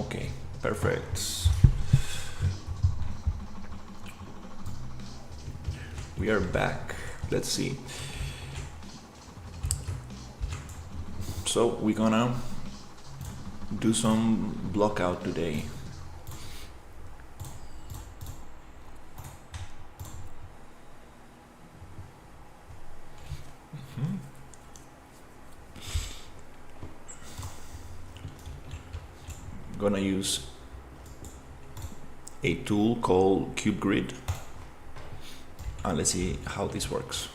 Okay, perfect. We are back. Let's see. So we're gonna do some blockout today. Gonna use a tool called Cube Grid, and let's see how this works.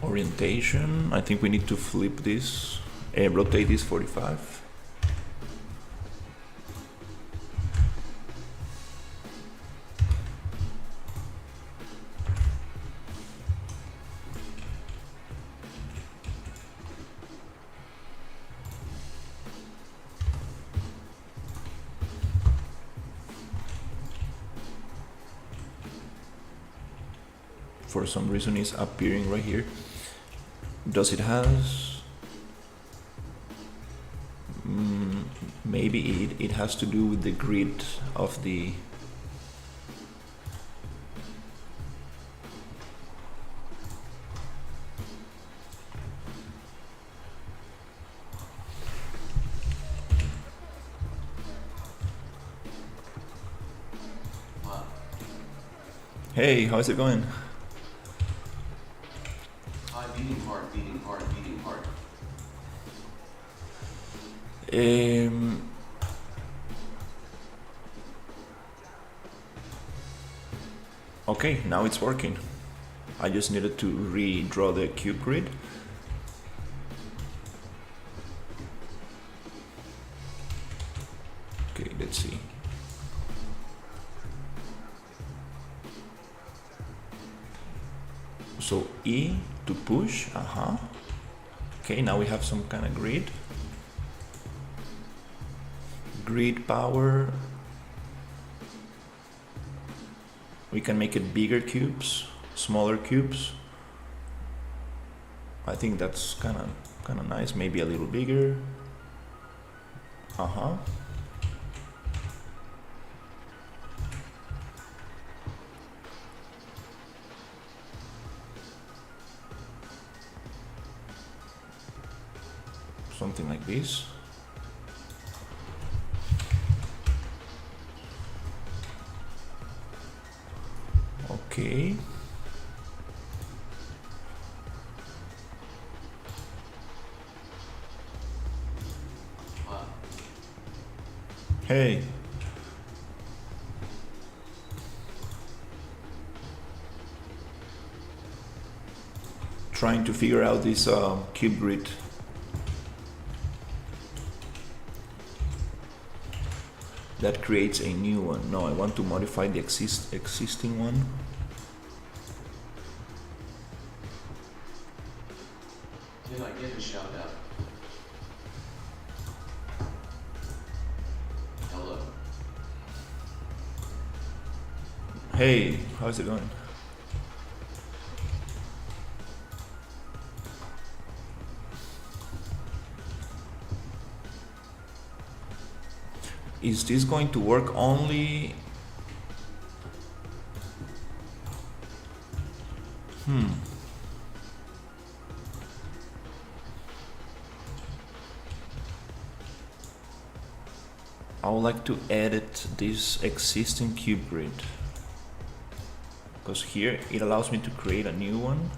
Orientation, I think we need to flip this, rotate this 45. For some reason it's appearing right here. Does it has? Maybe it has to do with the grid of the... Hey, how's it going? Beating hard, beating hard, beating hard. Okay, now it's working. I just needed to redraw the cube grid. Okay, let's see. So E to push, Okay, now we have some kind of grid. Grid power. We can make it bigger cubes, smaller cubes. I think that's kind of nice. Maybe a little bigger. Something like this. Okay. Hey. Trying to figure out this cube grid. That creates a new one. No, I want to modify the existing one. Did I get a shout out? Hello. Hey, how's it going? Is this going to work only? I would like to edit this existing cube grid, because here it allows me to create a new one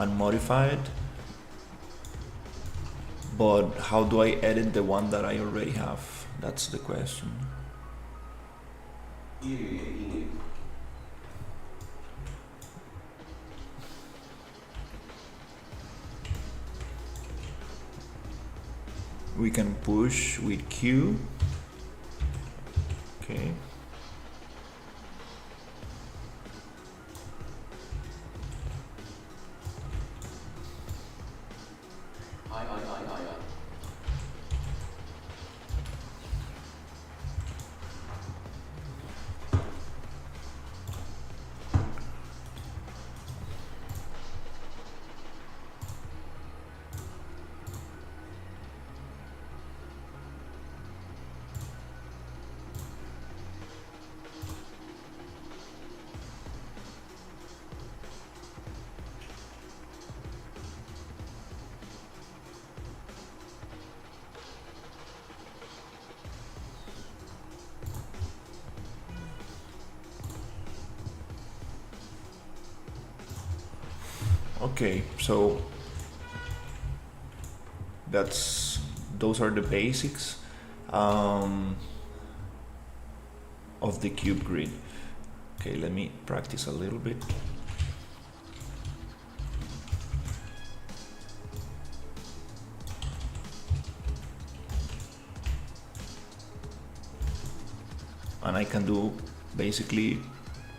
and modify it. But how do I edit the one that I already have? That's the question. We can push with Q. Okay. Okay, so those are the basics of the cube grid. Okay, let me practice a little bit. And I can do basically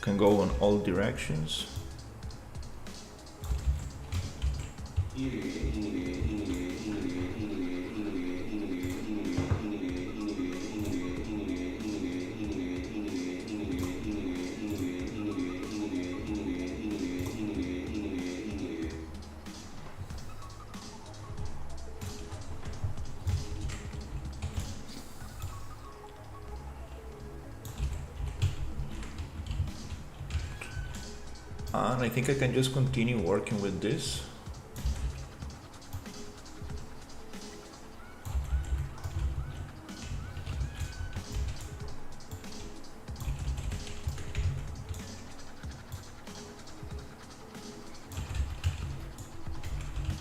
can go in all directions. And I think I can just continue working with this.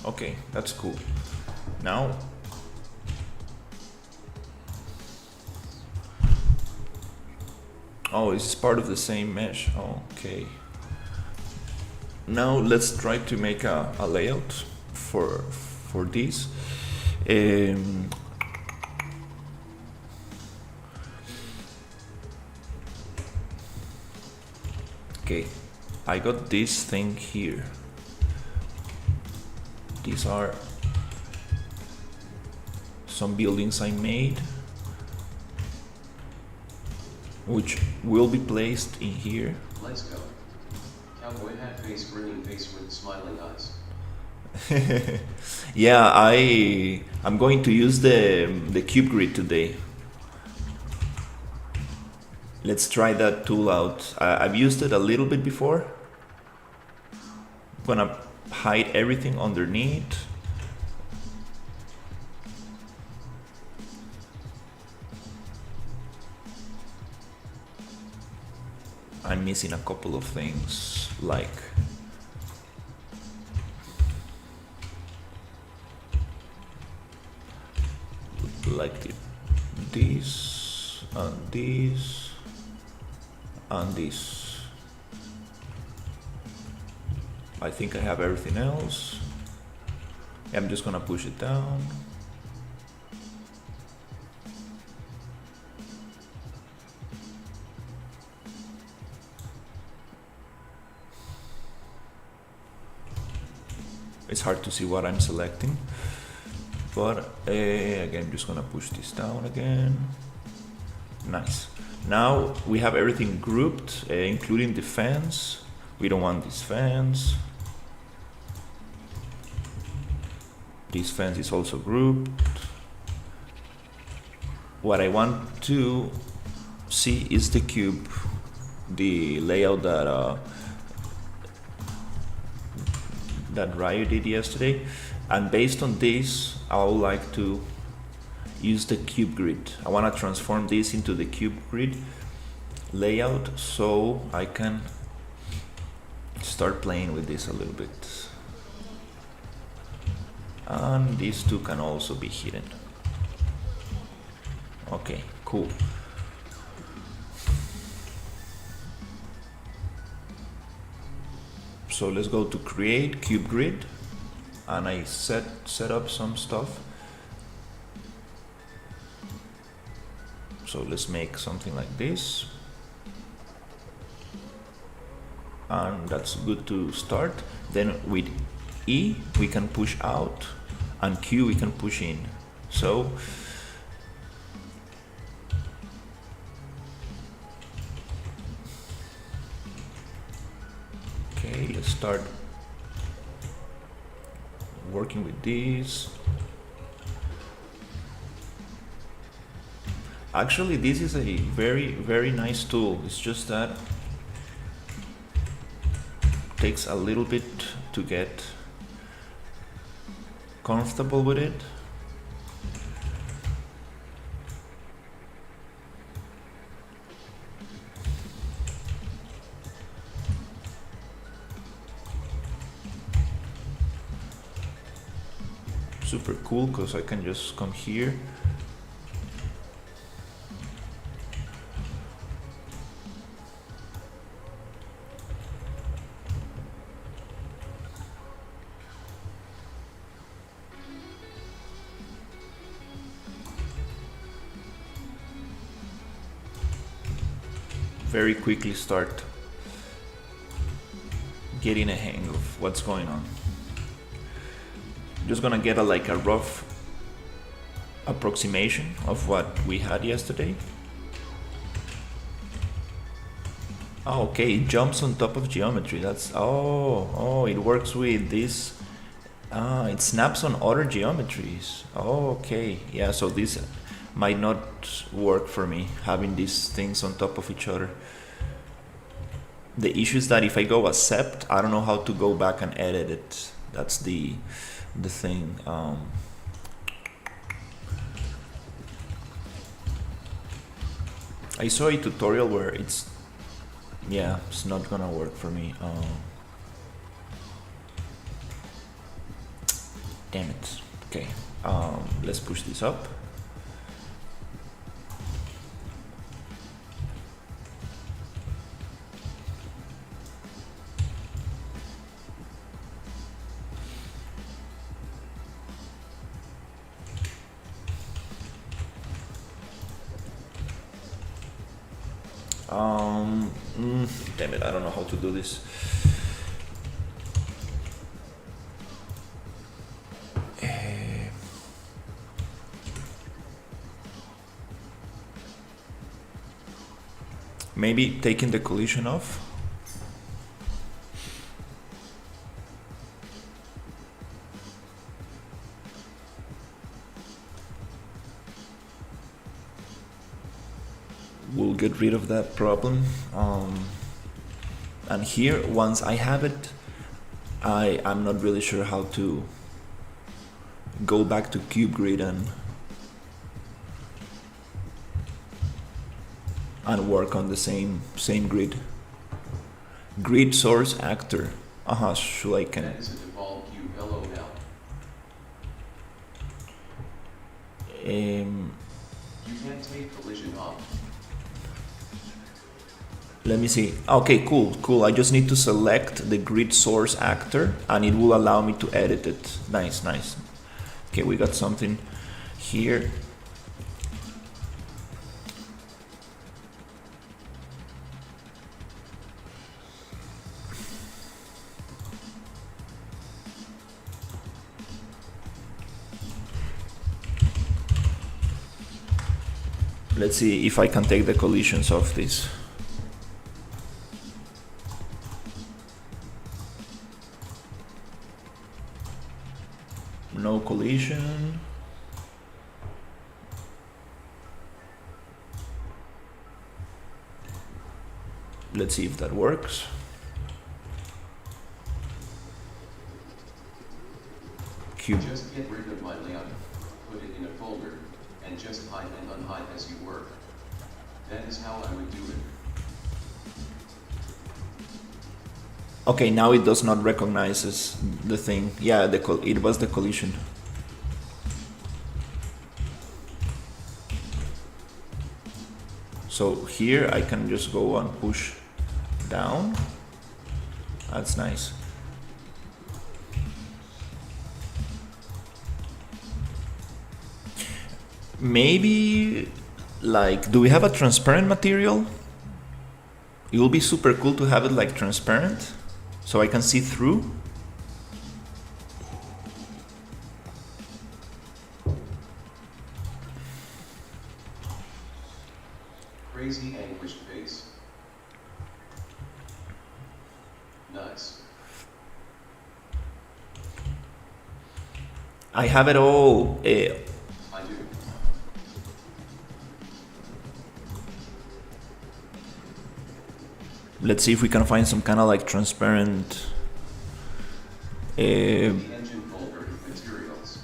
Okay, that's cool. Now, oh, it's part of the same mesh. Okay. Now let's try to make a layout for this. Okay, I got this thing here. These are some buildings I made, which will be placed in here. Let's go. Cowboy hat face, grinning face with smiling eyes. Yeah, I'm going to use the cube grid today. Let's try that tool out. I've used it a little bit before. I'm gonna hide everything underneath. I'm missing a couple of things like this and this and this. I think I have everything else. I'm just gonna push it down. It's hard to see what I'm selecting, but again, I'm just gonna push this down again. Nice. Now we have everything grouped, including the fans. We don't want these fans. This fence is also grouped. What I want to see is the cube, the layout that Ryu did yesterday, and based on this I would like to use the cube grid. I want to transform this into the cube grid layout so I can start playing with this a little bit. And these two can also be hidden. Okay, cool. So let's go to create cube grid, and I set up some stuff. So let's make something like this, and that's good to start. Then with E we can push out, and Q we can push in. So okay, let's start working with these. Actually, this is a very nice tool. It's just that it takes a little bit to get comfortable with it. super cool because I can just come here. Very quickly start getting a hang of what's going on. Just gonna get like a rough approximation of what we had yesterday. Oh, okay, it jumps on top of geometry. That's it works with this. It snaps on other geometries. Oh, okay, yeah. So this might not work for me, having these things on top of each other. The issue is that if I go accept, I don't know how to go back and edit it. That's the thing. I saw a tutorial where it's not gonna work for me. Damn it. Okay, let's push this up. Damn it, I don't know how to do this. Maybe taking the collision off. We'll get rid of that problem. And here, once I have it, I'm not really sure how to go back to cube grid and work on the same grid. Grid source actor. Should I can. That is a default cube. Hello now. You can't take collision off. Let me see. Okay, cool. I just need to select the grid source actor and it will allow me to edit it. Nice. Okay, we got something here. Let's see if I can take the collisions off this. No collision. Let's see if that works. Cube. Just get rid of my layout, put it in a folder, and just hide and unhide as you work. That is how I would do it. Okay, now it does not recognize the thing. Yeah, it was the collision. So here I can just go and push down. That's nice. Maybe, like, do we have a transparent material? It will be super cool to have it like transparent, so I can see through. Crazy anguished face. Nice. I have it all. I do. Let's see if we can find some kind of like transparent. The engine folder materials.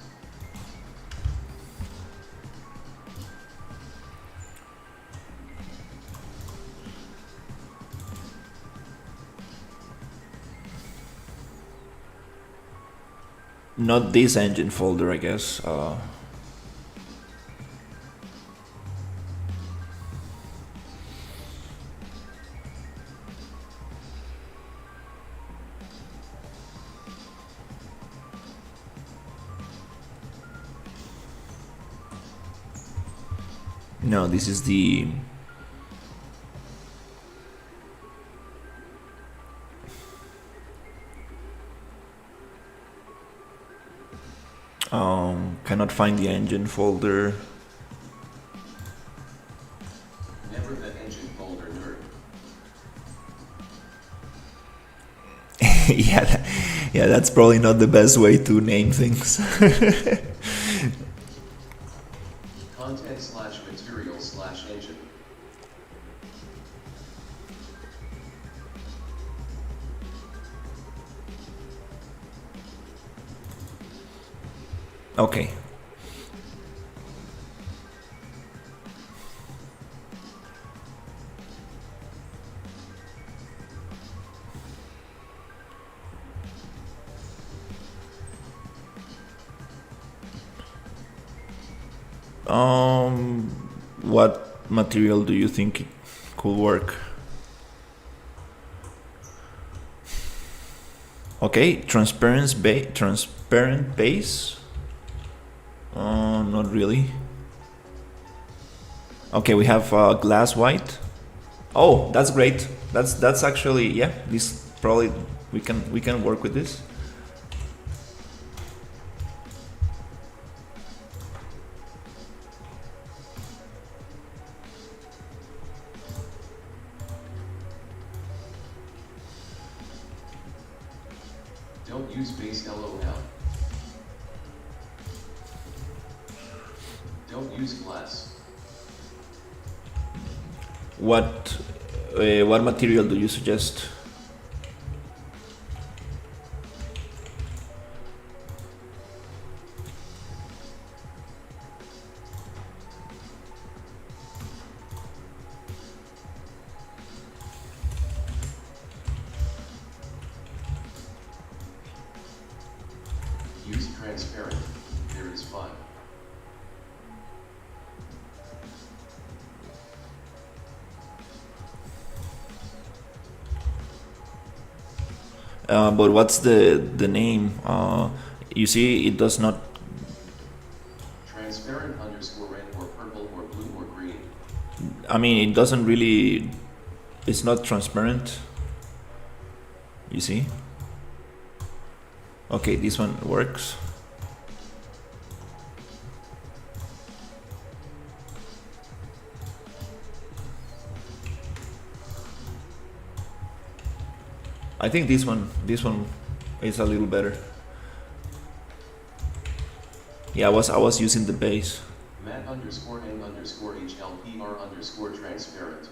not this engine folder, I guess. No, this is the cannot find the engine folder. Never the engine folder, nerd. Yeah, that's probably not the best way to name things. Content/material/engine. Okay. What material do you think could work? Okay, transparent base. Not really. Okay, we have glass white. Oh, that's great. That's actually, yeah. This probably we can work with this. Don't use base LOL. Don't use glass. What material do you suggest? Use transparent. There is fun. But what's the name? You see, it does not. Transparent _ red or purple or blue or green. I mean, it doesn't really. It's not transparent. You see? Okay, this one works. I think this one is a little better. Yeah, I was using the base. Mat _ n _HLPR _ transparent.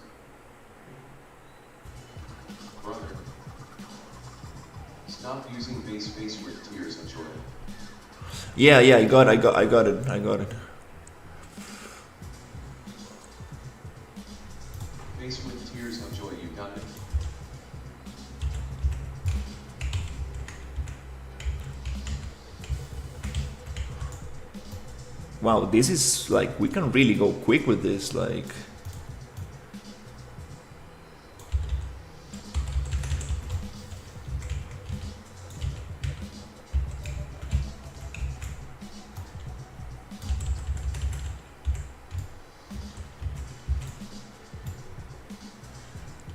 Brother. Stop using base with tears of joy. Yeah, I got it. Base with tears of joy, you got it. Wow, this is like, we can really go quick with this, like.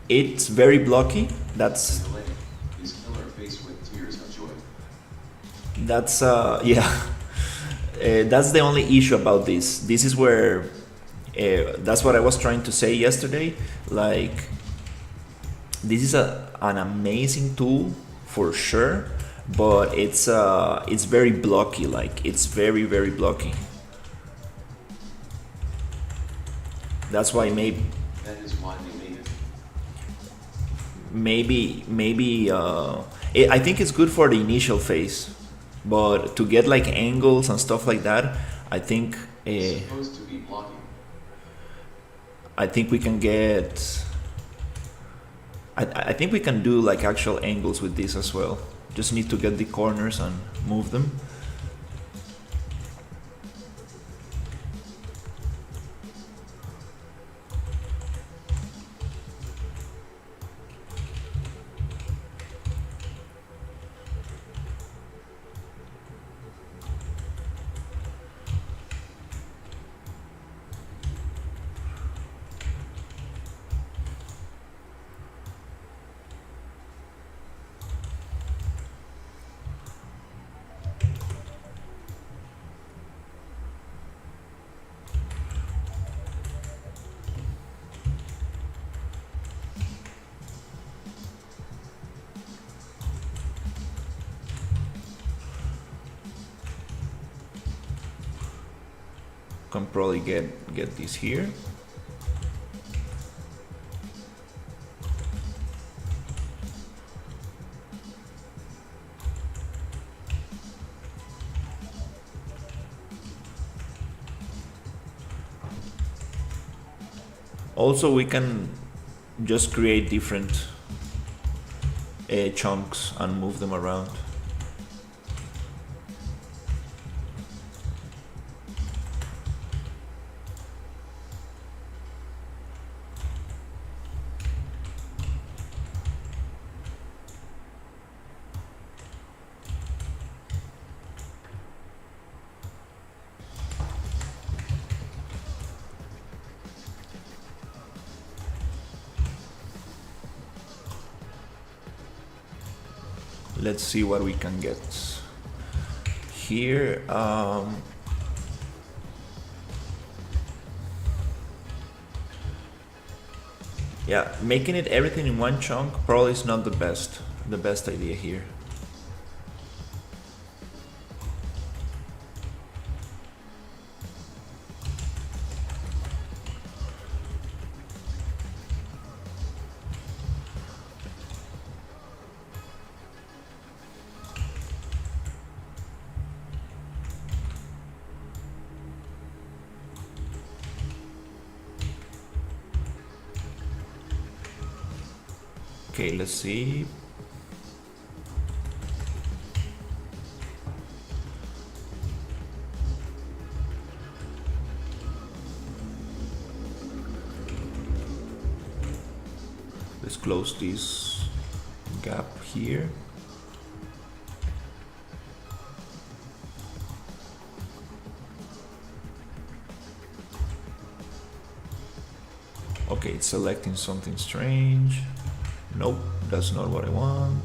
It's very blocky. That's Is killer face with tears of joy. That's yeah. That's the only issue about this. This is where that's what I was trying to say yesterday. Like, this is an amazing tool for sure, but it's very blocky. Like, it's very very blocky. That's why maybe. That is why they made it. Maybe I think it's good for the initial phase, but to get like angles and stuff like that, I think It's supposed to be blocking. I think we can get. I think we can do like actual angles with this as well. Just need to get the corners and move them. can probably get this here. Also, we can just create different chunks and move them around. Let's see what we can get here. Yeah, making it everything in one chunk probably is not the best idea here. Okay, let's see. Let's close this gap here. Okay, it's selecting something strange. Nope, that's not what I want.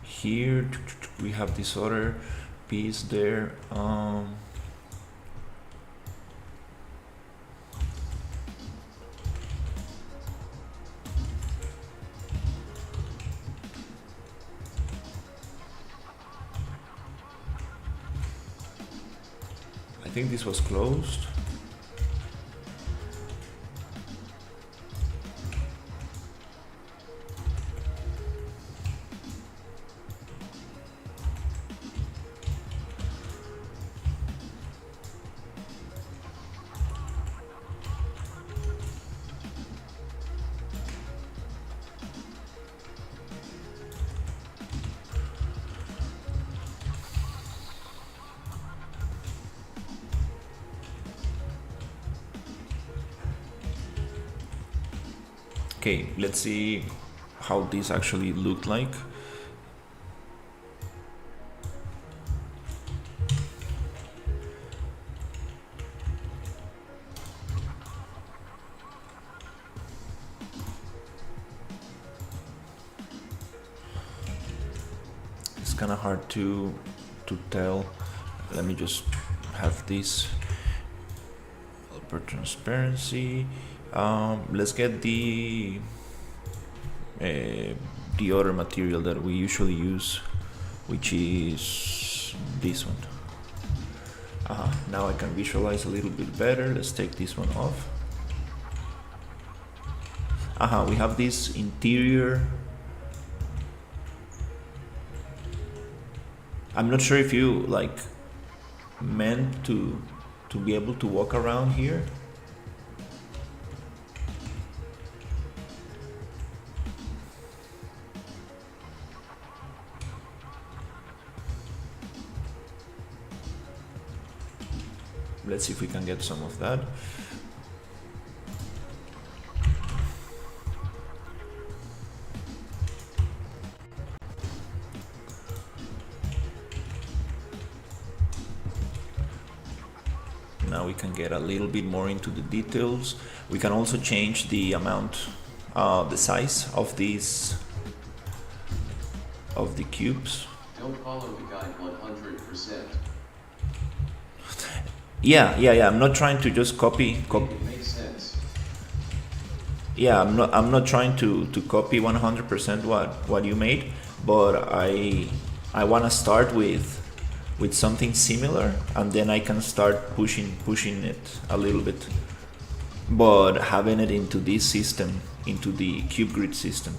Here we have this other piece there. I think this was closed. Okay, let's see how this actually looked like. It's kind of hard to tell. Let me just have this for transparency. Let's get the other material that we usually use, which is this one. Now I can visualize a little bit better. Let's take this one off. We have this interior. I'm not sure if you like meant to be able to walk around here. Let's see if we can get some of that. Now we can get a little bit more into the details. We can also change the amount, the size of these, of the cubes. Don't follow the guide 100%. Yeah. I'm not trying to just copy. It makes sense. Yeah, I'm not trying to copy 100% what you made, but I want to start with something similar, and then I can start pushing it a little bit, but having it into this system, into the cube grid system.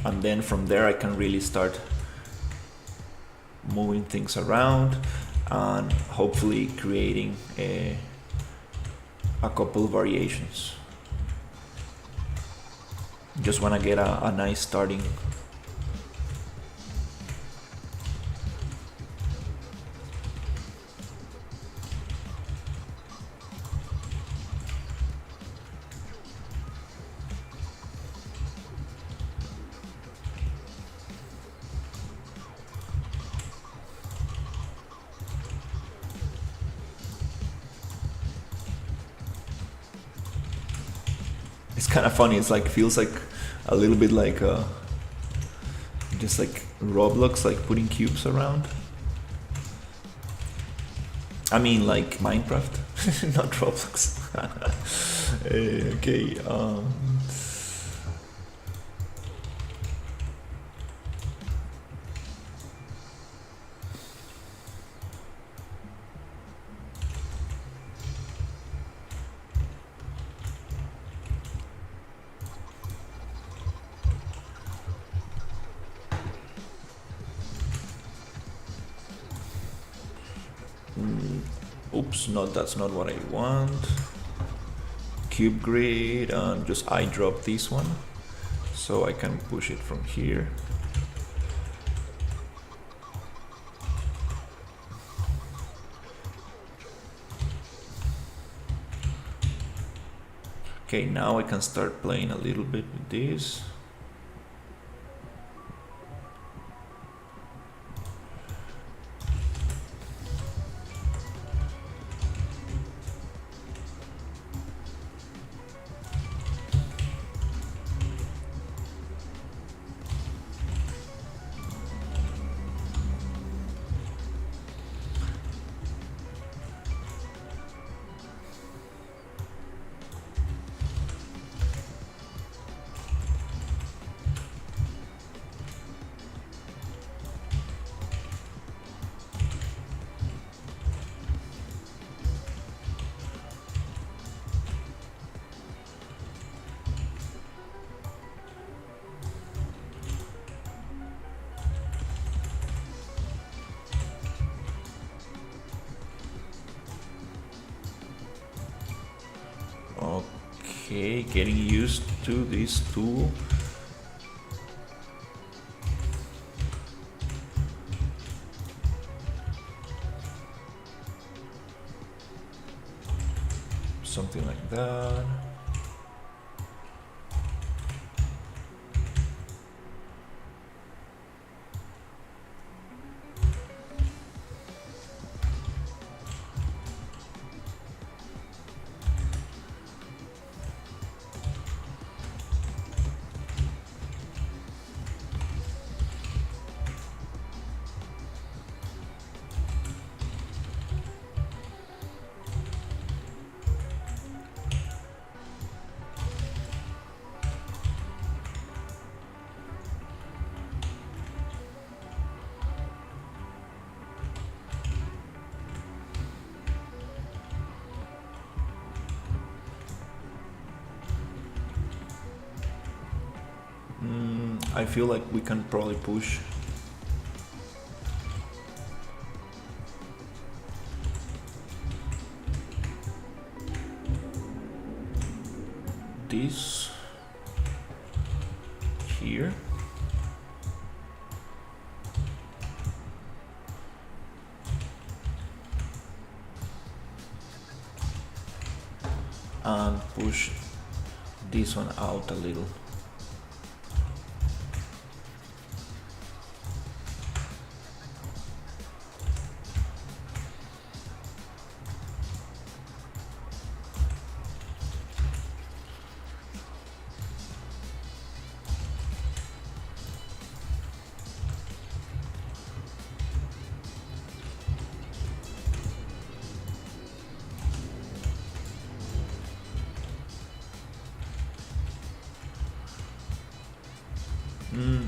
And then from there I can really start moving things around and hopefully creating a couple variations. Just want to get a nice starting. It's kind of funny. It's like feels like a little bit like just like Roblox, like putting cubes around. I mean, like Minecraft, not Roblox. Okay. Oops, no, that's not what I want. Cube grid, and just I drop this one so I can push it from here. Okay, now I can start playing a little bit with this. Okay, getting used to this tool. Something like that. I feel like we can probably push this here. and push this one out a little.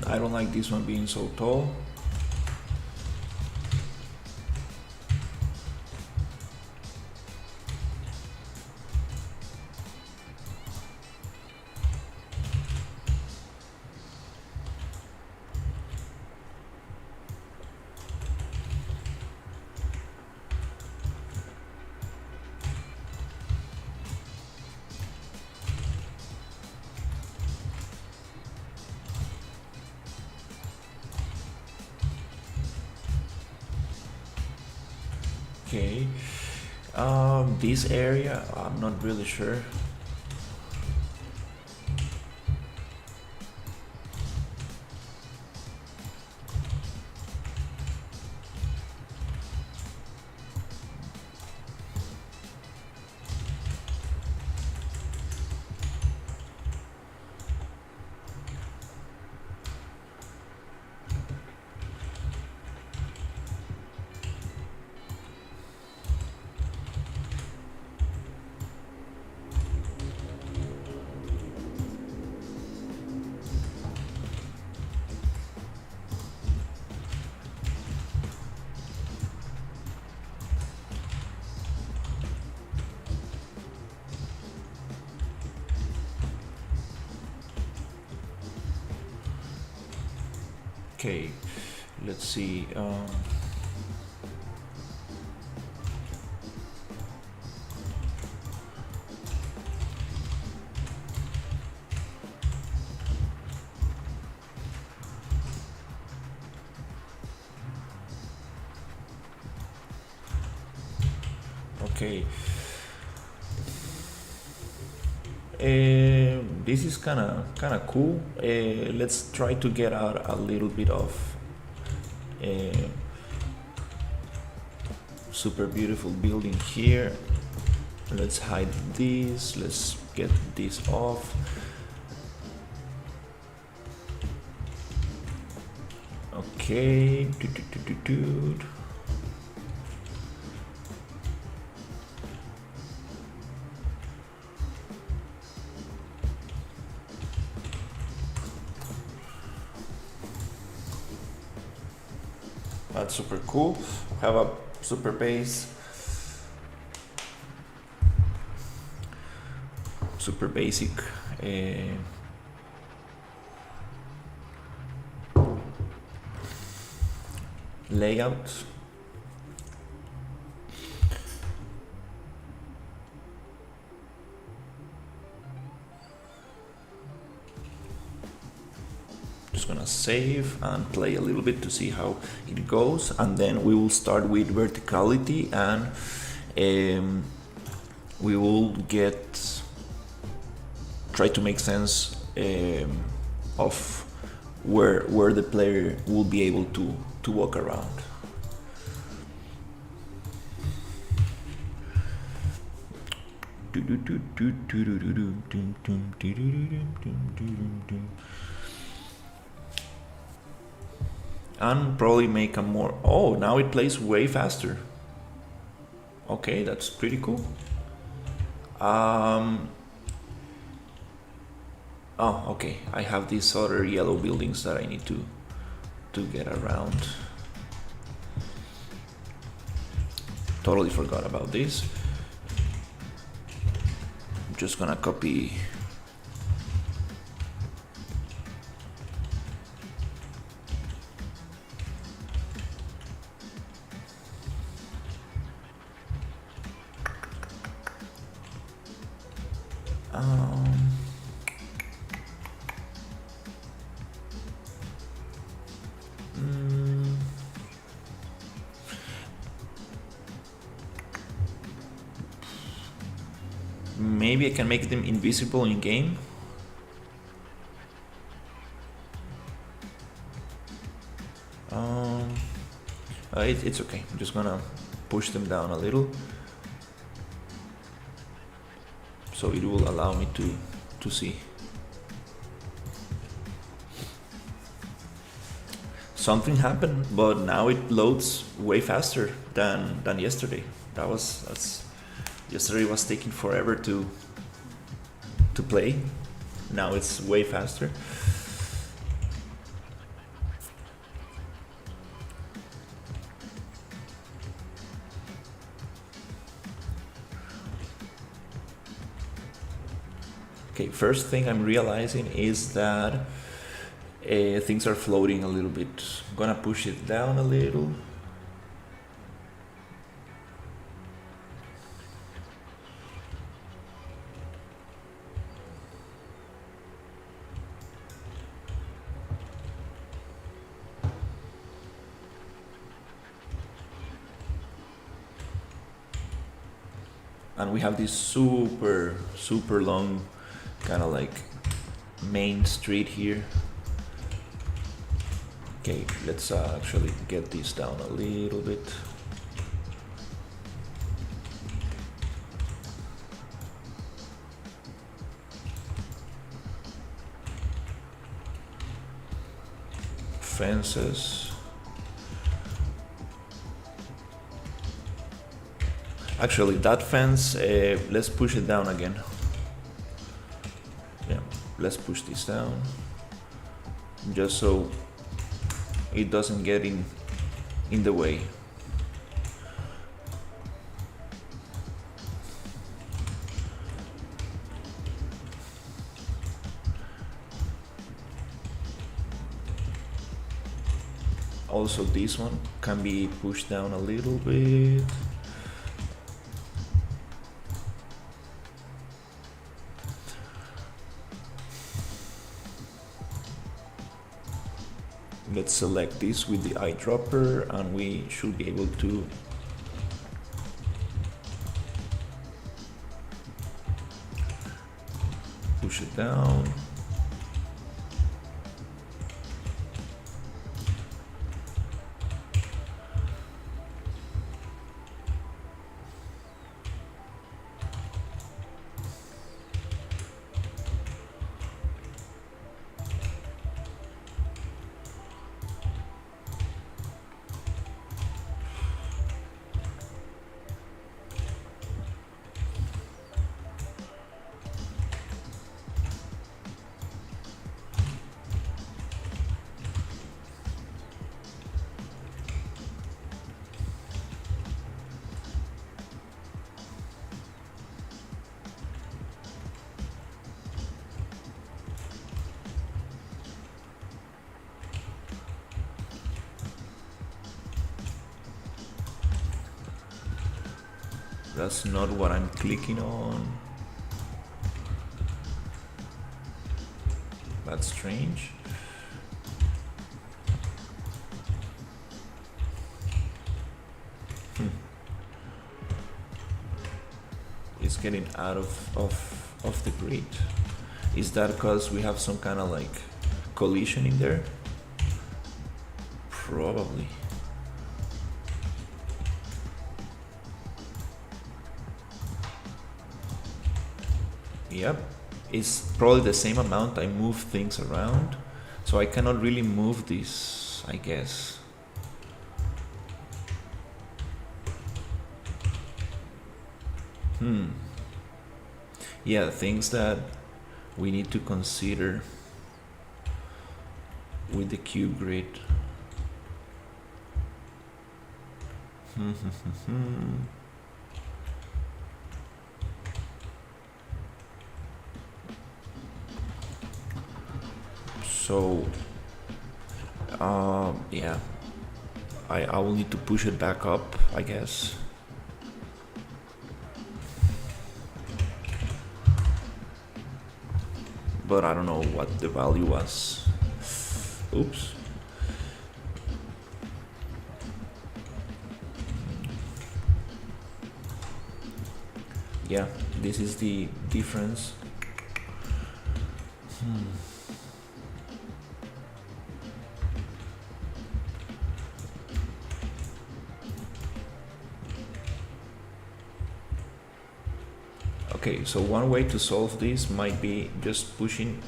I don't like this one being so tall. Okay, this area, I'm not really sure. Okay, let's see. Okay. This is kind of cool. Let's try to get out a little bit of super beautiful building here. Let's hide this. Let's get this off. Okay. That's super cool. Have a super base, super basic layout. Just gonna save and play a little bit to see how it goes, and then we will start with verticality, and we will try to make sense of where the player will be able to walk around. And probably make a more... Oh, now it plays way faster. Okay, that's pretty cool. Oh, okay, I have these other yellow buildings that I need to get around. Totally forgot about this. I'm just gonna copy maybe I can make them invisible in game. It's okay. I'm just gonna push them down a little, so it will allow me to see. Something happened, but now it loads way faster than yesterday. Yesterday was taking forever to play. Now it's way faster. Okay, first thing I'm realizing is that things are floating a little bit. I'm gonna push it down a little. And we have this super long kind of like main street here. Okay, let's actually get this down a little bit. Fences. Actually, that fence, let's push it down again. Yeah, let's push this down, just so it doesn't get in the way. Also, this one can be pushed down a little bit. Let's select this with the eyedropper and we should be able to push it down. That's not what I'm clicking on. That's strange. It's getting out of the grid. Is that because we have some kind of like collision in there? Probably. Yep, it's probably the same amount I move things around, so I cannot really move this, I guess. Yeah, things that we need to consider with the cube grid. So, yeah, I will need to push it back up, I guess. But I don't know what the value was. Oops. Yeah, This is the difference. Okay, so one way to solve this might be just pushing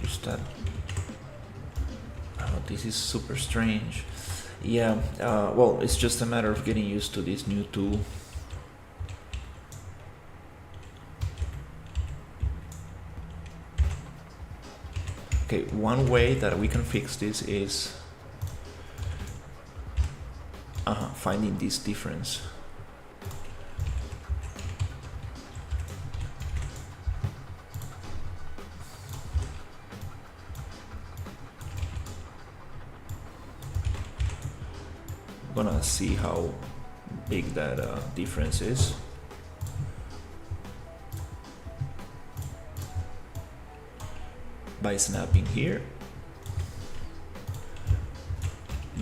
just that. Oh, this is super strange. Yeah, well, it's just a matter of getting used to this new tool. Okay, one way that we can fix this is finding this difference. I'm gonna see how big that difference is. By snapping here,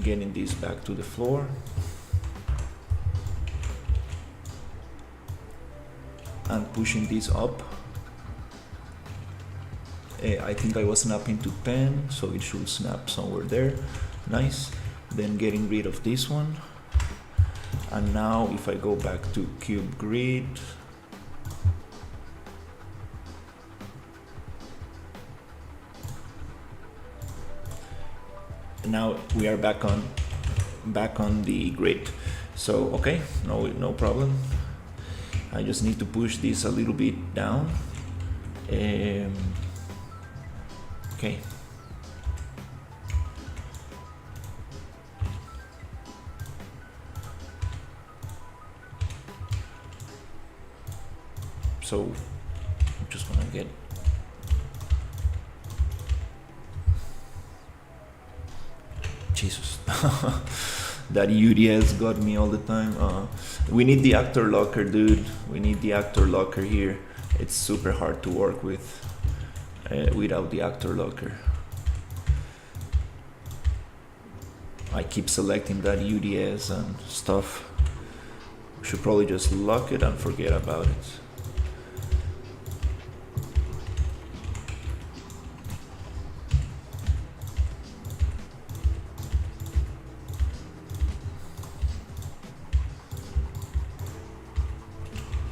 getting this back to the floor, and pushing this up. I think I was snapping to 10, so it should snap somewhere there. Nice. Then getting rid of this one, and now if I go back to cube grid, now we are back on the grid. So okay, no problem. I just need to push this a little bit down. Okay. So I'm just gonna get Jesus. That UDS got me all the time. We need the actor locker, dude. We need the actor locker here. It's super hard to work with without the actor locker. I keep selecting that UDS and stuff. Should probably just lock it and forget about it.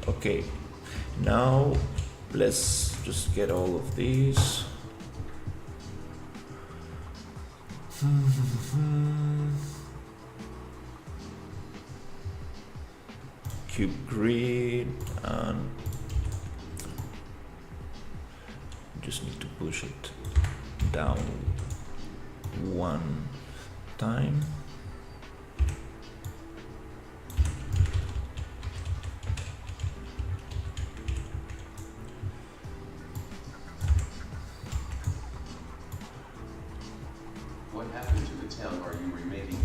Okay, now let's just get all of these. Cube grid, and just need to push it down one time. What happened to the town? Are you remaking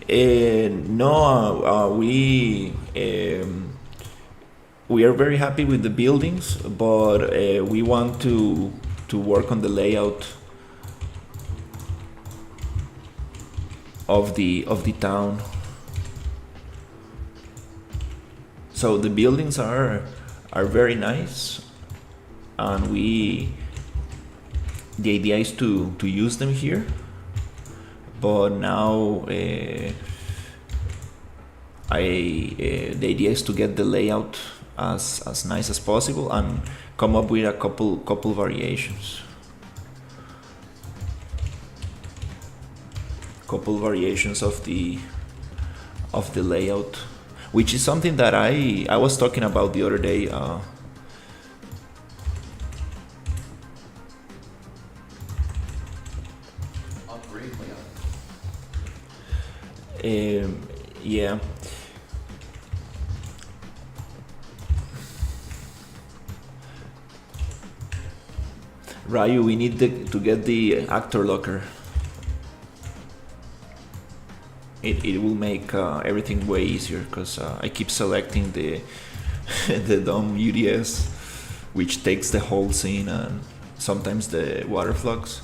it? No, we are very happy with the buildings, but we want to work on the layout of the town. So the buildings are very nice, and the idea is to use them here, but now the idea is to get the layout as nice as possible and come up with a couple variations. Couple variations of the layout, which is something that I was talking about the other day. Upgrade layout. Yeah. Ryu, we need to get the actor locker. It will make everything way easier, because I keep selecting the the dumb UDS, which takes the whole scene and sometimes the water flux.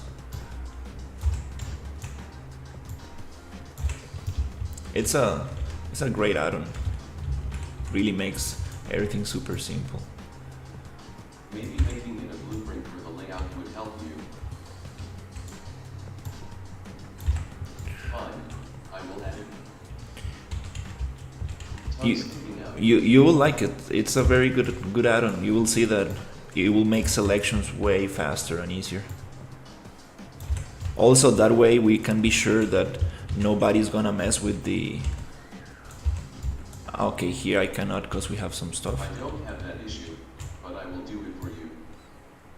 It's a great add-on. Really makes everything super simple. Maybe making it a blueprint for the layout would help you. Fine, I will edit. You will like it. It's a very good add-on. You will see that it will make selections way faster and easier. Also, that way we can be sure that nobody's gonna mess with the... Okay, here I cannot because we have some stuff. I don't have that issue, but I will do it for you.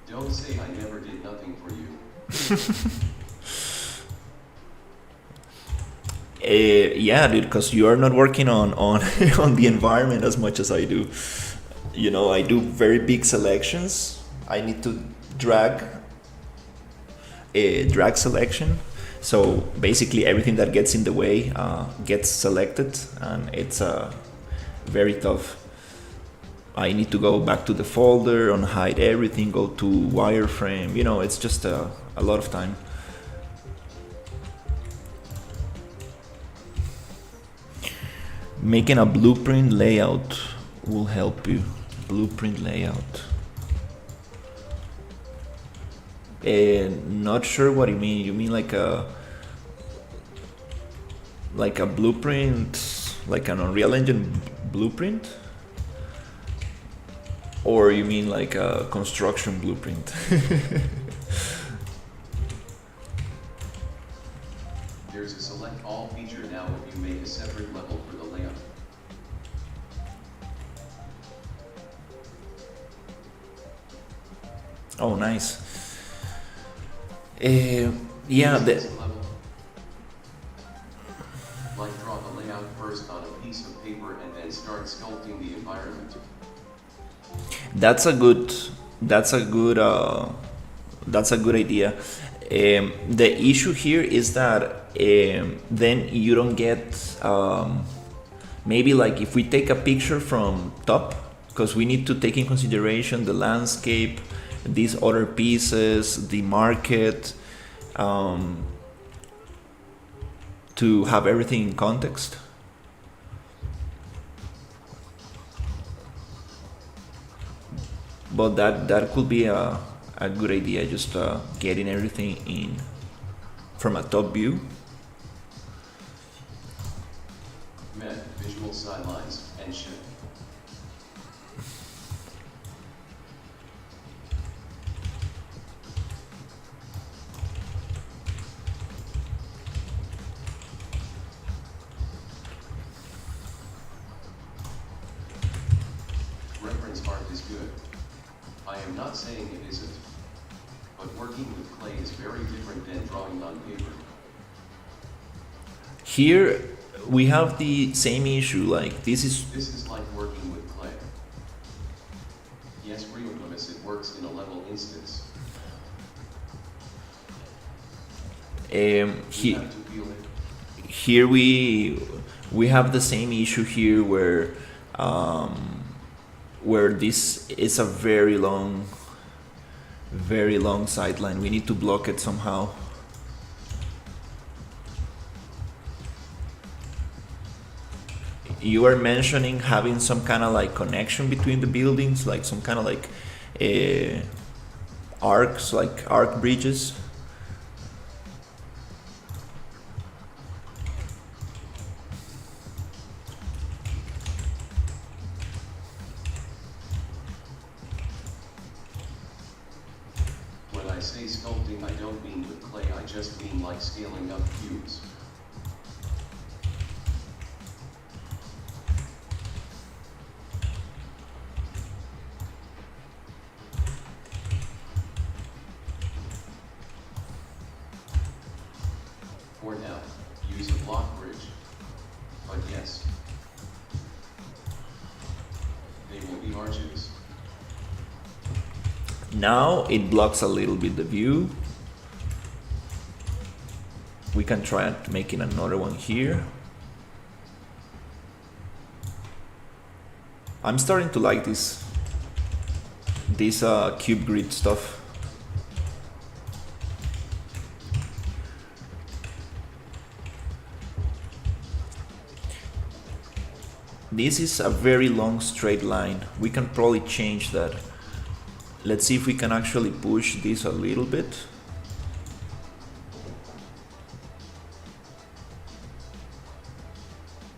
Don't say I never did nothing for you. Yeah, dude, because you are not working on on the environment as much as I do. You know, I do very big selections. I need to drag selection. So basically everything that gets in the way gets selected, and it's very tough. I need to go back to the folder, unhide everything, go to wireframe. You know, it's just a lot of time. Making a blueprint layout will help you. Blueprint layout. Not sure what you mean. You mean like a blueprint, like an Unreal Engine blueprint? Or you mean like a construction blueprint? There's a select all feature now if you make a separate level for the layout. Oh, nice. Yeah, like draw the layout first on a piece of paper and then start sculpting the environment. That's a good idea. The issue here is that then you don't get maybe like if we take a picture from top, because we need to take in consideration the landscape, these other pieces, the market, to have everything in context. But that could be a good idea, just getting everything in from a top view. Visual sidelines and shift. Reference art is good. I am not saying it isn't, but working with clay is very different than drawing on paper. Here we have the same issue, like this is like working with clay. Yes, regardless, it works in a level instance. Here we have the same issue here where this is a very long sideline. We need to block it somehow. You are mentioning having some kind of like connection between the buildings, like some kind of like arcs, like arc bridges. When I say sculpting, I don't mean with clay, I just mean like scaling up cubes. For now, use a block bridge. But yes, they will be arches. Now it blocks a little bit the view. We can try making another one here. I'm starting to like this cube grid stuff. this is a very long straight line. We can probably change that. Let's see if we can actually push this a little bit.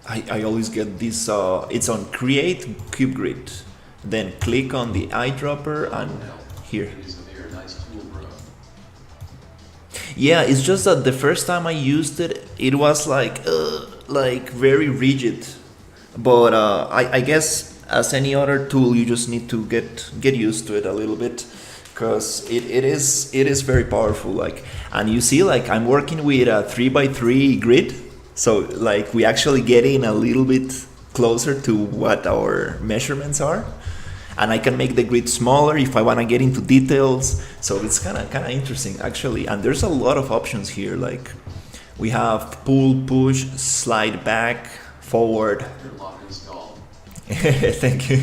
I always get this, it's on create cube grid. Then click on the eyedropper and here. It is a very nice tool, bro. Yeah, it's just that the first time I used it, it was like very rigid. But I guess as any other tool, you just need to get used to it a little bit, because it is very powerful. Like, and you see, like I'm working with a 3x3 grid, so like we actually get in a little bit closer to what our measurements are. And I can make the grid smaller if I want to get into details. So it's kind of interesting actually. And there's a lot of options here. Like we have pull, push, slide back, forward. Lock install. Thank you.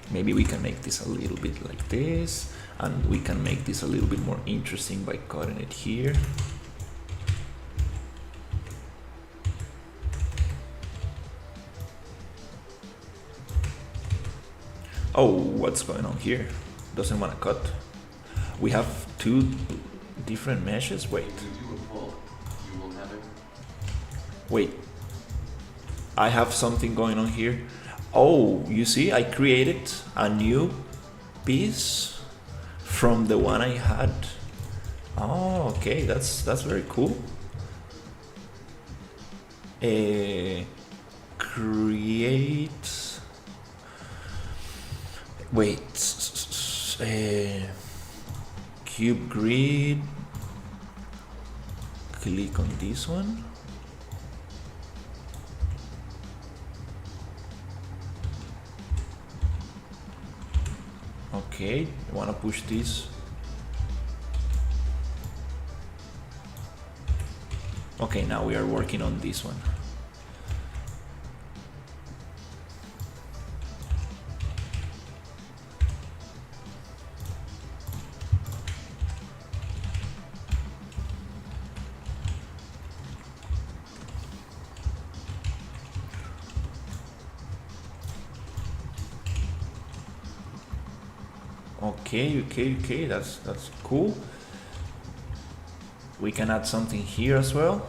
Maybe we can make this a little bit like this, and we can make this a little bit more interesting by cutting it here. Oh, what's going on here? Doesn't want to cut. We have two different meshes. Wait. If you do a pull, you will have it. Wait. I have something going on here. Oh, you see, I created a new piece from the one I had. Oh, okay, that's very cool. Create. Wait, cube grid, click on this one. Okay, I want to push this. Okay, now we are working on this one. Okay, that's cool. We can add something here as well.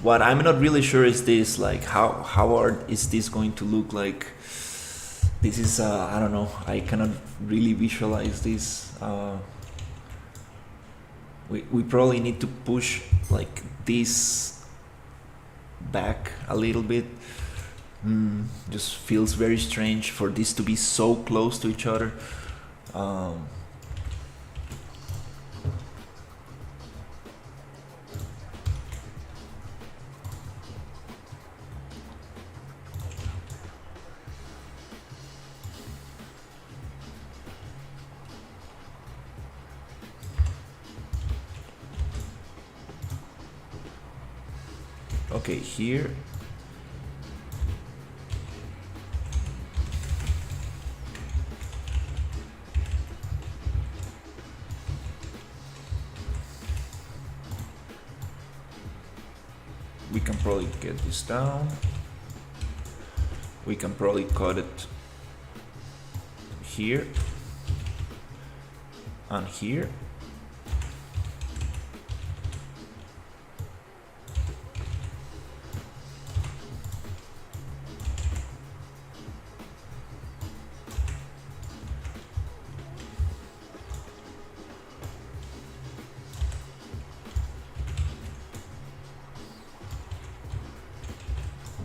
What I'm not really sure is this, like is this going to look like? This is I don't know, I cannot really visualize this. We probably need to push like this back a little bit. Just feels very strange for this to be so close to each other. Okay, here. We can probably get this down. We can probably cut it here and here.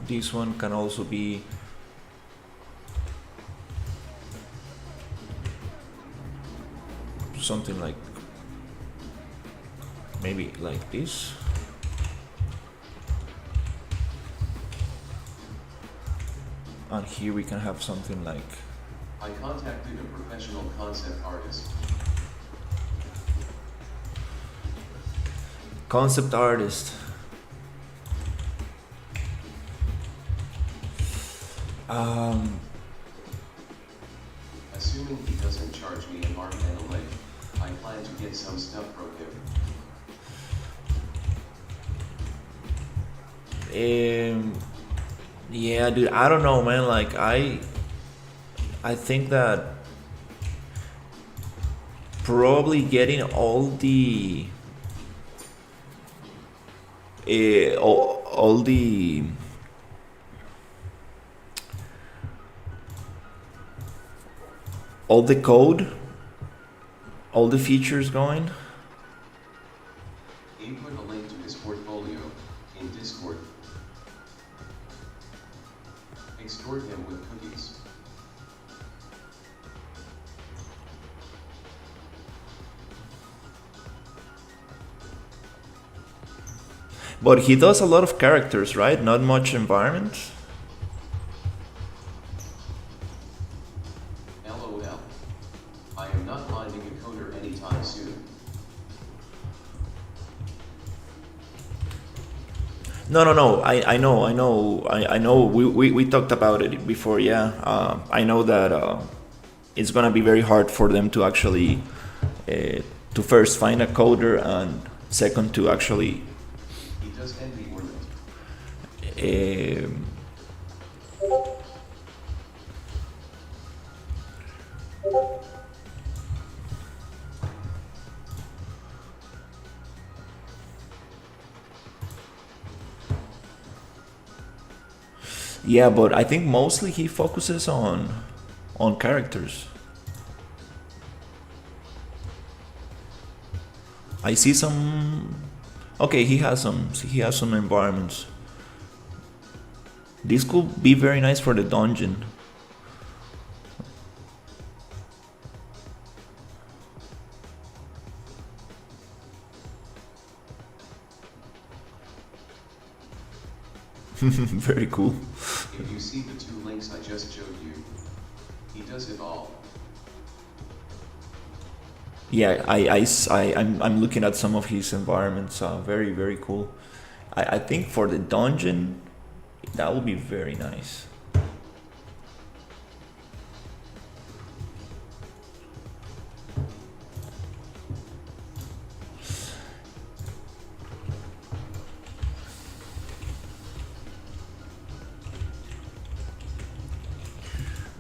This one can also be something like maybe like this. And here we can have something like I contacted a professional concept artist. concept artist. Assuming he doesn't charge me an arm and a leg, I plan plan to get some stuff from him. Yeah, dude, I don't know, man. Like I think that probably getting all the code, all the features going. He put a link to his portfolio in Discord. Extort him with cookies. But he does a lot of characters, right? Not much environment. LOL. I am not finding a coder anytime soon. No. I know. We talked about it before. Yeah. I know that it's gonna be very hard for them to actually to first find a coder and second to actually. He does envy Ornament. Yeah, but I think mostly he focuses on characters. I see some. Okay, he has some environments. This could be very nice for the dungeon. Very cool. If you see the 2 links I just showed you, he does it all. Yeah, I'm looking at some of his environments. Very, very cool. I think for the dungeon, that will be very nice.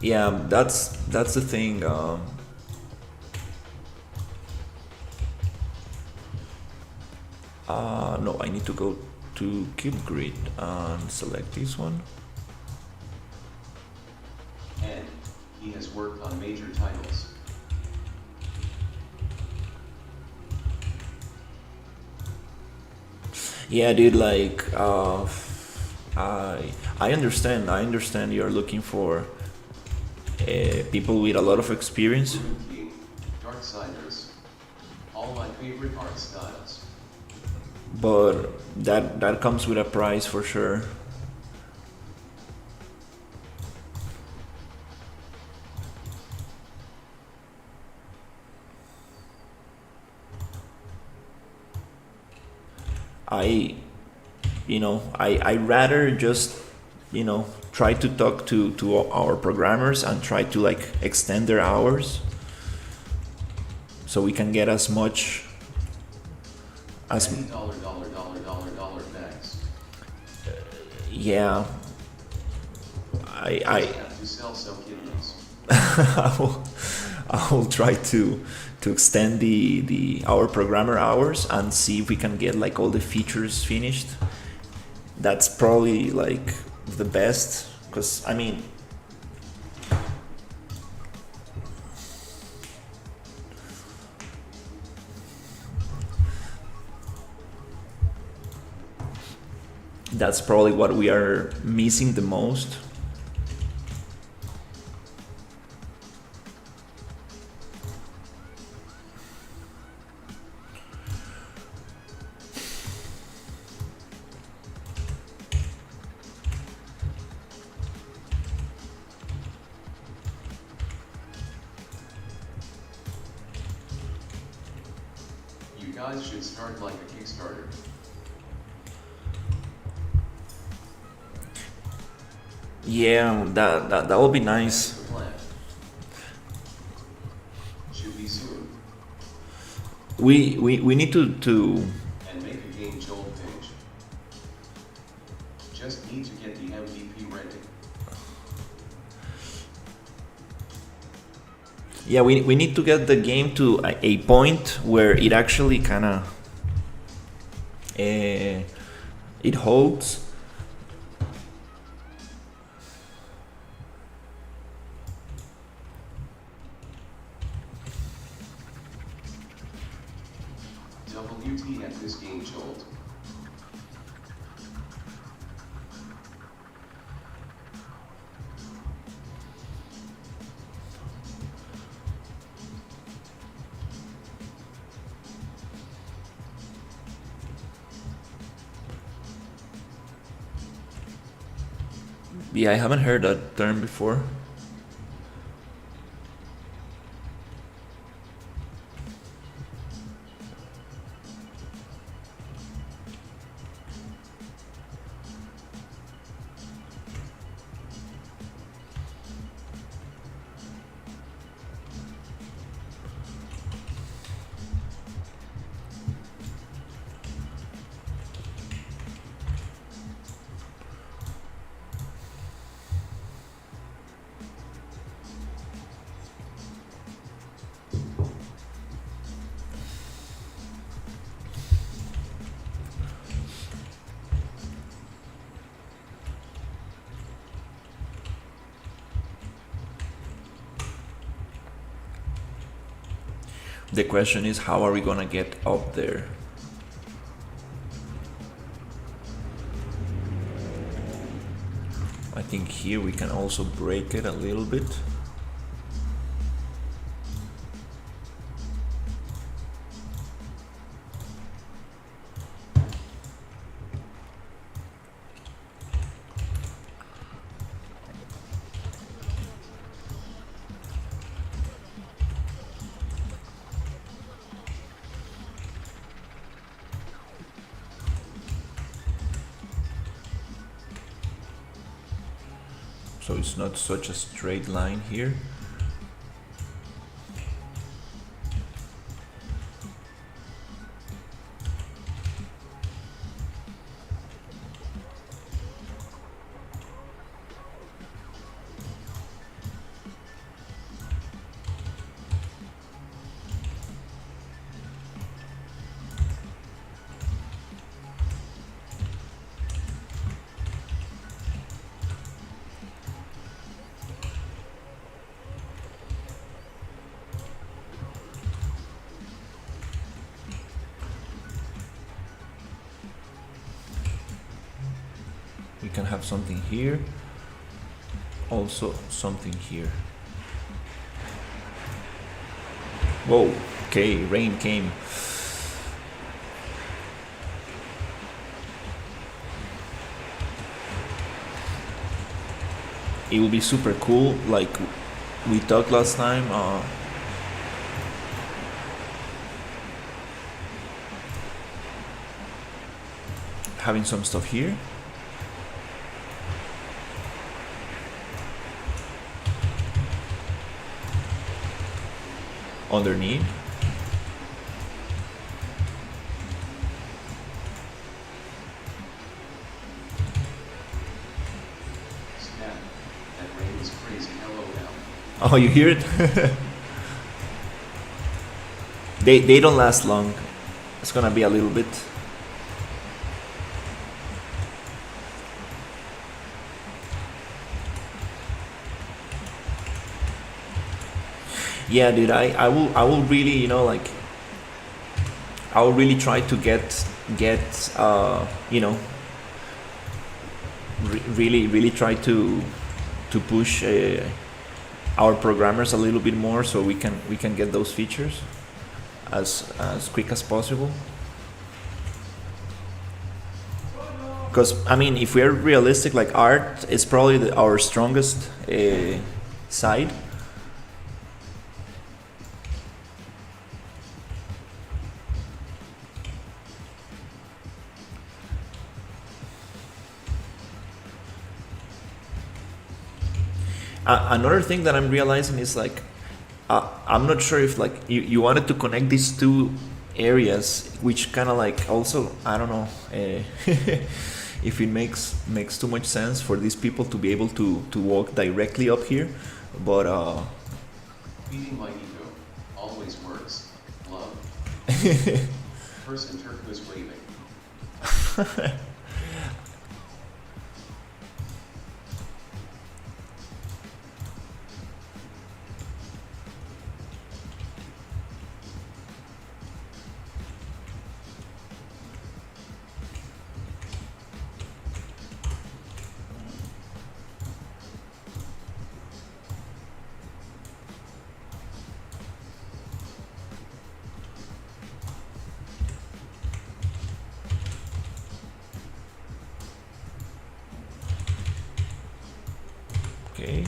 Yeah, that's the thing. No, I need to go to Cube Grid and select this one. And he has worked on major titles. Yeah, dude. Like, I understand. I understand you're looking for people with a lot of experience. Darksiders. All my favorite art styles. But that comes with a price for sure. I rather just try to talk to our programmers and try to like extend their hours so we can get as much as $dollar bags. yeah. I have to sell some kidneys. I will try to extend our programmer hours and see if we can get like all the features finished. That's probably like the best, because I mean, that's probably what we are missing the most. You guys should start like a Kickstarter. Yeah, that would be nice. That's the plan. Should be soon. we need to and make a game Joel page. Just need to get the MVP rating. yeah, we need to get the game to a point where it actually kind of it holds. WTF this game Joel. Yeah, I haven't heard that term before. The question is, how are we gonna get up there? I think here we can also break it a little bit. So it's not such a straight line here. We can have something here, also something here. Whoa, okay, rain came. It will be super cool, like we talked last time. Having some stuff here. Underneath. Snap. That rain is crazy. Hello now. Oh, you hear it? They don't last long. It's gonna be a little bit. Yeah, dude, I will really, you know, like I will really try to get you know, really try to push our programmers a little bit more so we can get those features as quick as possible. Because I mean, if we're realistic, like art is probably our strongest side. Another thing that I'm realizing is like I'm not sure if like you wanted to connect these two areas, which kind of like also, I don't know, if it makes too much sense for these people to be able to walk directly up here, but Feeding my ego always works. Love. Person turquoise waving. okay.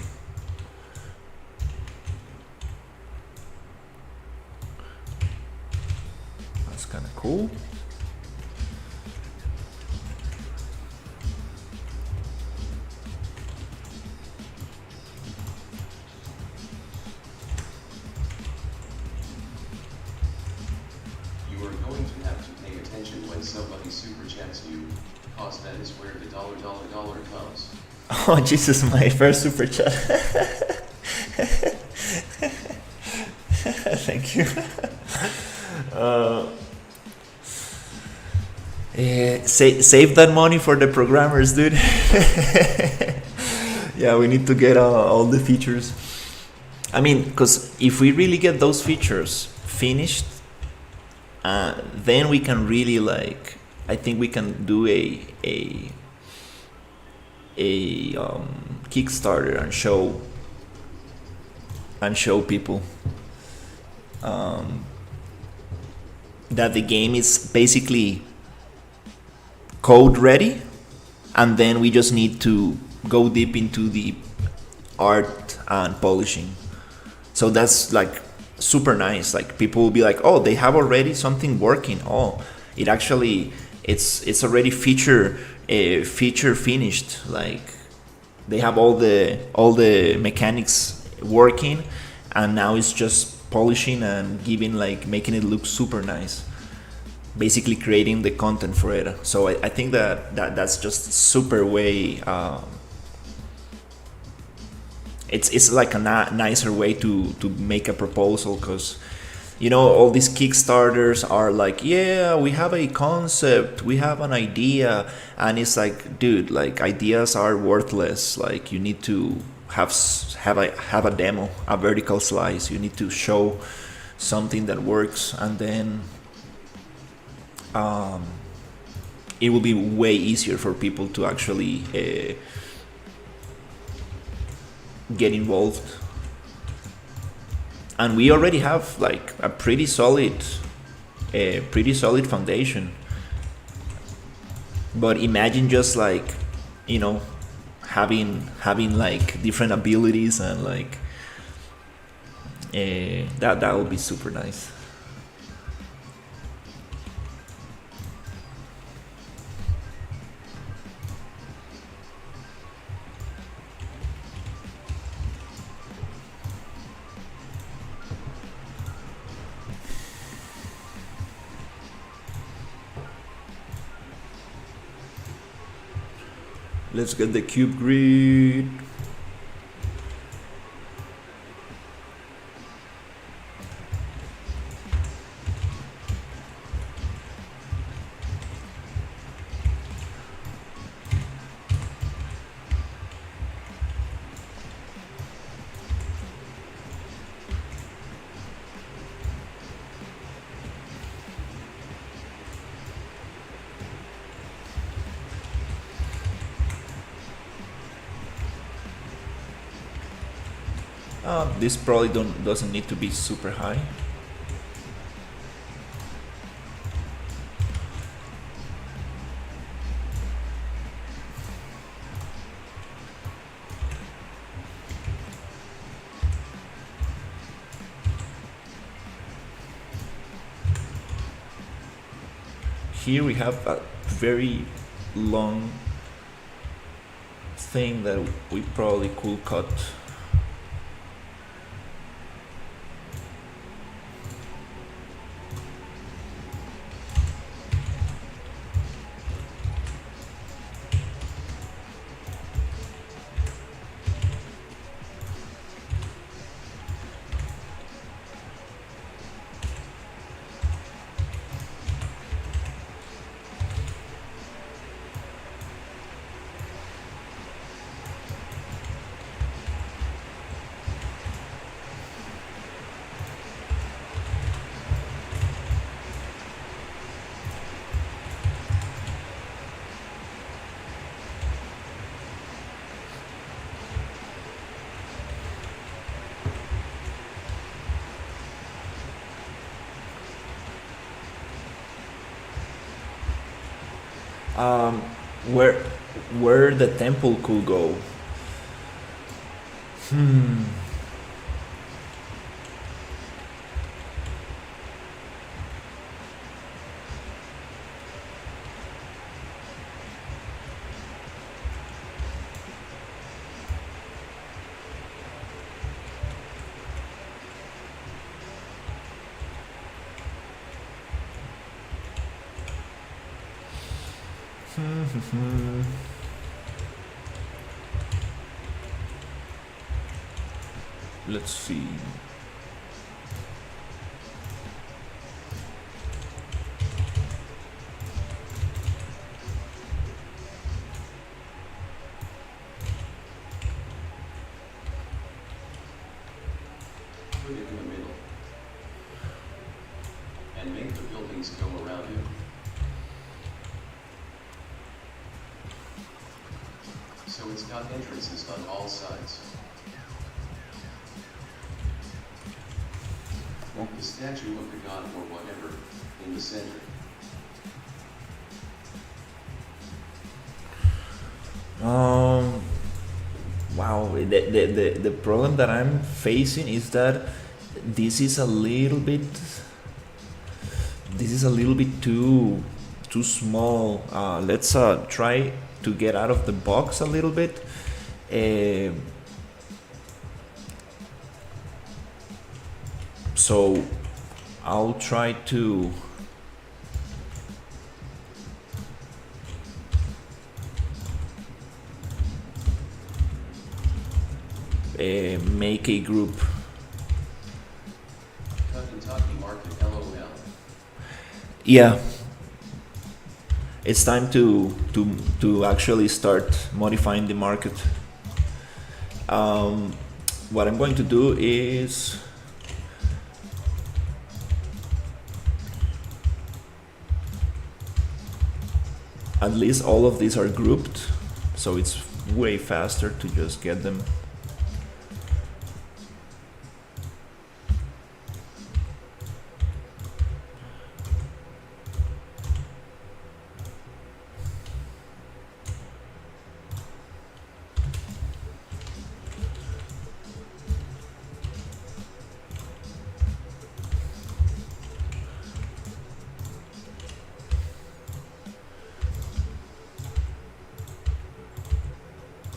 That's kind of cool. You are going to have to pay attention when somebody super chats you, cause that is where the dollar comes. Oh Jesus, my first super chat. Thank you. Save that money for the programmers, dude. Yeah, we need to get all the features. I mean, because if we really get those features finished, then we can really like. I think we can do a Kickstarter and show people that the game is basically code ready, and then we just need to go deep into the art and polishing. So that's like super nice. Like people will be like, oh, they have already something working. Oh, it actually it's already feature finished. Like they have all the mechanics working, and now it's just polishing and making it look super nice, basically creating the content for it. So I think that's just super way. It's like a nicer way to make a proposal, because all these Kickstarters are like, yeah, we have a concept, we have an idea, and it's like, dude, like ideas are worthless. Like you need to have a demo, a vertical slice. You need to show something that works, and then it will be way easier for people to actually get involved. And we already have like a pretty solid foundation. But imagine just like having like different abilities, and like that would be super nice. Let's get the cube grid. This probably doesn't need to be super high. Here we have a very long thing that we probably could cut. Um, where where the temple could go? Hmm. Let's see. Put it in the middle. And make the buildings go around it. So it's got entrances on all sides. The statue of the god or whatever, in the center. Wow, the problem that I'm facing is that this is a little bit too small. Let's try to get out of the box a little bit. So I'll try to make a group. Kentucky Market LOL. Yeah, it's time to actually start modifying the market. What I'm going to do is at least all of these are grouped, so it's way faster to just get them.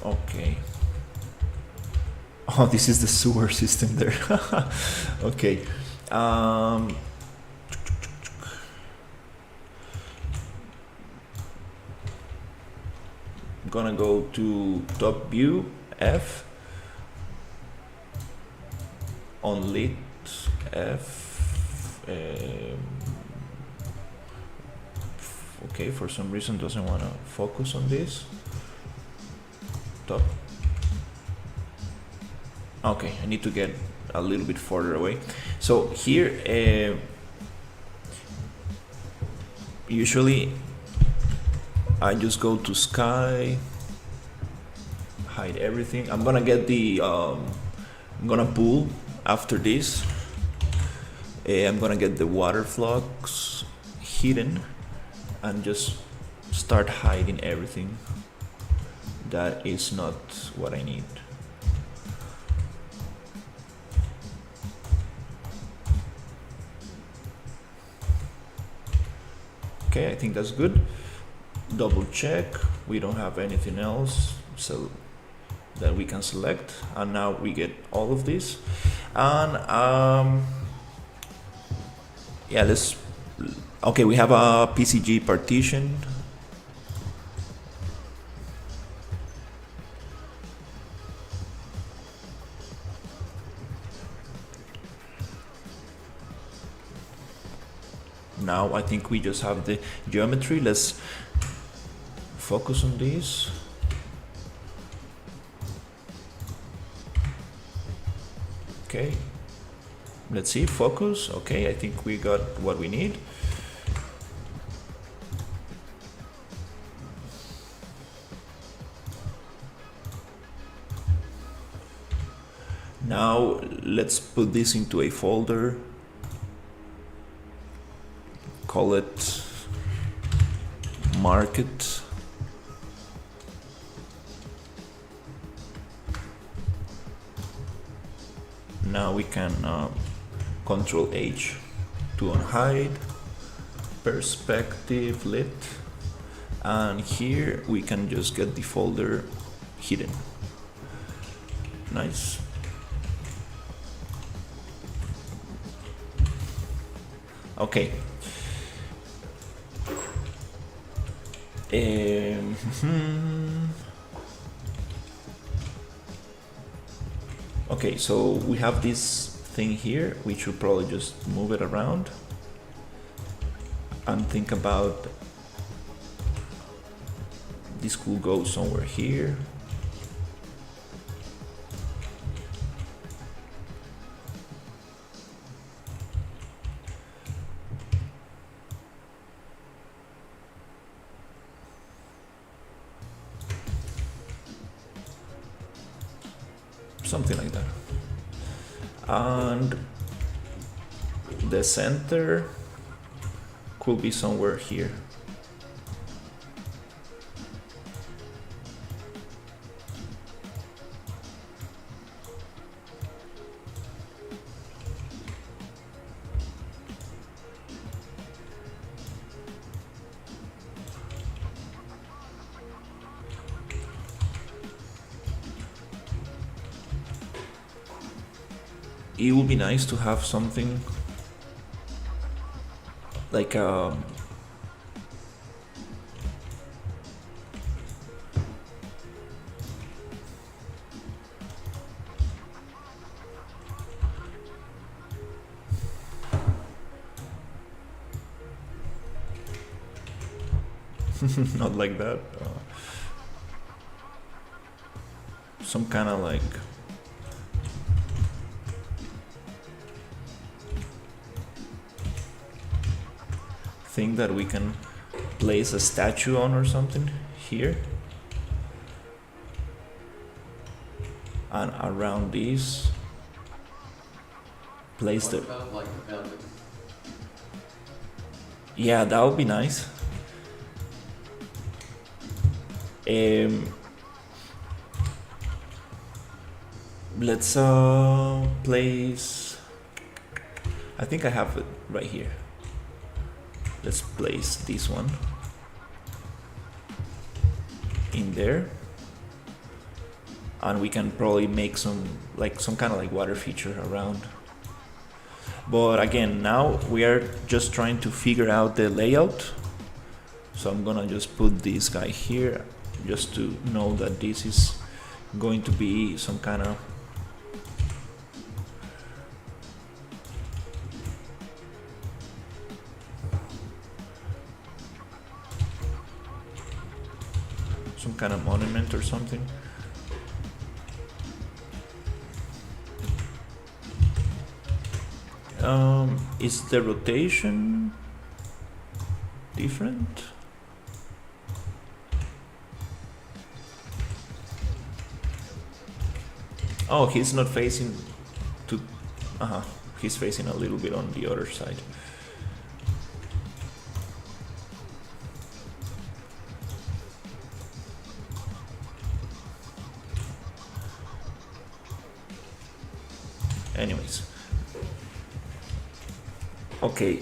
Okay. Oh, this is the sewer system there. Okay. I'm gonna go to top view F on lit F. Okay, for some reason doesn't want to focus on this. Top. Okay, I need to get a little bit further away. So here, usually I just go to sky, hide everything. I'm gonna get the, I'm gonna pull after this. I'm gonna get the water flux hidden and just start hiding everything that is not what I need. Okay, I think that's good. Double check, we don't have anything else so that we can select, and now we get all of this. And yeah, okay, we have a PCG partition. Now I think we just have the geometry. Let's focus on this. Okay, let's see, focus. Okay, I think we got what we need. Now let's put this into a folder. Call it market. Now we can Control H to unhide, perspective lit, and here we can just get the folder hidden. Nice. Okay. Okay, so we have this thing here. We should probably just move it around and think about this could go somewhere here. Something like that. And the center could be somewhere here. It would be nice to have something like not like that. Some kind of like thing that we can place a statue on or something here. And around these, place What about like a fountain? Yeah, that would be nice. Let's place. I think I have it right here. Let's place this one in there, and we can probably make some kind of like water feature around. But again, now we are just trying to figure out the layout. So I'm gonna just put this guy here just to know that this is going to be some kind of monument or something. Is the rotation different? Oh, he's not facing to... he's facing a little bit on the other side. Anyways. Okay,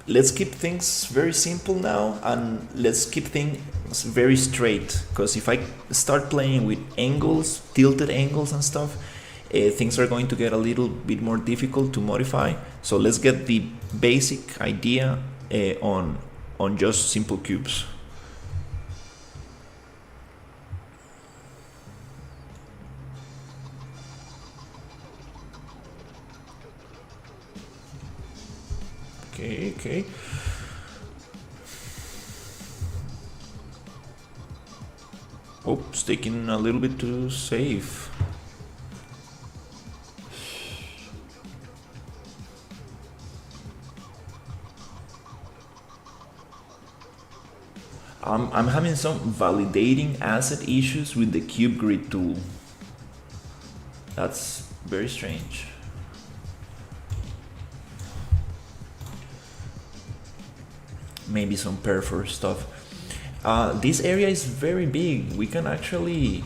let's keep things very simple now, and let's keep things very straight, because if I start playing with angles, tilted angles and stuff, things are going to get a little bit more difficult to modify. So let's get the basic idea on just simple cubes. Okay. Oops, taking a little bit too safe. I'm having some validating asset issues with the cube grid tool. That's very strange. maybe some perfor stuff. This area is very big. We can actually,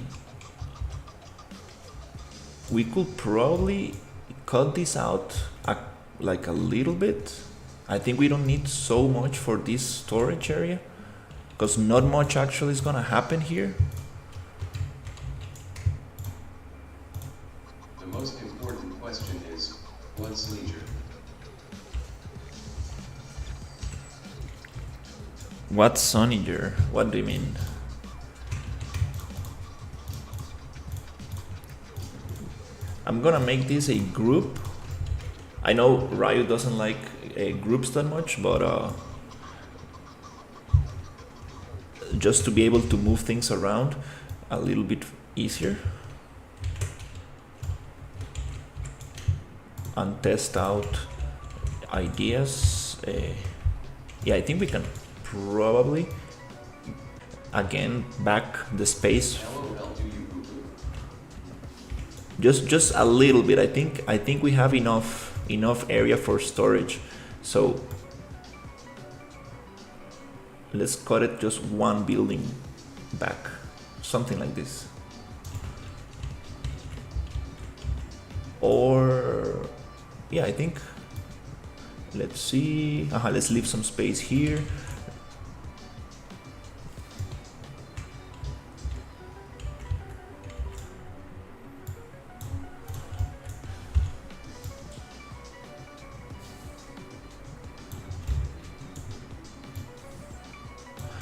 we could probably cut this out like a little bit. I think we don't need so much for this storage area, because not much actually is gonna happen here. The most important question is, what's leisure? What's Soniger? What do you mean? I'm gonna make this a group. I know Ryu doesn't like groups that much, but just to be able to move things around a little bit easier and test out ideas. Yeah, I think we can probably again back the space just a little bit. I think we have enough area for storage, so let's cut it just one building back, something like this. Or yeah, I think, let's see, let's leave some space here.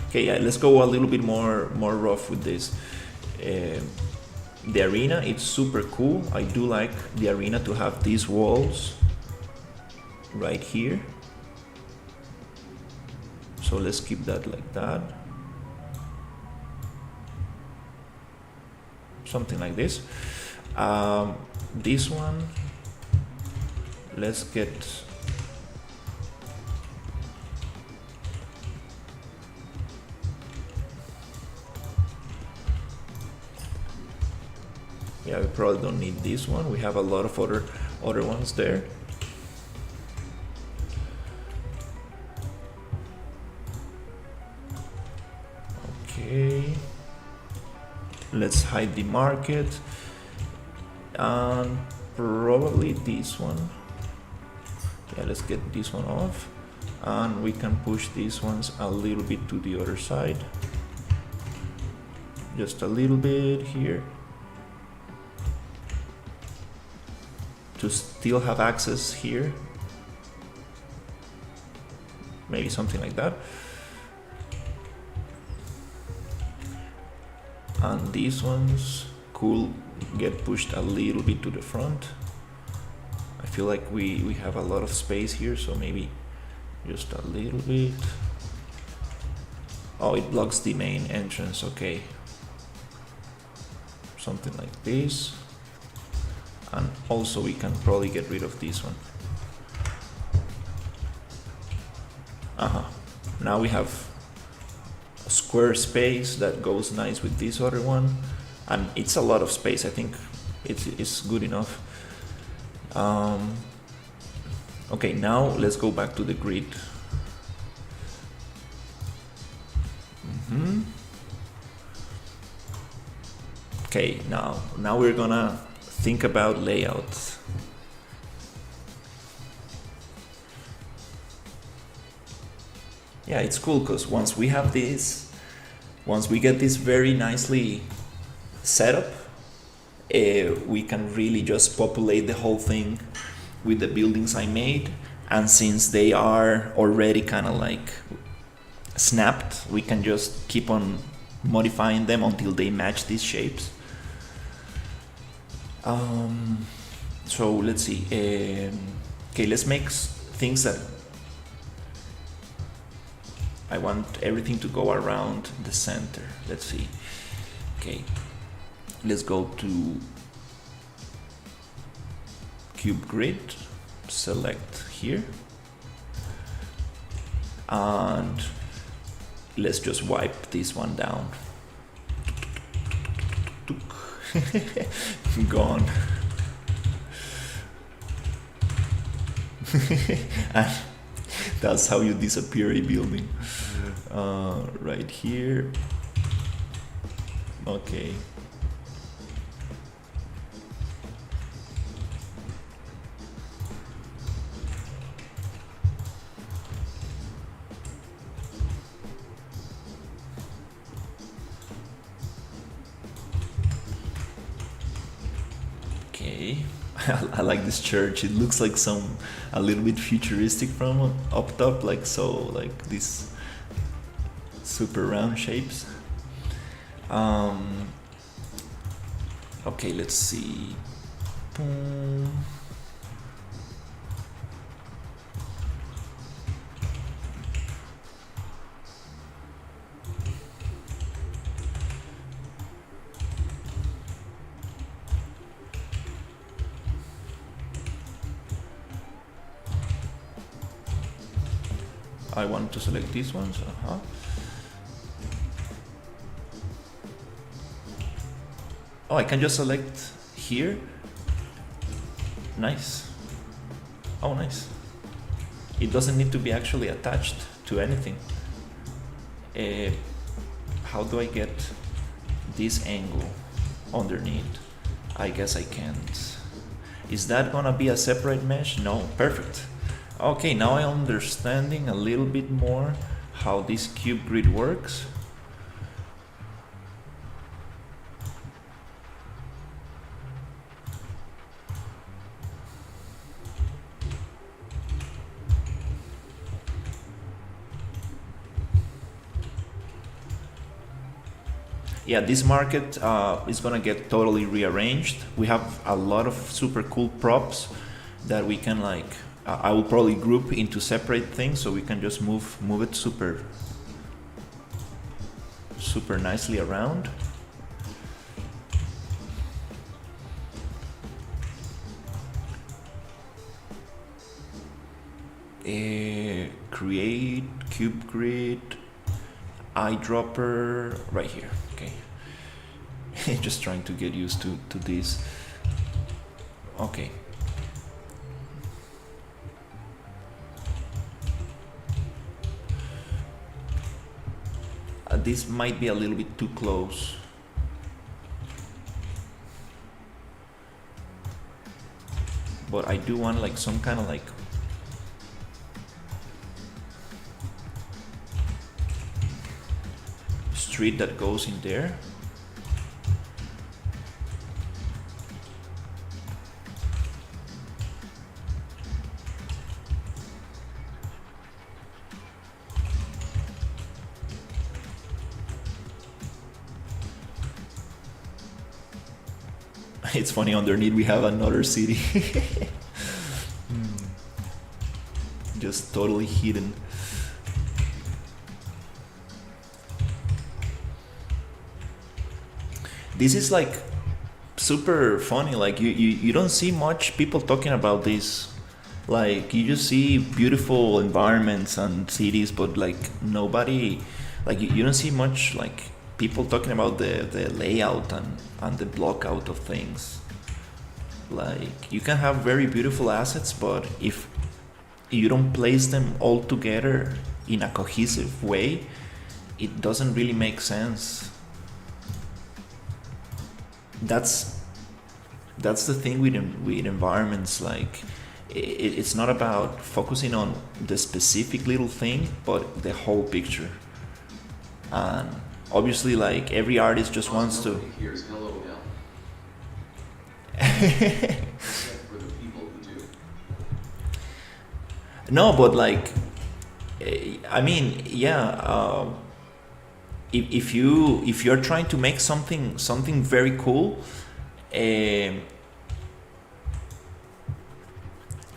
Okay, yeah, let's go a little bit more rough with this. The arena, it's super cool. I do like the arena to have these walls right here. So let's keep that like that. Something like this. This one, let's get yeah, we probably don't need this one. We have a lot of other ones there. Okay, let's hide the market and probably this one. Yeah, let's get this one off, and we can push these ones a little bit to the other side, just a little bit here, to still have access here. Maybe something like that. And these ones could get pushed a little bit to the front. I feel like we have a lot of space here, so maybe just a little bit. Oh, it blocks the main entrance, okay. Something like this. And also we can probably get rid of this one. Now we have a square space that goes nice with this other one, and it's a lot of space. I think it's good enough. Okay, now let's go back to the grid. Okay, now we're gonna think about layouts. Yeah, it's cool because once we get this very nicely set up, we can really just populate the whole thing with the buildings I made. And since they are already kind of like snapped, we can just keep on modifying them until they match these shapes. So let's see. Okay, let's make things that I want everything to go around the center. Let's see. Okay, let's go to cube grid, select here, and let's just wipe this one down. Gone. And That's how you disappear a building. Right here. Okay. Okay. I like this church. It looks like a little bit futuristic from up top, like these super round shapes. Okay, let's see. Boom. I want to select these ones. Oh, I can just select here. Nice. Oh, nice. It doesn't need to be actually attached to anything. How do I get this angle underneath? I guess I can't. Is that gonna be a separate mesh? No, perfect. Okay, now I'm understanding a little bit more how this cube grid works. Yeah, this market is gonna get totally rearranged. We have a lot of super cool props that we can like. I will probably group into separate things so we can just move it super nicely around. Create cube grid eyedropper right here. Okay. Just trying to get used to this. Okay. This might be a little bit too close. But I do want like some kind of like street that goes in there. It's funny, underneath we have another city. Just totally hidden. This is like super funny, like you don't see much people talking about this. Like you just see beautiful environments and cities, but like nobody, like you don't see much like people talking about the layout and the blockout of things. Like you can have very beautiful assets, but if you don't place them all together in a cohesive way, it doesn't really make sense. That's the thing with environments. Like it's not about focusing on the specific little thing, but the whole picture. And obviously, like every artist just wants to. Here's hello now. Except for the people who do. No, but like, I mean, yeah. If you're trying to make something very cool, and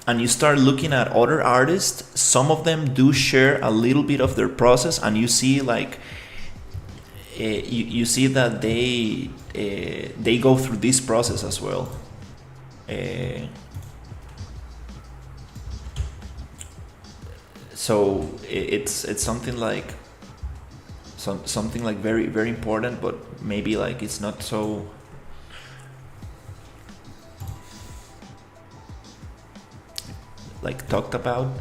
you start looking at other artists, some of them do share a little bit of their process, and you see like. You see that they go through this process as well. So it's something like something like very very important, but maybe like it's not so. Like talked about.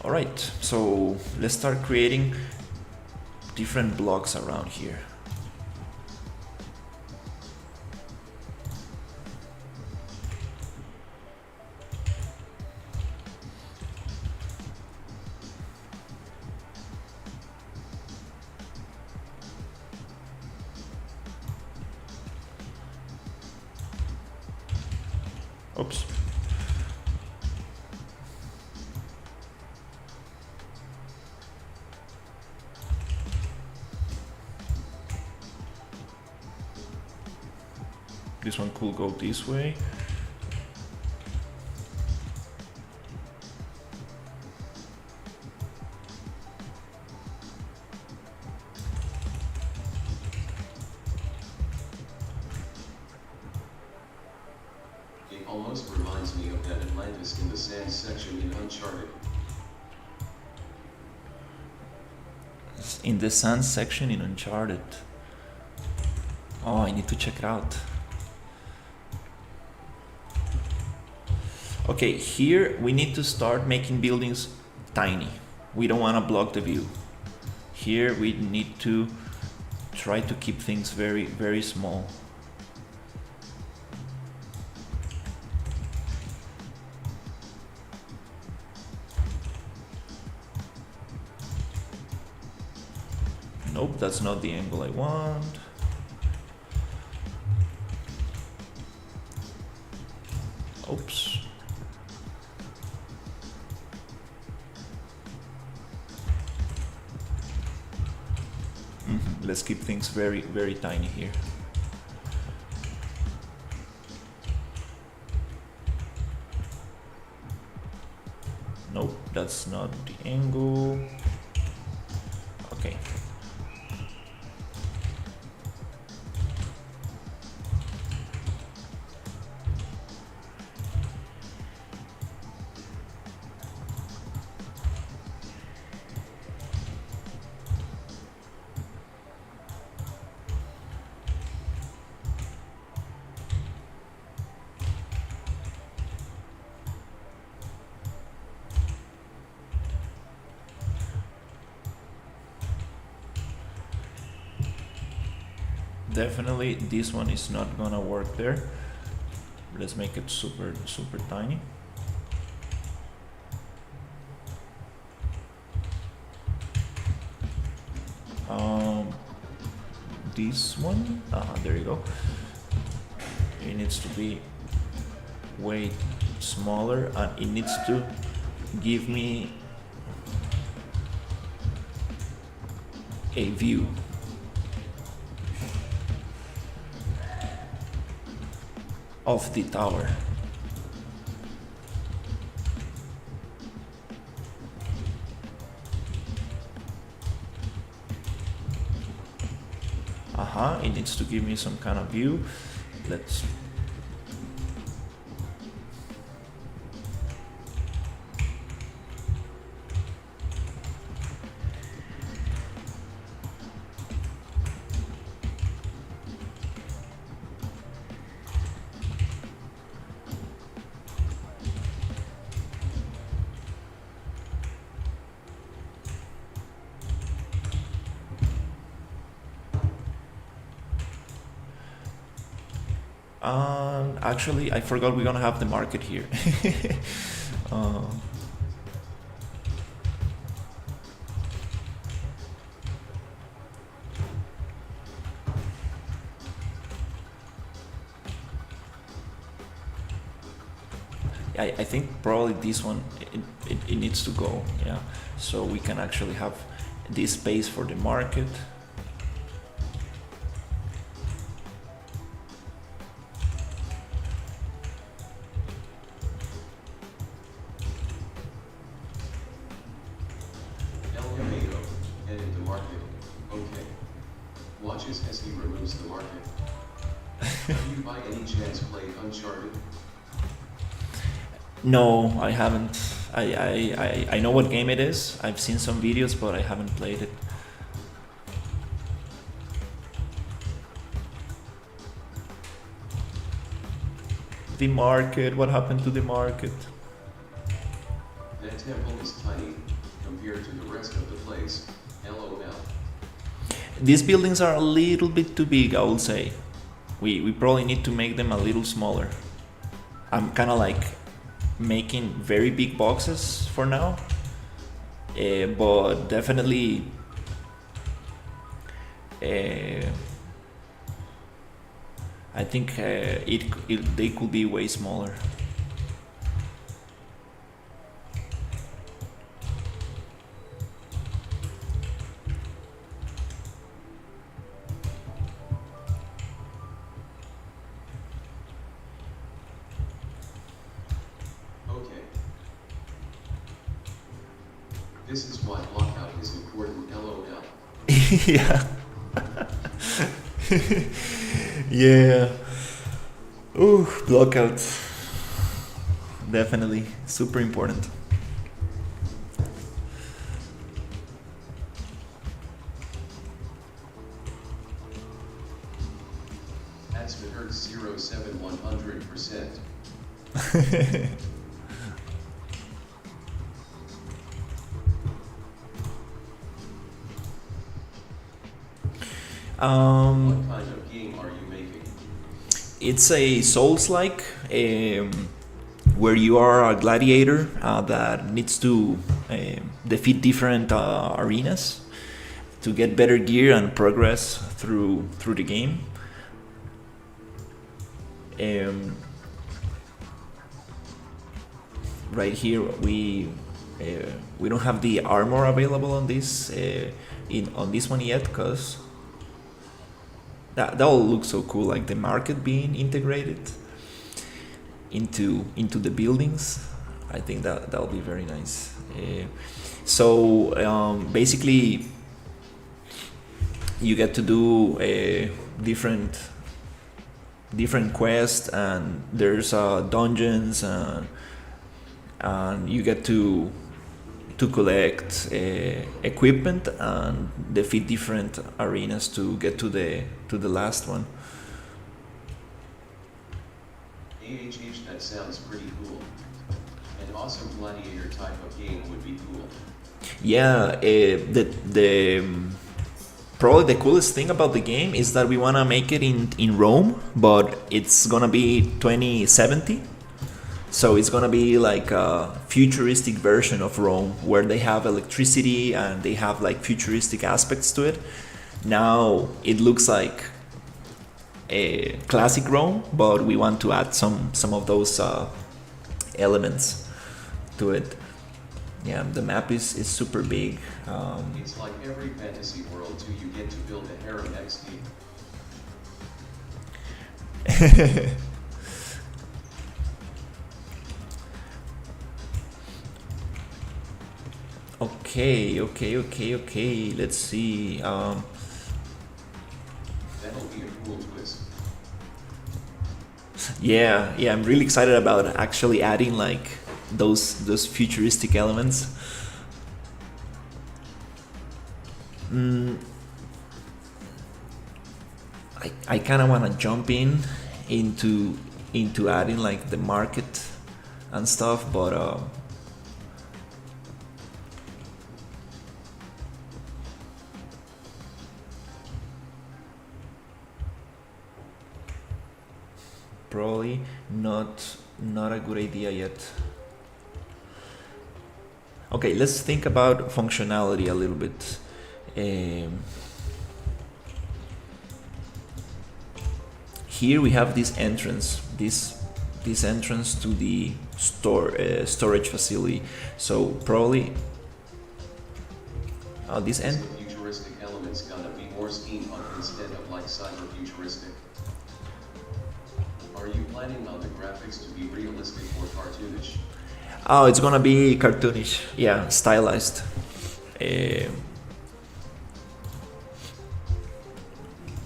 All right, so let's start creating different blocks around here. Oops. This one could go this way. It almost reminds me of that Atlantis in the sand section in Uncharted. In the sand section in Uncharted. Oh, I need to check it out. Okay, here we need to start making buildings tiny. We don't want to block the view. Here we need to try to keep things very, very small. Nope, that's not the angle I want. Oops. Let's keep things very, very tiny here. Nope, that's not the angle. Okay. Definitely this one is not gonna work there. Let's make it super, super tiny. This one, there you go. It needs to be way smaller and it needs to give me a view. Of the tower. It needs to give me some kind of view. Let's actually, I forgot we're gonna have the market here. I think probably this one, it needs to go, yeah. So we can actually have this space for the market. No, I haven't. I know what game it is. I've seen some videos, but I haven't played it. The market, what happened to the market? That temple is tiny compared to the rest of the place. LOL. These buildings are a little bit too big, I will say. We probably need to make them a little smaller. I'm kind of like making very big boxes for now, but definitely I think they could be way smaller. Okay. This is why Blockout is important. LOL. Yeah. Yeah. Ooh, blockout. Definitely super important. That's been heard 07100%. What kind of game are you making? It's a Souls-like, where you are a gladiator that needs to defeat different arenas to get better gear and progress through the game. Right here we don't have the armor available on this on this one yet, because that all looks so cool, like the market being integrated into the buildings. I think that'll be very nice. So basically you get to do different quests, and there's dungeons, and you get to collect equipment and defeat different arenas to get to the last one. AHH, that sounds pretty cool. An awesome gladiator type of game would be cool. Yeah, the probably the coolest thing about the game is that we want to make it in Rome, but it's gonna be 2070. So it's gonna be like a futuristic version of Rome, where they have electricity and they have like futuristic aspects to it. Now it looks like a classic Rome, but we want to add some of those elements to it. Yeah, the map is super big. It's like every fantasy world too. You get to build a harem XD. Okay. Let's see. That'll be a cool twist. Yeah. I'm really excited about actually adding like those futuristic elements. I kind of want to jump into adding like the market and stuff, but probably not a good idea yet. Okay, let's think about functionality a little bit. Here we have this entrance, this entrance to the storage facility. So probably this The futuristic element's gonna be more steampunk instead of like cyber futuristic. Are you planning on the graphics to be realistic or cartoonish? Oh, it's gonna be cartoonish, yeah, stylized.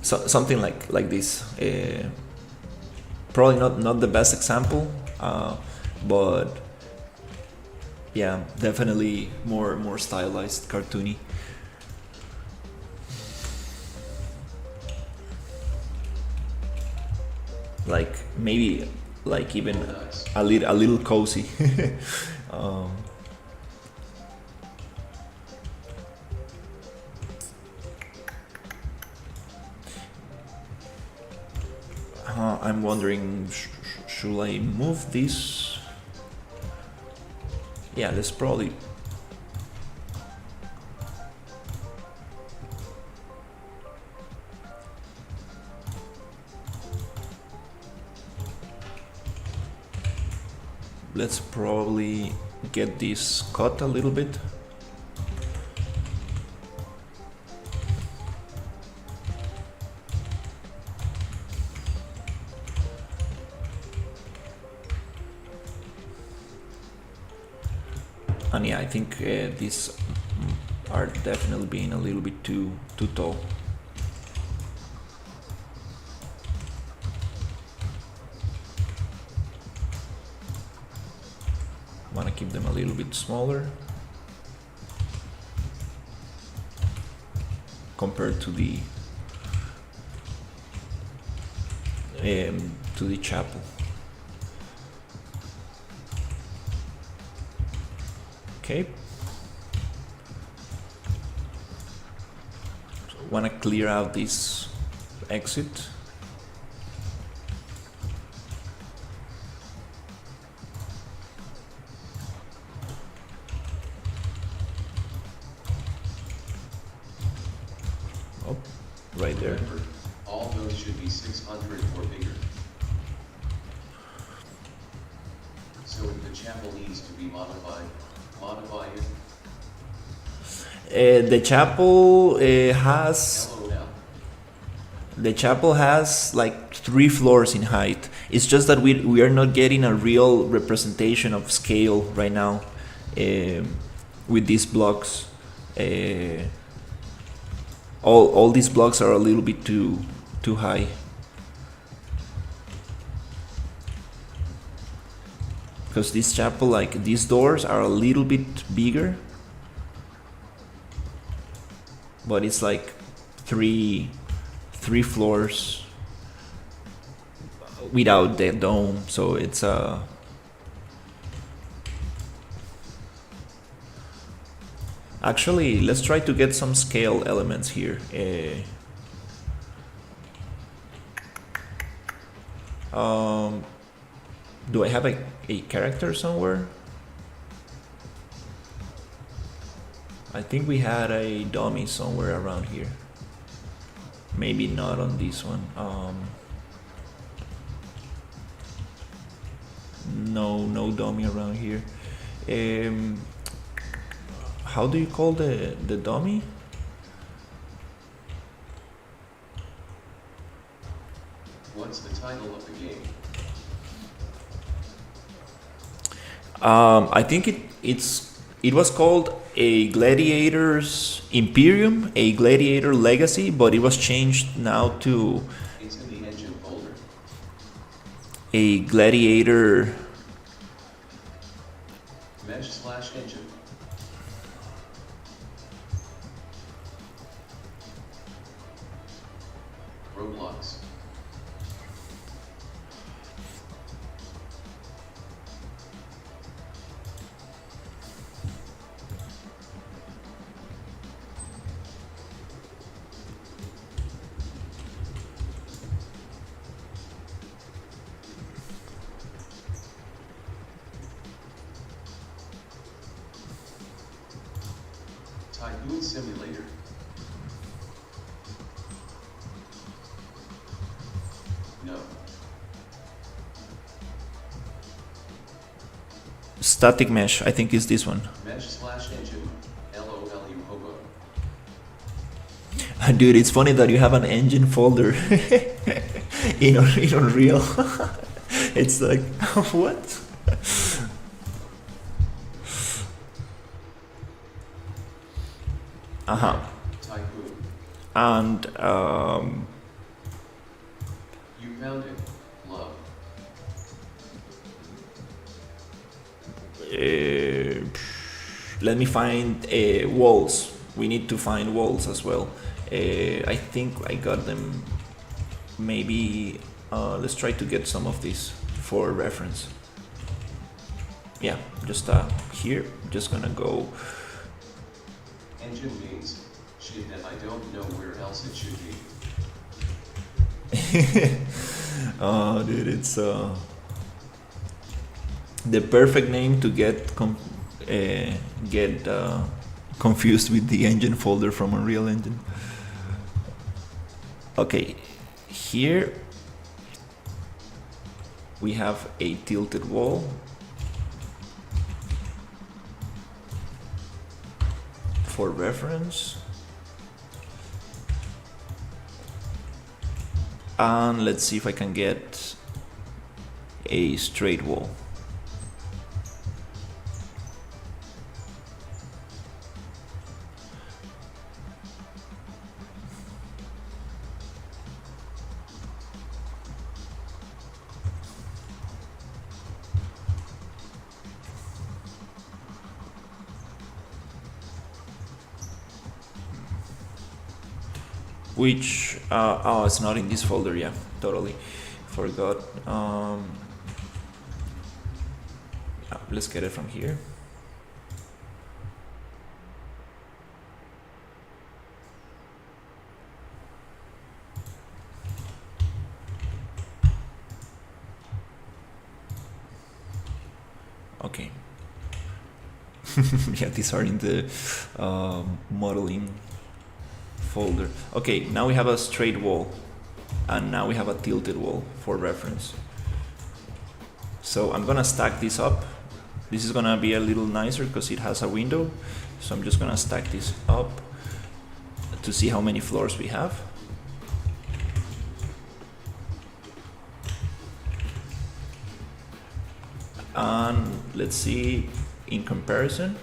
So something like this. Probably not the best example, but yeah, definitely more stylized, cartoony. Like maybe like even Nice. a little cozy. I'm wondering, should I move this? Yeah, let's probably. Let's probably get this cut a little bit. And yeah, I think these are definitely being a little bit too tall. Want to keep them a little bit smaller compared to the chapel. Okay. So want to clear out this exit. Oh, right there. Remember, all those should be 600 or bigger. So if the chapel needs to be modified, modify it. The chapel has. LOL. The chapel has like 3 floors in height. It's just that we are not getting a real representation of scale right now with these blocks. All these blocks are a little bit too high. Because this chapel, like these doors are a little bit bigger, but it's like three floors without the dome, so it's actually, let's try to get some scale elements here. Do I have a character somewhere? I think we had a dummy somewhere around here. Maybe not on this one. No dummy around here. How do you call the dummy? What's the title of the game? I think it was called a Gladiators Imperium, a Gladiator Legacy, but it was changed now to It's in the engine folder. a Gladiator. Mesh/engine. Roblox. Tycoon Simulator. No. Static Mesh, I think is this one. Mesh/engine. LOLU hobo. Dude, it's funny that you have an engine folder in Unreal. It's like, what? Uh-huh. Tycoon. And You found it. Love. let me find walls. We need to find walls as well. I think I got them. Maybe let's try to get some of these for reference. Yeah, just here. Just gonna go. Engine means shit that I don't know where else it should be. Dude, it's the perfect name to get confused with the engine folder from Unreal Engine. Okay, here we have a tilted wall. For reference. And let's see if I can get a straight wall. Which, oh, it's not in this folder, yeah, totally forgot. Let's get it from here. Okay. Yeah, these are in the modeling folder. Okay, now we have a straight wall, and now we have a tilted wall for reference. So I'm gonna stack this up. This is gonna be a little nicer because it has a window. So I'm just gonna stack this up to see how many floors we have. And let's see in comparison.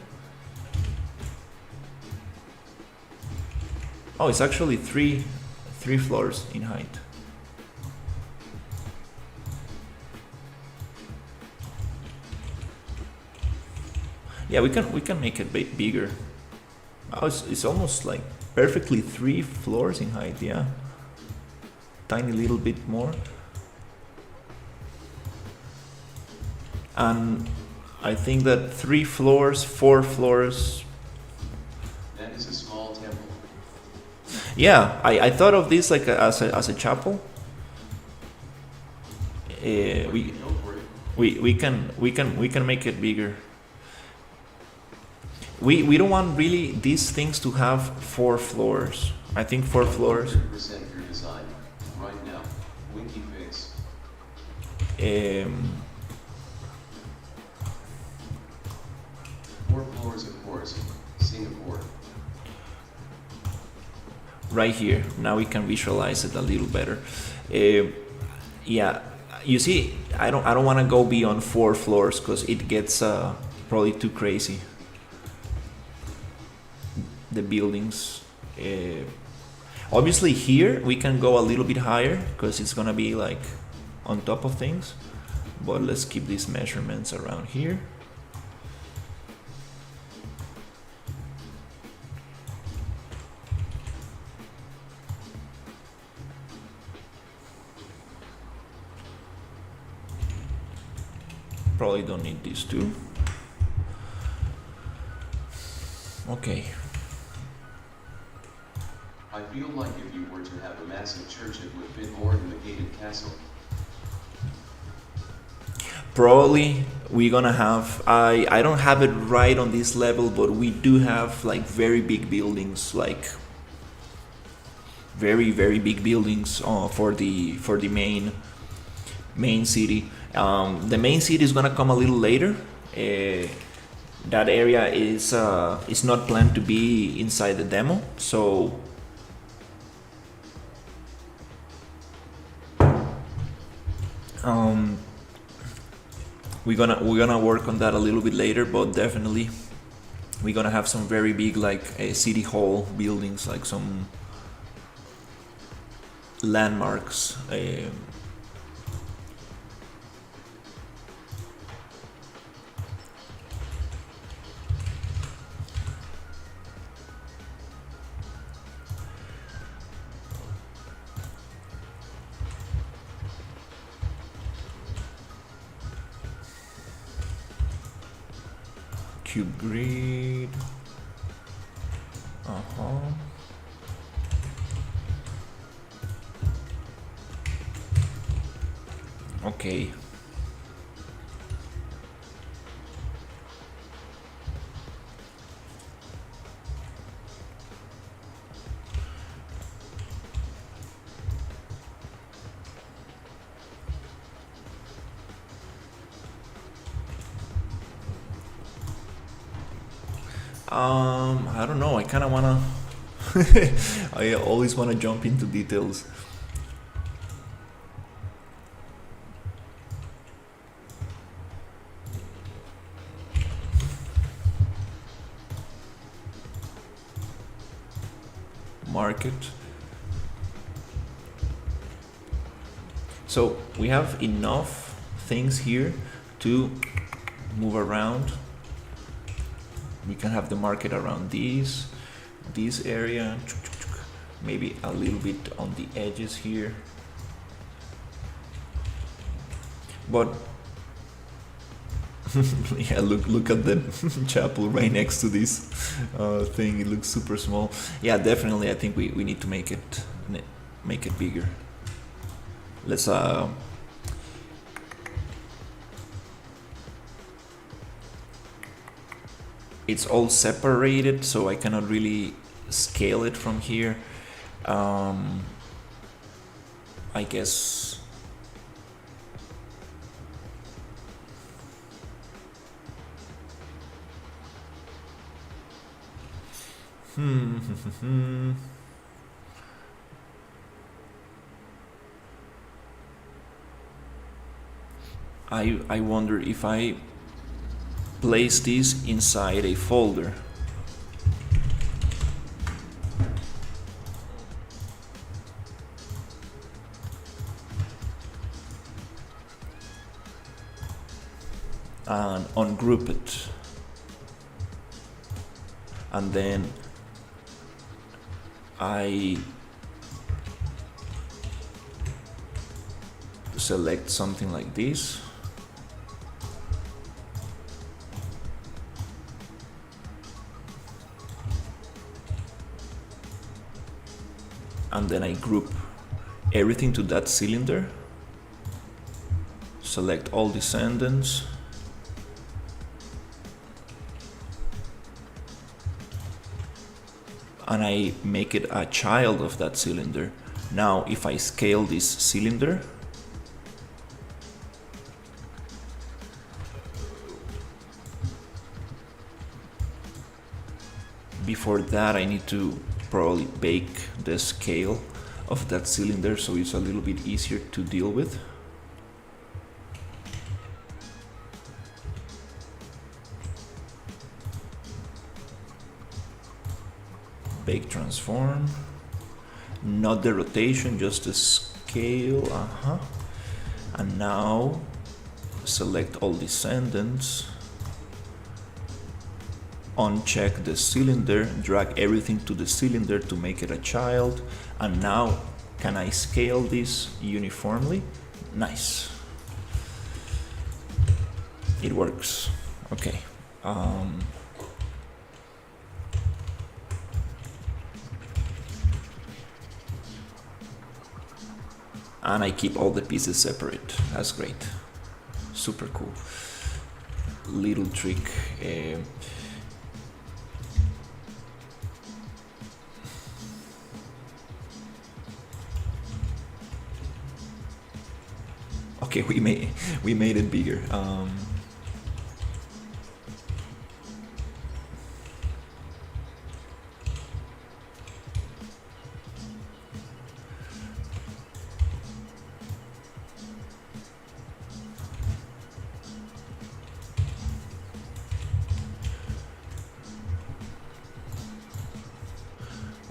Oh, it's actually three floors in height. Yeah, we can make it bigger. Oh, it's almost like perfectly 3 floors in height. Yeah, tiny little bit more. And I think that 3 floors, 4 floors. That is a small temple. Yeah, I thought of this like as a chapel. We can make it bigger. We don't want really these things to have 4 floors. I think 4 floors. 100% your design right now. Winky face. 4 floors, of course. Singapore. Right here. Now we can visualize it a little better. Yeah, you see, I don't want to go beyond 4 floors because it gets probably too crazy. The buildings. Obviously here we can go a little bit higher because it's gonna be like on top of things. But let's keep these measurements around here. Probably don't need these two. Okay. I feel like if you were to have a massive church, it would fit more in the gated castle. Probably we're gonna have, I don't have it right on this level, but we do have like very big buildings, like very big buildings for the main city. The main city is gonna come a little later. That area is not planned to be inside the demo, so we're gonna work on that a little bit later, but definitely we're gonna have some very big like city hall buildings, like some landmarks. Cube grid. Okay. I don't know. I kind of wanna. I always wanna jump into details. Market. So we have enough things here to move around. We can have the market around this area, maybe a little bit on the edges here. But yeah, look at the chapel right next to this thing. It looks super small. Yeah, definitely. I think we need to make it bigger. Let's it's all separated, so I cannot really scale it from here. I guess I wonder if I place this inside a folder. And ungroup it. And then I select something like this. And then I group everything to that cylinder. Select all descendants. And I make it a child of that cylinder. Now, if I scale this cylinder, before that I need to probably bake the scale of that cylinder so it's a little bit easier to deal with. Bake transform, not the rotation, just the scale. And now select all descendants, uncheck the cylinder, drag everything to the cylinder to make it a child. And now can I scale this uniformly? Nice, it works. Okay. And I keep all the pieces separate. That's great. Super cool. Little trick. Okay, we made it bigger.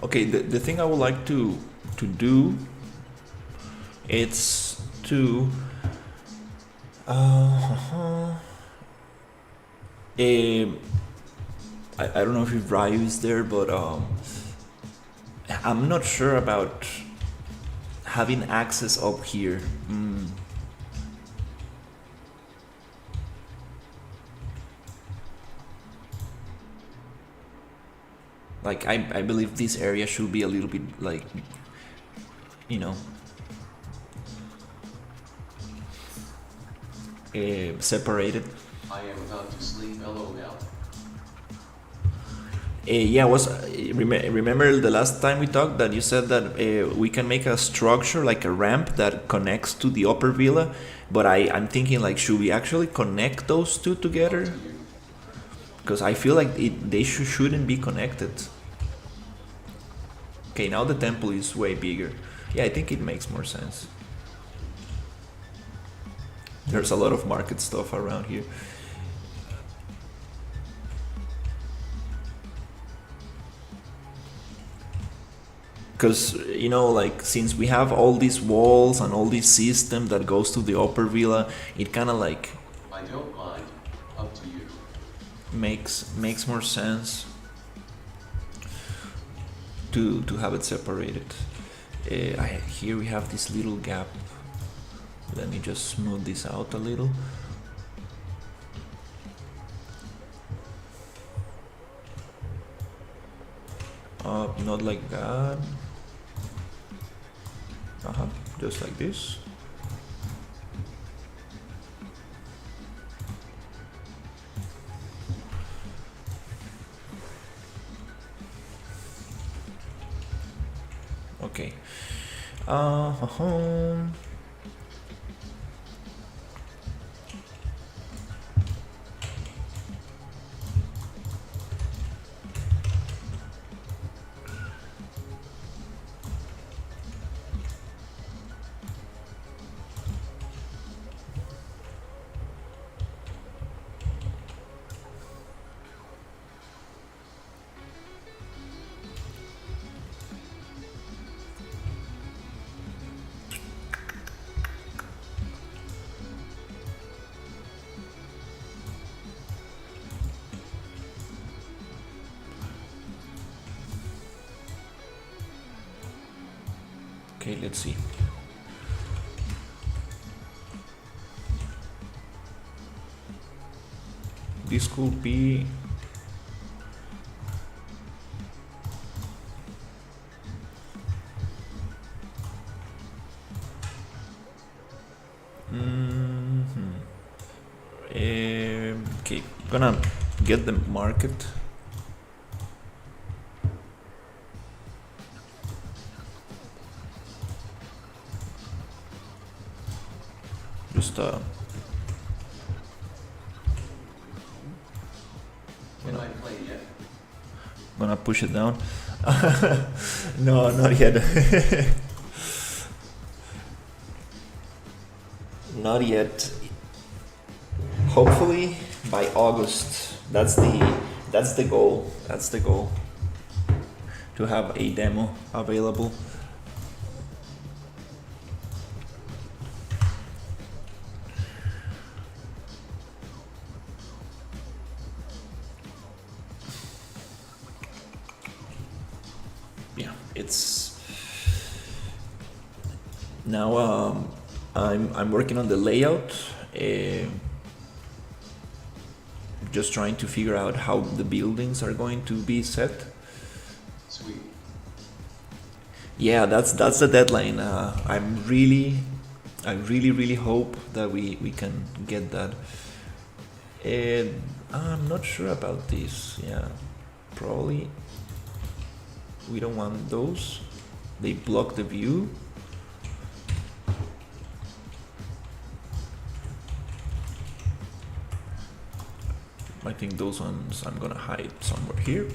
Okay, the thing I would like to do, it's to I don't know if Ryu is there, but I'm not sure about having access up here. Like I believe this area should be a little bit like, you know. separated. I am about to sleep, LOL. Yeah, remember the last time we talked that you said that we can make a structure like a ramp that connects to the upper villa, but I'm thinking like should we actually connect those two Up together? to you. Because I feel like they shouldn't be connected. Okay, now the temple is way bigger. Yeah, I think it makes more sense. There's a lot of market stuff around here. Because you know, like since we have all these walls and all this system that goes to the upper villa, it kind of like I don't mind. Up to you. makes more sense to have it separated. Here we have this little gap. Let me just smooth this out a little. Not like that. Just like this. Okay. Okay, let's see. This could be okay, gonna get the market. Just Can I play yet? gonna push it down. No, not yet. Not yet. Hopefully by August. That's the goal. That's the goal. To have a demo available. Yeah, it's now I'm working on the layout. Just trying to figure out how the buildings are going to be set. Sweet. Yeah, that's the deadline. I really hope that we can get that. And I'm not sure about this. Yeah, probably we don't want those. They block the view. I think those ones I'm gonna hide somewhere here.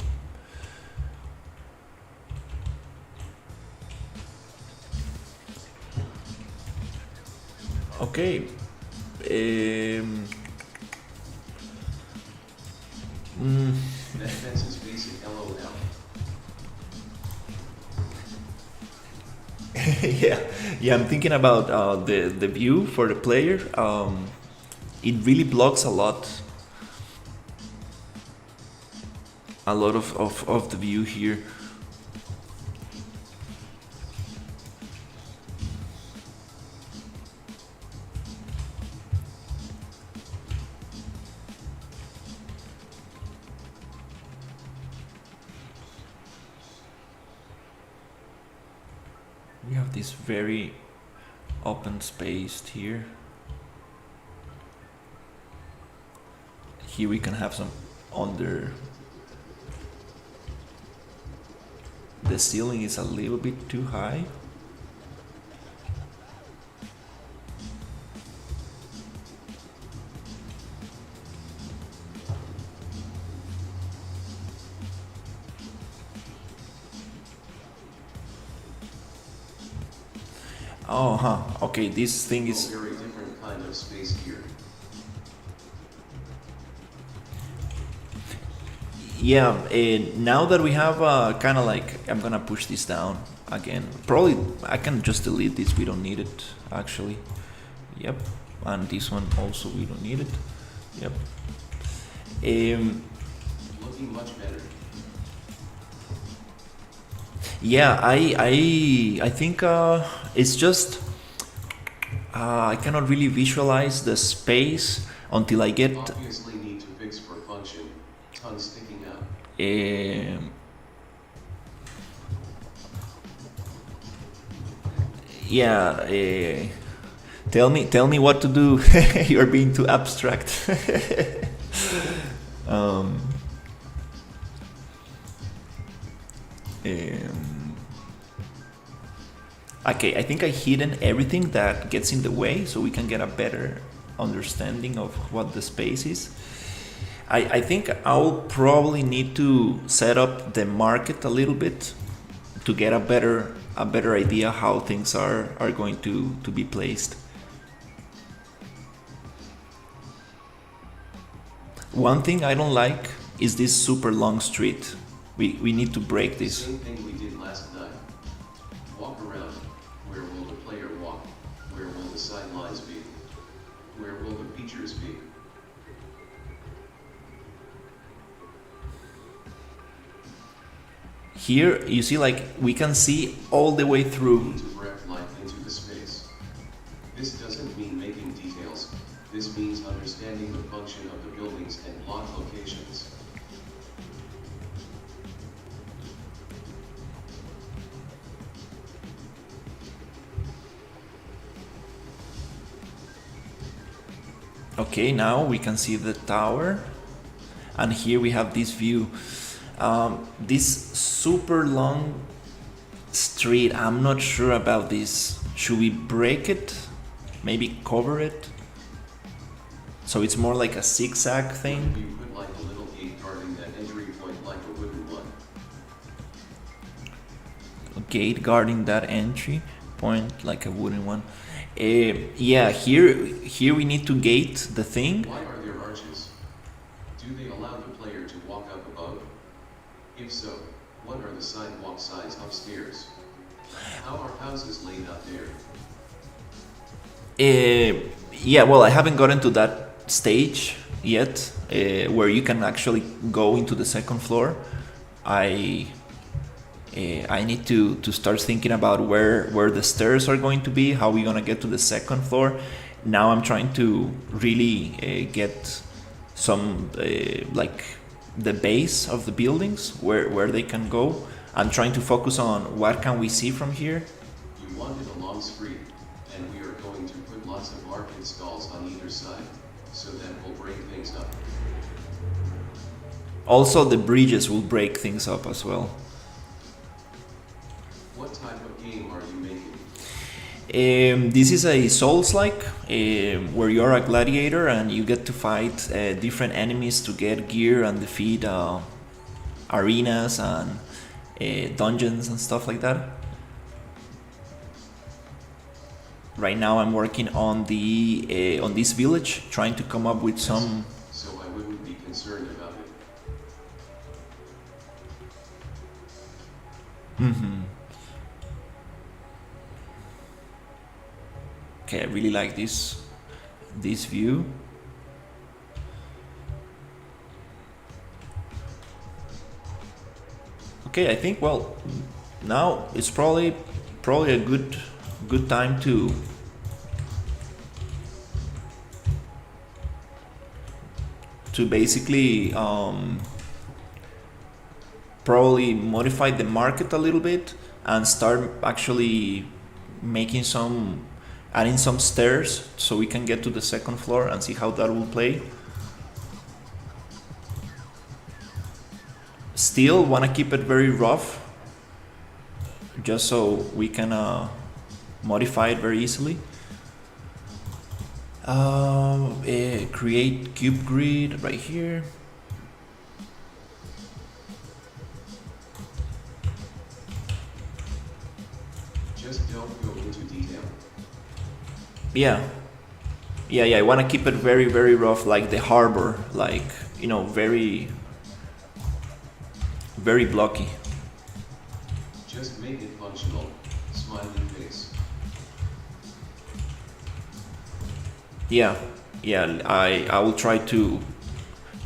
Okay. That fence is basic, LOL. Yeah, I'm thinking about the view for the player. It really blocks a lot of the view here. We have this very open space here. Here we can have some under. The ceiling is a little bit too high. Oh, huh. Okay, this thing is. Very different kind of space here. Yeah, now that we have kind of like, I'm gonna push this down again. Probably I can just delete this, we don't need it actually. Yep, and this one also we don't need it. Yep. Looking much better. Yeah, I think it's just I cannot really visualize the space until I get. Obviously need to fix for function. Tongue sticking out. Yeah. Tell me what to do. You're being too abstract. um, okay, I think I hidden everything that gets in the way so we can get a better understanding of what the space is. I think I'll probably need to set up the market a little bit to get a better idea how things are going to be placed. One thing I don't like is this super long street. We need to break this. Same thing we did last night. Walk around. Where will the player walk? Where will the sidelines be? Where will the features be? Here you see, like, we can see all the way through. To breath life into the space. This doesn't mean making details. This means understanding the function of the buildings and block locations. Okay, now we can see the tower, and here we have this view. This super long street, I'm not sure about this. Should we break it? Maybe cover it? So it's more like a zigzag thing? You put like a little gate guarding that entry point like a wooden one. A gate guarding that entry point like a wooden one. Yeah, here we need to gate the thing. Why are there arches? Do they allow the player to walk up above? If so, what are the sidewalk signs upstairs? How are houses laid out there? Yeah, well, I haven't gotten to that stage yet, where you can actually go into the second floor. I need to start thinking about where the stairs are going to be, how we're gonna get to the second floor. Now I'm trying to really get some like the base of the buildings, where they can go. I'm trying to focus on what can we see from here. You wanted a long street, and we are going to put lots of market stalls on either side, so that will break things up. Also, the bridges will break things up as well. What type of game are you making? This is a Souls-like, where you're a gladiator and you get to fight different enemies to get gear and defeat arenas and dungeons and stuff like that. Right now I'm working on the on this village, trying to come up with some. So I wouldn't be concerned about it. Mm-hmm. Okay, I really like this view. Okay, I think, well, now it's probably a good time to basically probably modify the market a little bit and start actually adding some stairs so we can get to the second floor and see how that will play. still want to keep it very rough, just so we can modify it very easily. Create cube grid right here. Just don't go into detail. Yeah, I want to keep it very, very rough, like the harbor, like, you know, very, very blocky. Just make it functional. Smiley face. Yeah, I will try to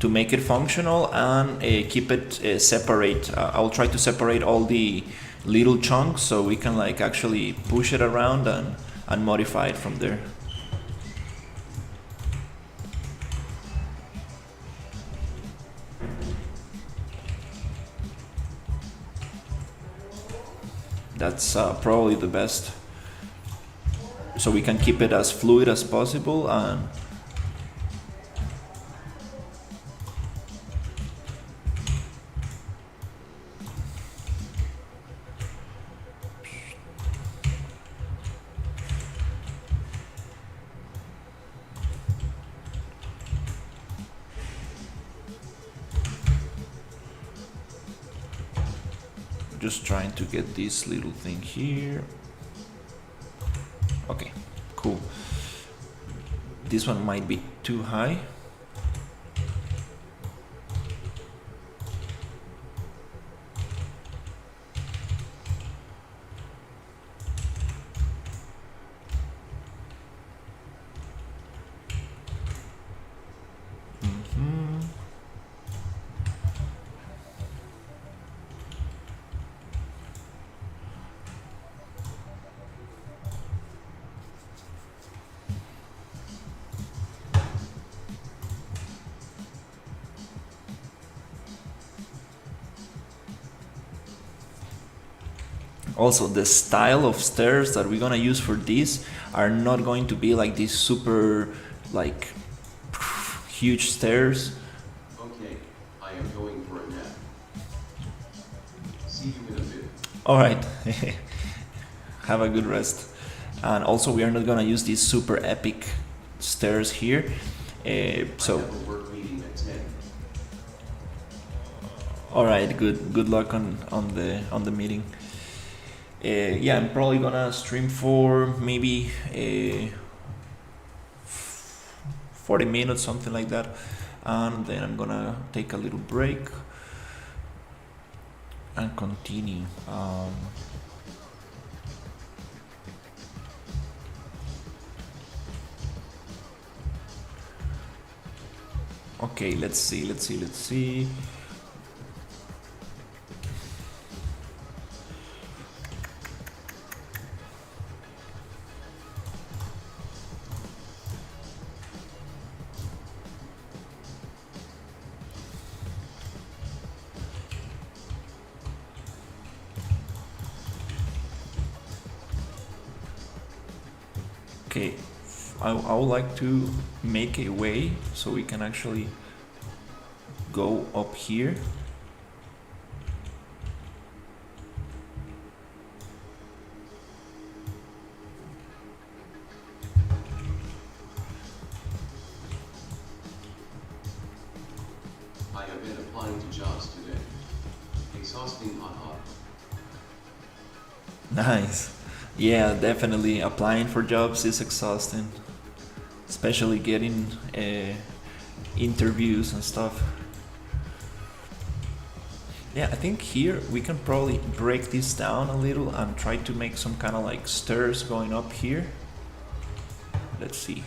make it functional and keep it separate. I'll try to separate all the little chunks so we can like actually push it around and modify it from there. That's probably the best, so we can keep it as fluid as possible. And just trying to get this little thing here. Okay, cool. This one might be too high. Also, the style of stairs that we're gonna use for this are not going to be like these super like huge stairs. Okay, I am going for a nap. See you in a bit. All right. Have a good rest. And also, we are not gonna use these super epic stairs here. So. I have a work meeting at 10. All right. Good luck on the meeting. Yeah, I'm probably gonna stream for maybe 40 minutes, something like that, and then I'm gonna take a little break and continue. Okay, let's see. Okay, I would like to make a way so we can actually go up here. I have been applying to jobs today. Exhausting, haha. Nice. Yeah, definitely. Applying for jobs is exhausting, especially getting interviews and stuff. Yeah, I think here we can probably break this down a little and try to make some kind of like stairs going up here. Let's see.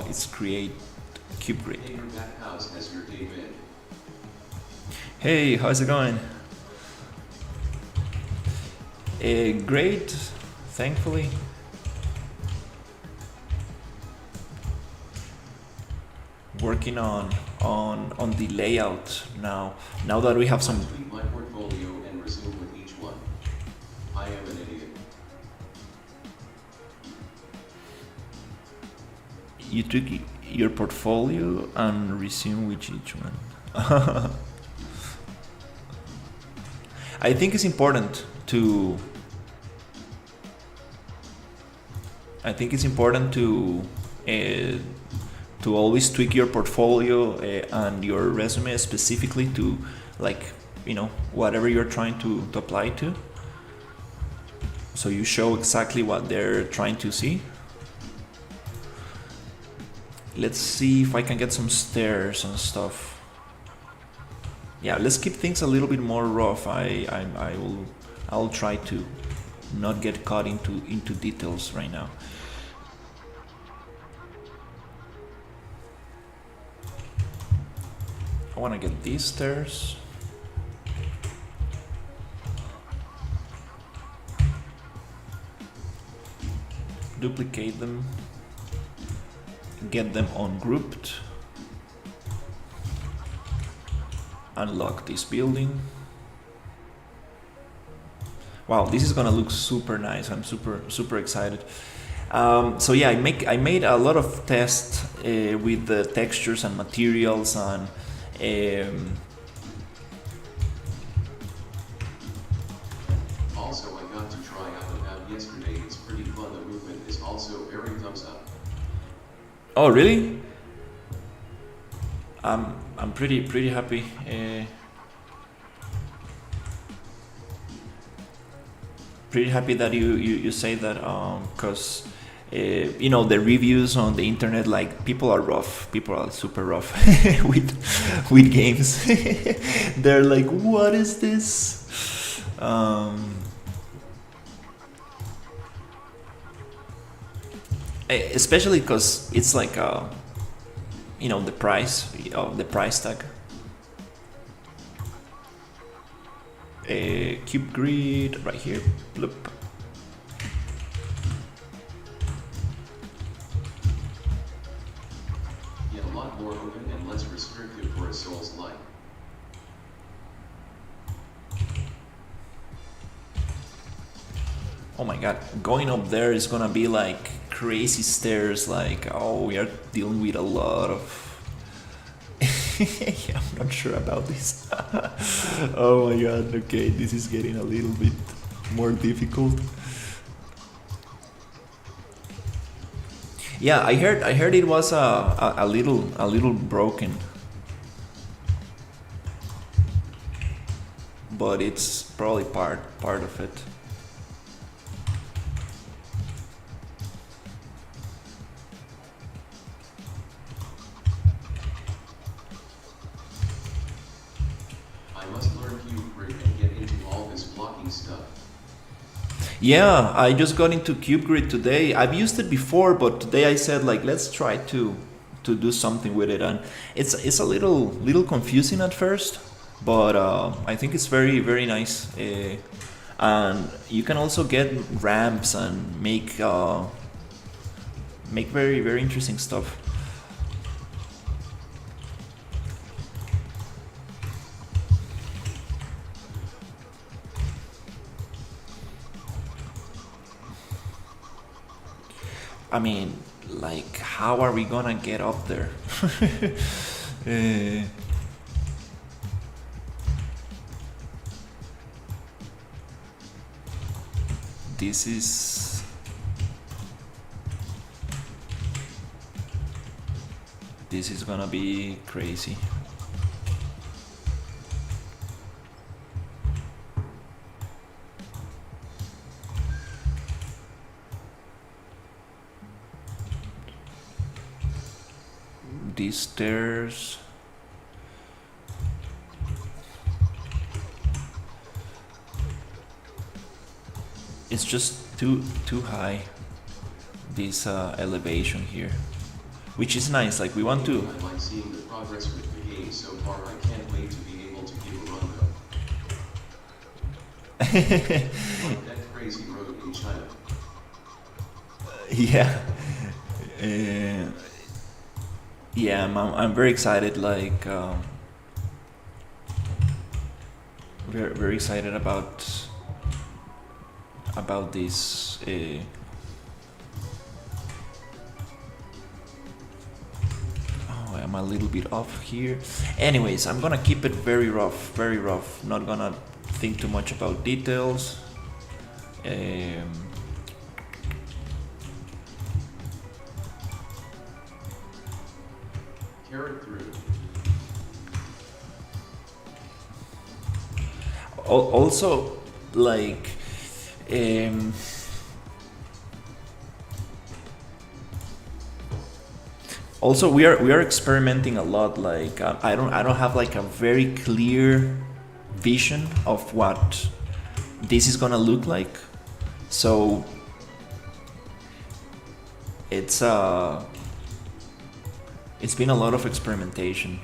It's create cube grid. Hey, your back house has your day bed. Hey, how's it going? Great, thankfully. Working on the layout now. Now that we have some. I'll tweak my portfolio and resume with each one. I am an idiot. you took your portfolio and resume with each one. I think it's important to. I think it's important to always tweak your portfolio and your resume specifically to, like, whatever you're trying to apply to. So you show exactly what they're trying to see. Let's see if I can get some stairs and stuff. Yeah, let's keep things a little bit more rough. I'll try to not get caught into details right now. I want to get these stairs. Duplicate them. Get them ungrouped. Unlock this building. Wow, this is gonna look super nice. I'm super excited. So yeah, I made a lot of tests with the textures and materials and also, I got to try out the map yesterday. It's pretty fun. The movement is also very thumbs up. Oh really? I'm pretty happy. Pretty happy that you say that, because the reviews on the internet, like, people are rough. People are super rough with games. They're like, what is this? Especially because it's like the price tag. Cube grid right here. Bloop. Yeah, a lot more open and less restrictive for a Souls-like. Oh my god, going up there is gonna be like crazy stairs. Like, oh, we are dealing with a lot of. Yeah, I'm not sure about this. Oh my god, okay, this is getting a little bit more difficult. Yeah, I heard it was a little broken, but it's probably part of it. Yeah, I just got into Cube Grid today. I've used it before, but today I said, like, let's try to do something with it, and it's a little confusing at first, but I think it's very nice. And you can also get ramps and make very interesting stuff. I mean, like, how are we gonna get up there? This is gonna be crazy. These stairs. It's just too high, this elevation here, which is nice. Like, we want to. I like seeing the progress with the game so far. I can't wait to be able to give a run though. Like that crazy road in China. Yeah. Yeah, I'm very excited. Like, very excited about this. I'm a little bit off here. Anyways, I'm gonna keep it very rough, very rough. Not gonna think too much about details. Carrot through. Also, like, also we are experimenting a lot. Like, I don't have like a very clear vision of what this is gonna look like. So it's been a lot of experimentation.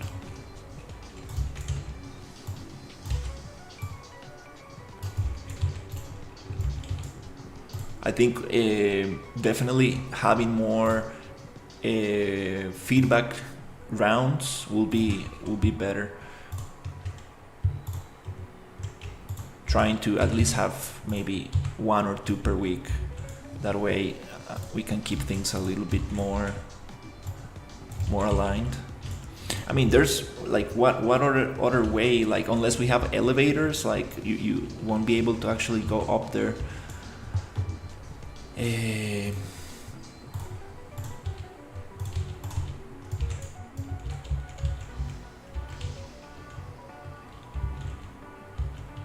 I think definitely having more feedback rounds will be better. Trying to at least have maybe 1 or 2 per week. That way we can keep things a little bit more aligned. I mean, there's like what other way, like, unless we have elevators, like you won't be able to actually go up there.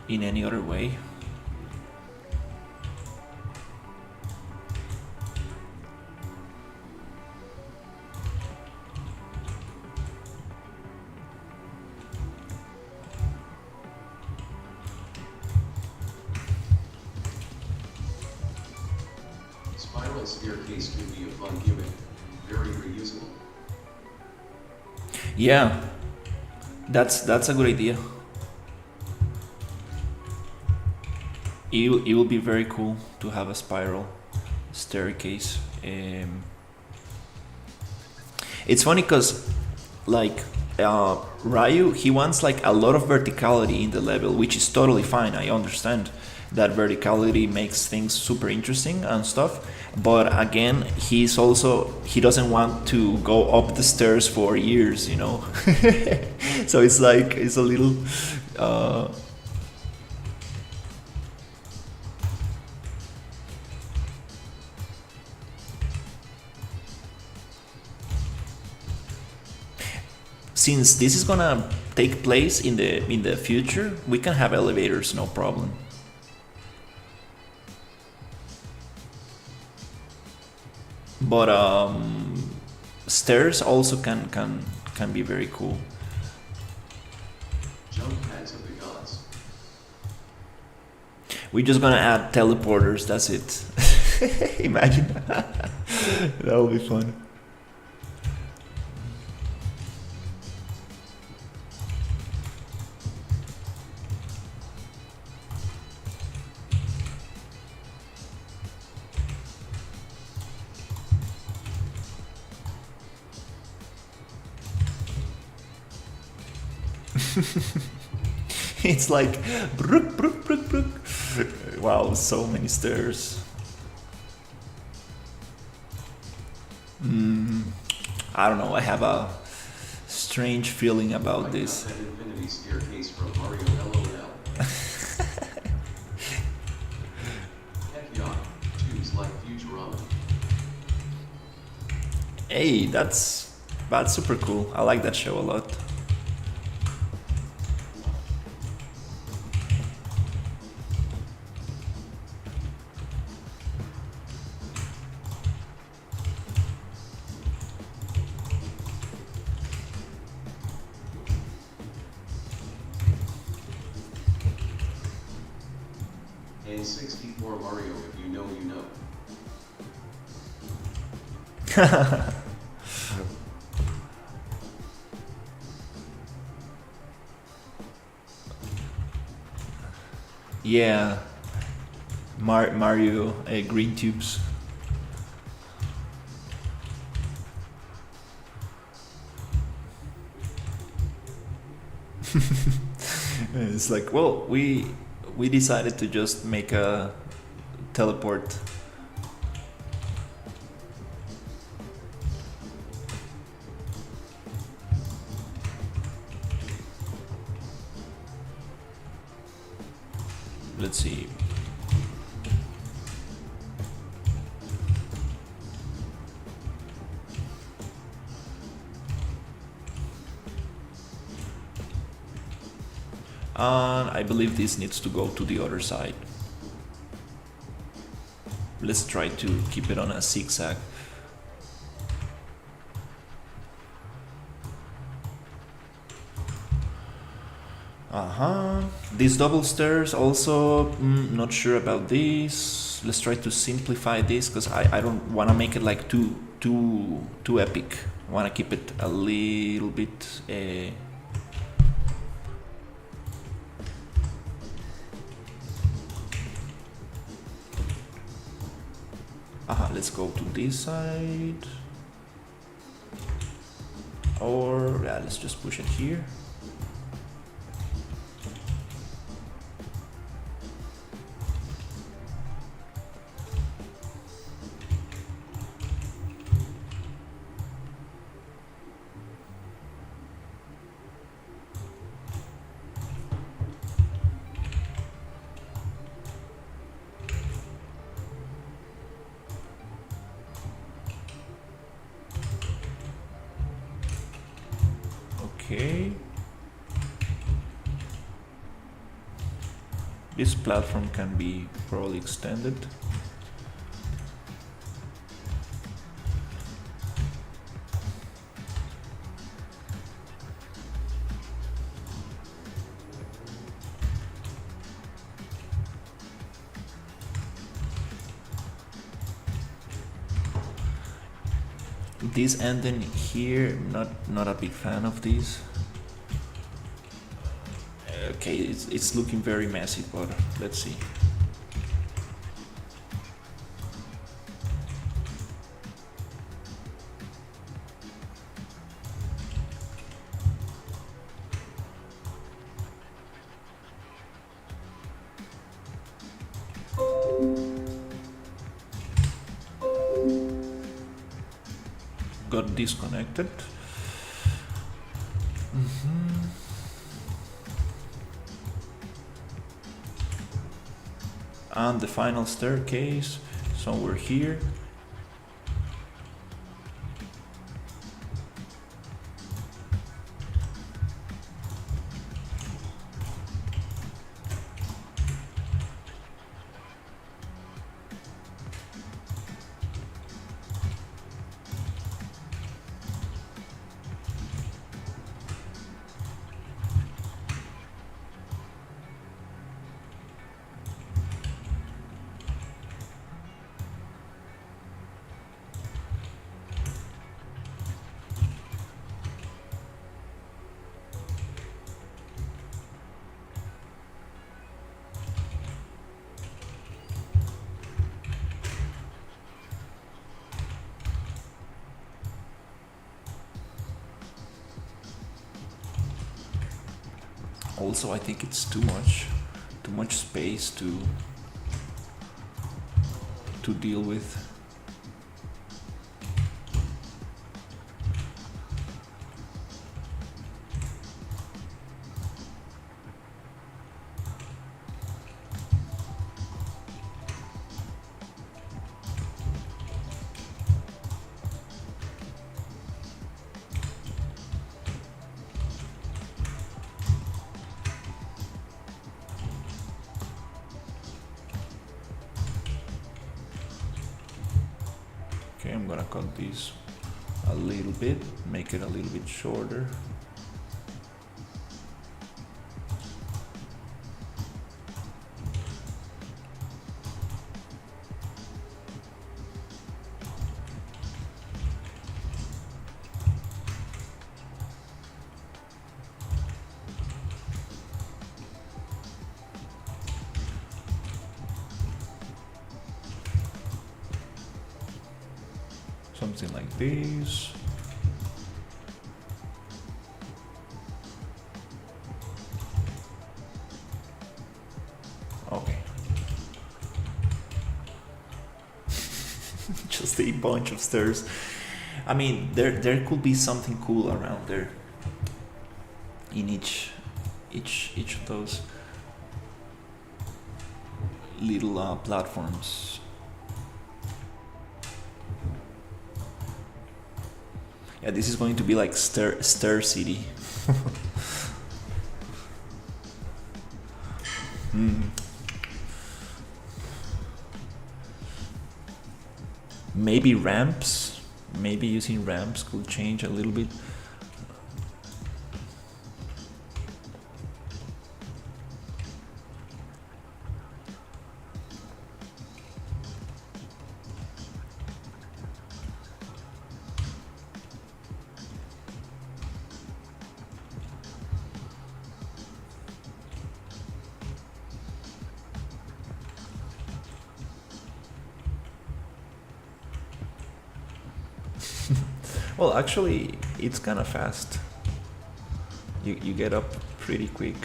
In any other way. Spiral staircase could be a fun gimmick. Very reusable. Yeah, that's a good idea. It will be very cool to have a spiral staircase. It's funny because, like, Ryu, he wants like a lot of verticality in the level, which is totally fine. I understand that verticality makes things super interesting and stuff. But again, he doesn't want to go up the stairs for years, you know. So it's like, it's a little since this is gonna take place in the future, we can have elevators, no problem. But stairs also can be very cool. Jump pads of the gods. We're just gonna add teleporters, that's it. Imagine. That would be fun. It's like brook, brook, brook, brook. Wow, so many stairs. I don't know, I have a strange feeling about this. That infinity staircase from Mario LOL. Heck yeah, tubes like Futurama. Hey, that's super cool. I like that show a lot. And 64 Mario, if you know, you know. Yeah, Mario green tubes. It's like, well, we decided to just make a teleport. let's see. And I believe this needs to go to the other side. Let's try to keep it on a zigzag. These double stairs also, not sure about this. Let's try to simplify this because I don't want to make it like too epic. I want to keep it a little bit let's go to this side. Or yeah, let's just push it here. Okay. This platform can be probably extended. This ending here, not a big fan of this. Okay, it's looking very messy, but let's see. Got disconnected. And the final staircase somewhere here. Also, I think it's too much space to deal with. Okay, I'm gonna cut this a little bit, make it a little bit shorter. Something like this. Okay. Just a bunch of stairs. I mean, there could be something cool around there in each of those. little platforms. Yeah, this is going to be like Star City. Maybe ramps. Maybe using ramps could change a little bit. Well, actually, it's kind of fast. You get up pretty quick.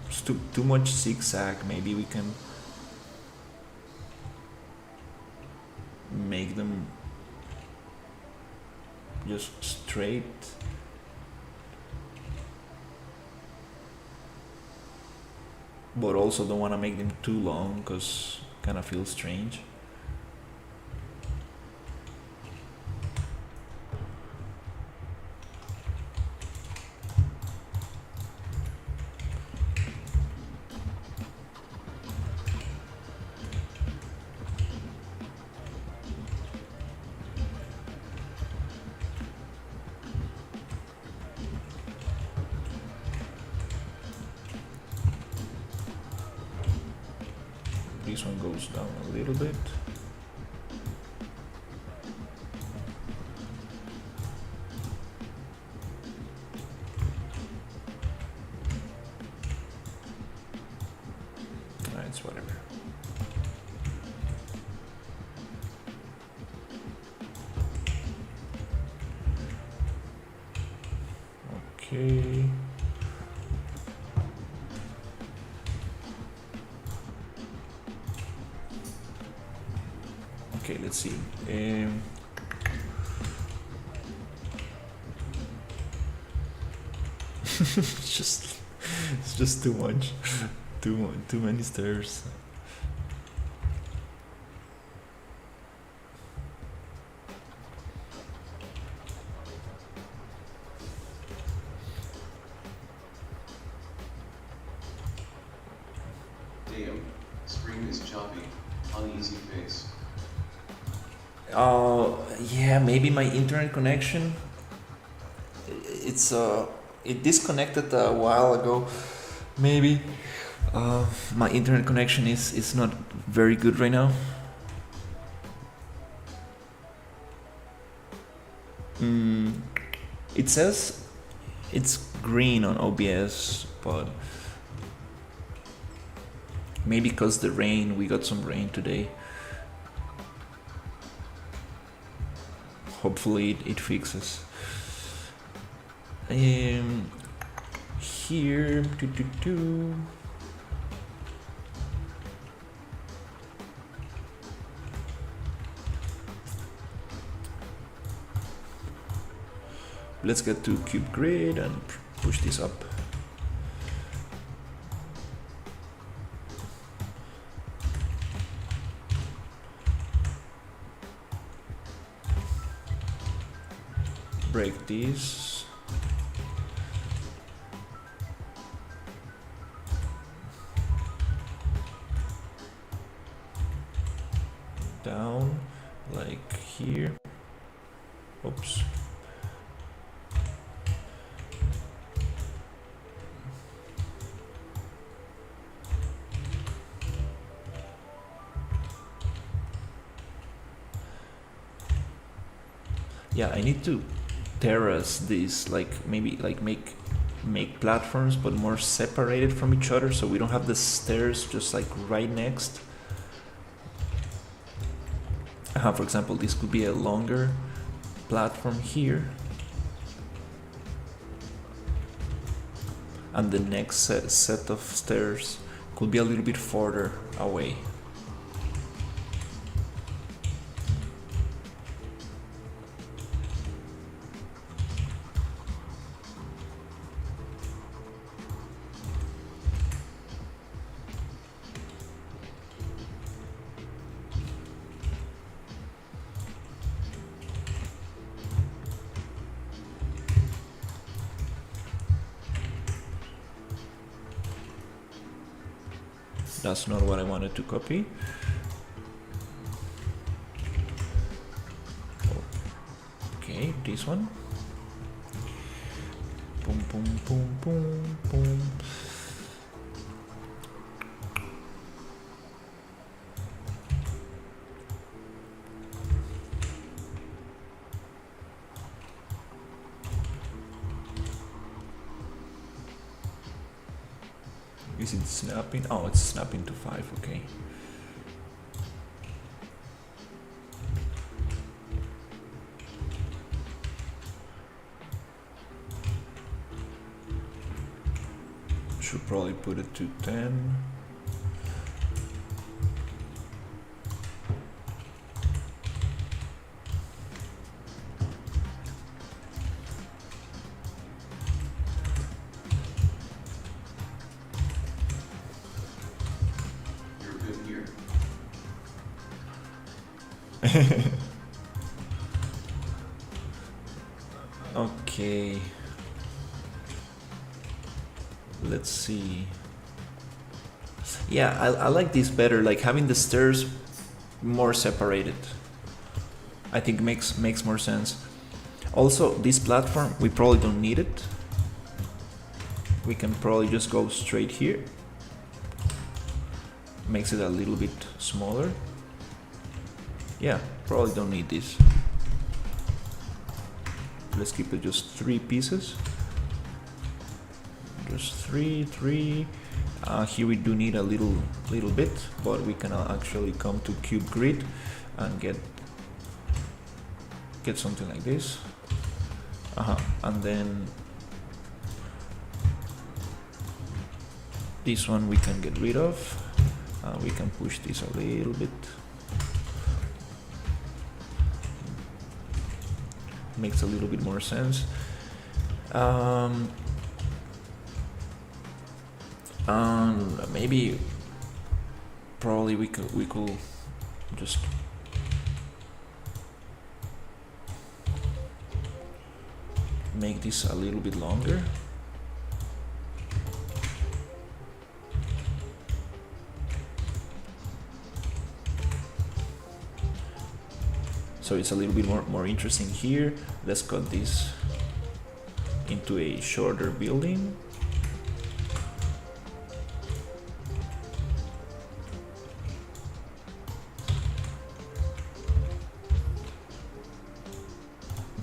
It's too much zigzag. Maybe we can make them just straight. But also don't want to make them too long because kind of feels strange. This one goes down a little bit. It's whatever. Okay. Okay, let's see. It's just too much. Too many stairs. Damn, screen is choppy. Uneasy face. Yeah, maybe my internet connection. It disconnected a while ago. Maybe my internet connection is not very good right now. It says it's green on OBS, but maybe because the rain, we got some rain today. Hopefully it fixes. Here, let's get to cube grid and push this up. Break these. Down, like here. Oops. Yeah, I need to terrace these, like maybe like make platforms but more separated from each other, so we don't have the stairs just like right next. For example, this could be a longer platform here, and the next set of stairs could be a little bit further away. That's not what I wanted to copy. Okay, this one. Boom, boom, boom, boom, boom. Is it snapping? Oh, it's snapping to 5, okay. Should probably put it to 10. Okay, let's see. Yeah, I like this better, like having the stairs more separated. I think makes more sense. Also, this platform, we probably don't need it. We can probably just go straight here. Makes it a little bit smaller. Yeah, probably don't need this. Let's keep it just 3 pieces. Just three. Here we do need a little bit, but we can actually come to cube grid and get something like this. And then this one we can get rid of. We can push this a little bit. Makes a little bit more sense. And maybe probably we could just make this a little bit longer. So it's a little bit more interesting here. Let's cut this into a shorter building.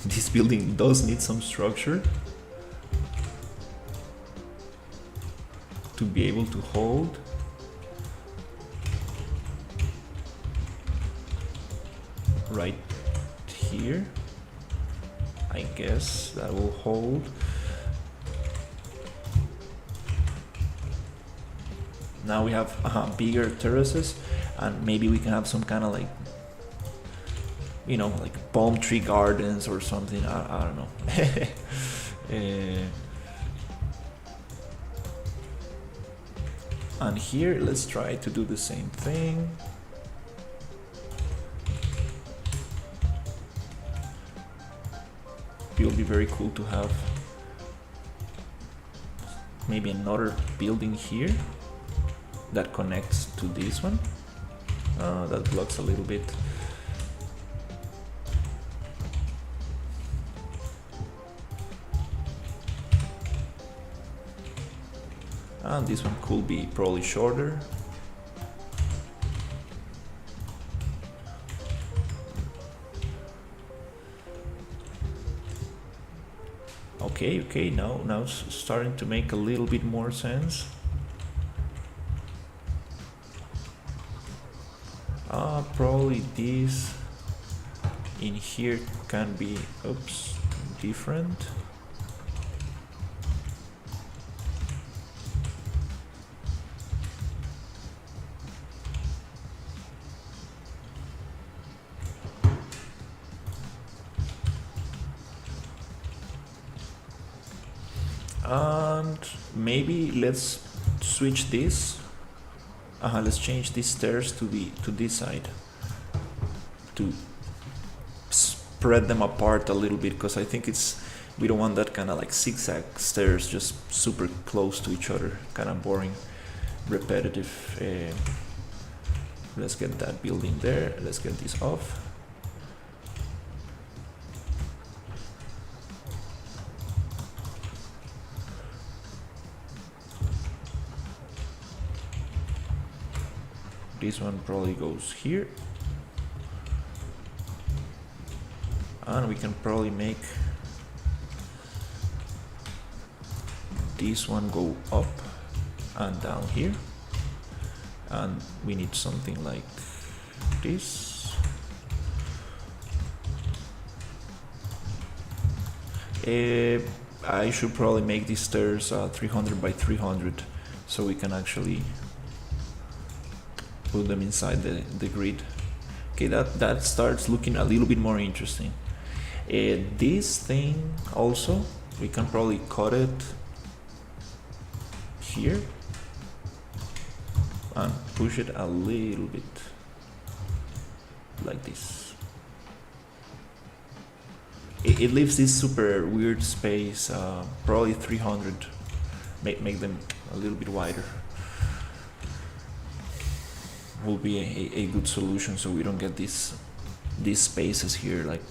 This building does need some structure to be able to hold. Right here, I guess that will hold. Now we have bigger terraces, and maybe we can have some kind of like, you know, like palm tree gardens or something. I don't know. And here, let's try to do the same thing. It will be very cool to have maybe another building here that connects to this one. That blocks a little bit. And this one could be probably shorter. Okay, now it's starting to make a little bit more sense. Probably this in here can be, different. And maybe let's switch this. Let's change these stairs to this side to spread them apart a little bit, because I think we don't want that kind of like zigzag stairs just super close to each other, kind of boring. repetitive. Let's get that building there. Let's get this off. This one probably goes here. And we can probably make this one go up and down here. And we need something like this. I should probably make these stairs 300 by 300 so we can actually put them inside the grid. Okay, that starts looking a little bit more interesting. This thing also, we can probably cut it here and push it a little bit like this. It leaves this super weird space, probably 300, make them a little bit wider. Will be a good solution so we don't get these spaces here like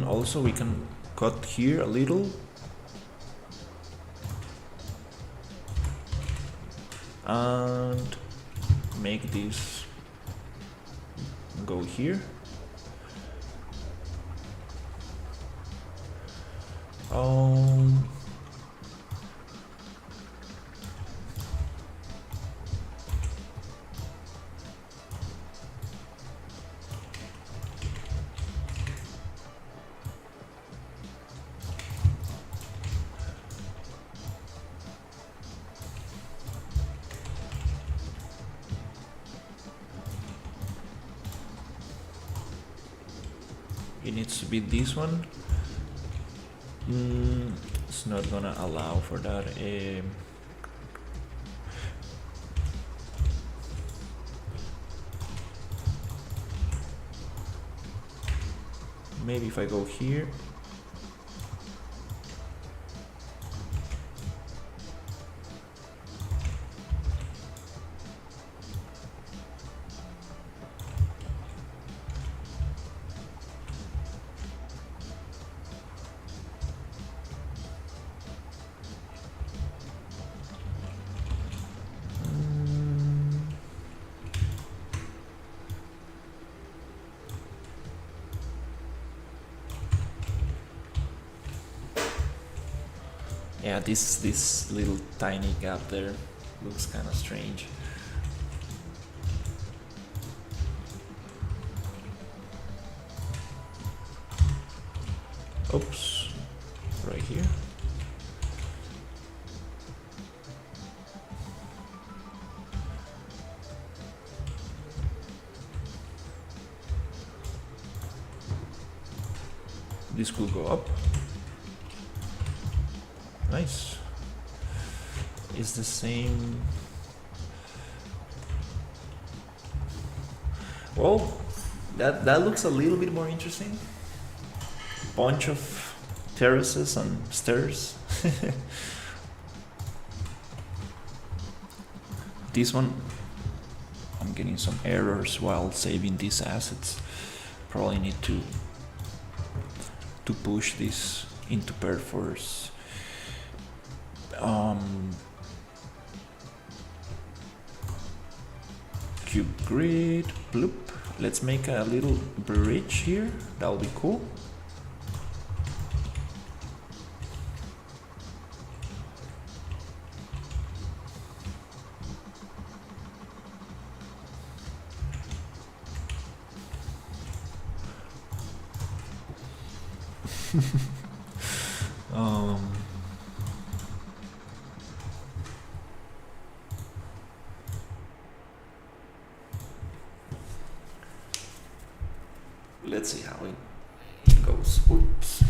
also we can cut here a little and make this go here. It needs to be this one. It's not gonna allow for that. Maybe if I go here. Yeah, this little tiny gap there looks kind of strange. Oops, right here. This could go up. Nice. It's the same. Well, that looks a little bit more interesting. Bunch of terraces and stairs. This one, I'm getting some errors while saving these assets. Probably need to push this into perforce. Cube grid, bloop. Let's make a little bridge here. That'll be cool. Let's see how it goes. Oops.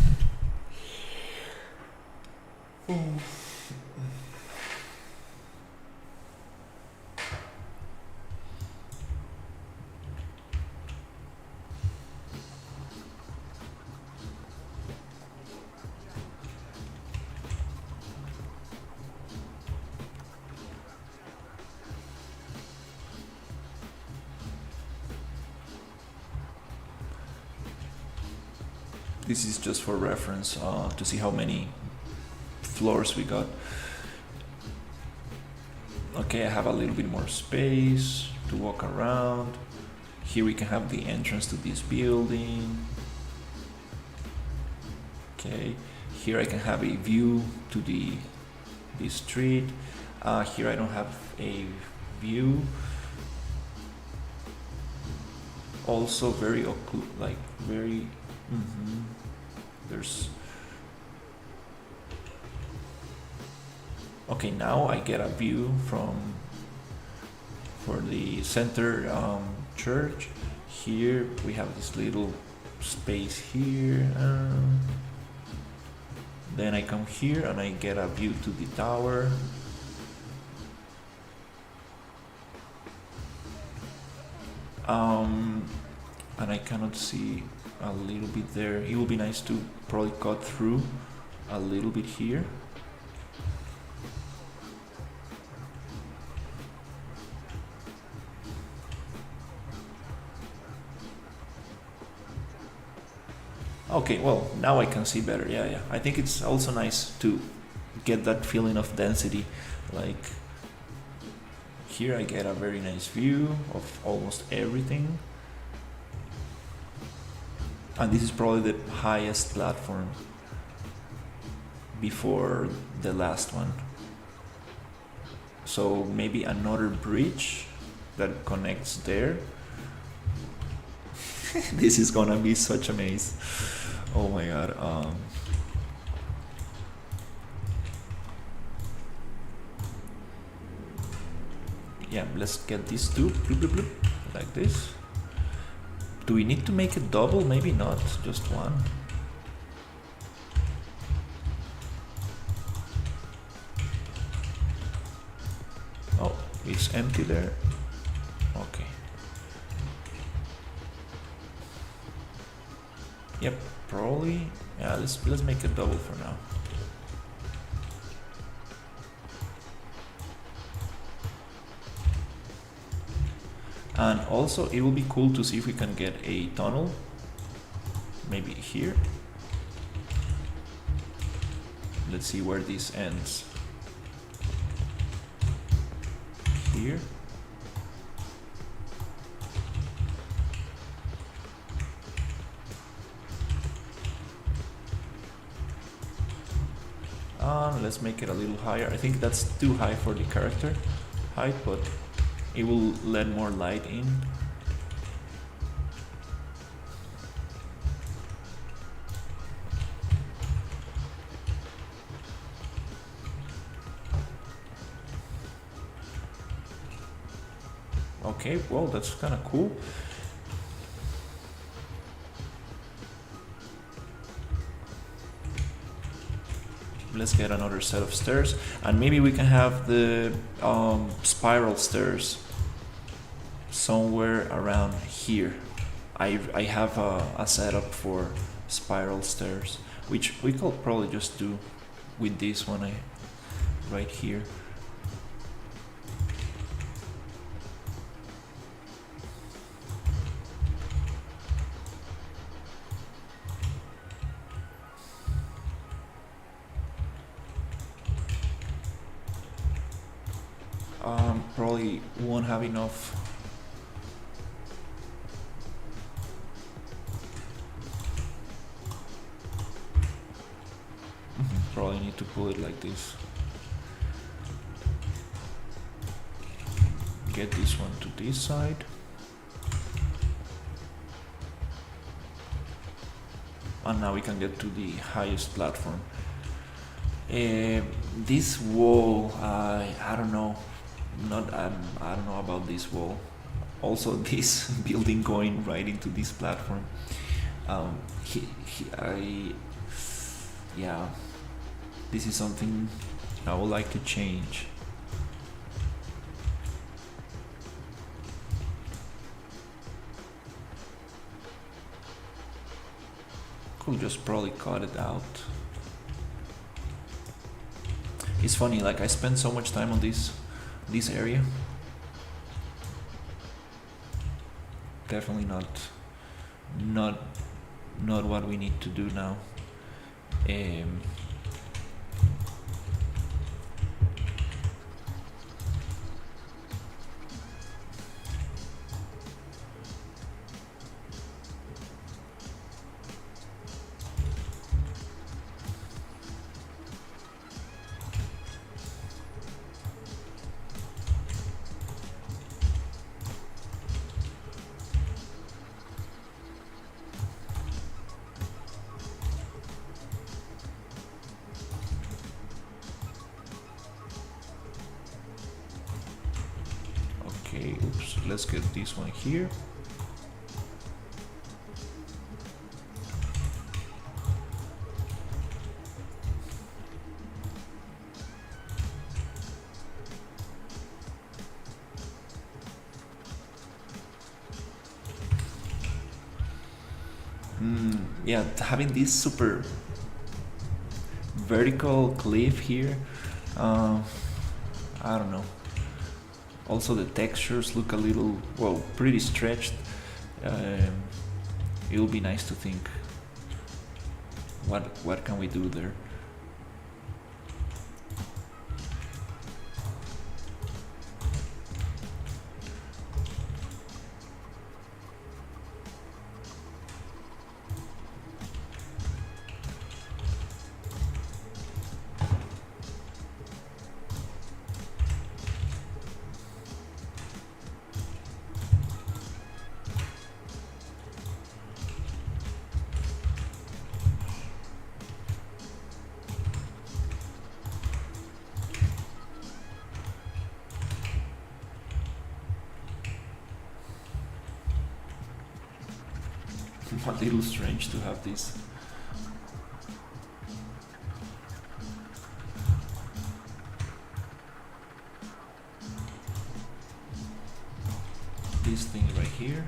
This is just for reference to see how many floors we got. Okay, I have a little bit more space to walk around. Here we can have the entrance to this building. Okay, here I can have a view to the street. Here I don't have a view. Also very like very there's okay, now I get a view for the center church. Here we have this little space here. Then I come here and I get a view to the tower. And I cannot see a little bit there. It will be nice to probably cut through a little bit here. Okay, well, now I can see better. Yeah. I think it's also nice to get that feeling of density. Like, here I get a very nice view of almost everything. And this is probably the highest platform before the last one. So maybe another bridge that connects there. This is gonna be such a maze. Oh my god. Yeah, let's get these two. Bloop, bloop, bloop, like this. Do we need to make it double? Maybe not, just one. Oh, it's empty there. Okay. Yep, probably. Yeah, let's make it double for now. And also it will be cool to see if we can get a tunnel, maybe here. Let's see where this ends. Here. Let's make it a little higher. I think that's too high for the character height, but it will let more light in. Okay, well, that's kind of cool. Let's get another set of stairs, and maybe we can have the spiral stairs somewhere around here. I have a setup for spiral stairs, which we could probably just do with this one right here. Probably won't have enough. Probably need to pull it like this. Get this one to this side. And now we can get to the highest platform. This wall, I don't know. I don't know about this wall. Also, this building going right into this platform. Yeah, this is something I would like to change. Could just probably cut it out. It's funny, like I spent so much time on this area. Definitely not not what we need to do now. Okay, oops, let's get this one here. Yeah, having this super vertical cliff here, I don't know. Also the textures look a little, well, pretty stretched. It'll be nice to think what can we do there. A little strange to have this. This thing right here.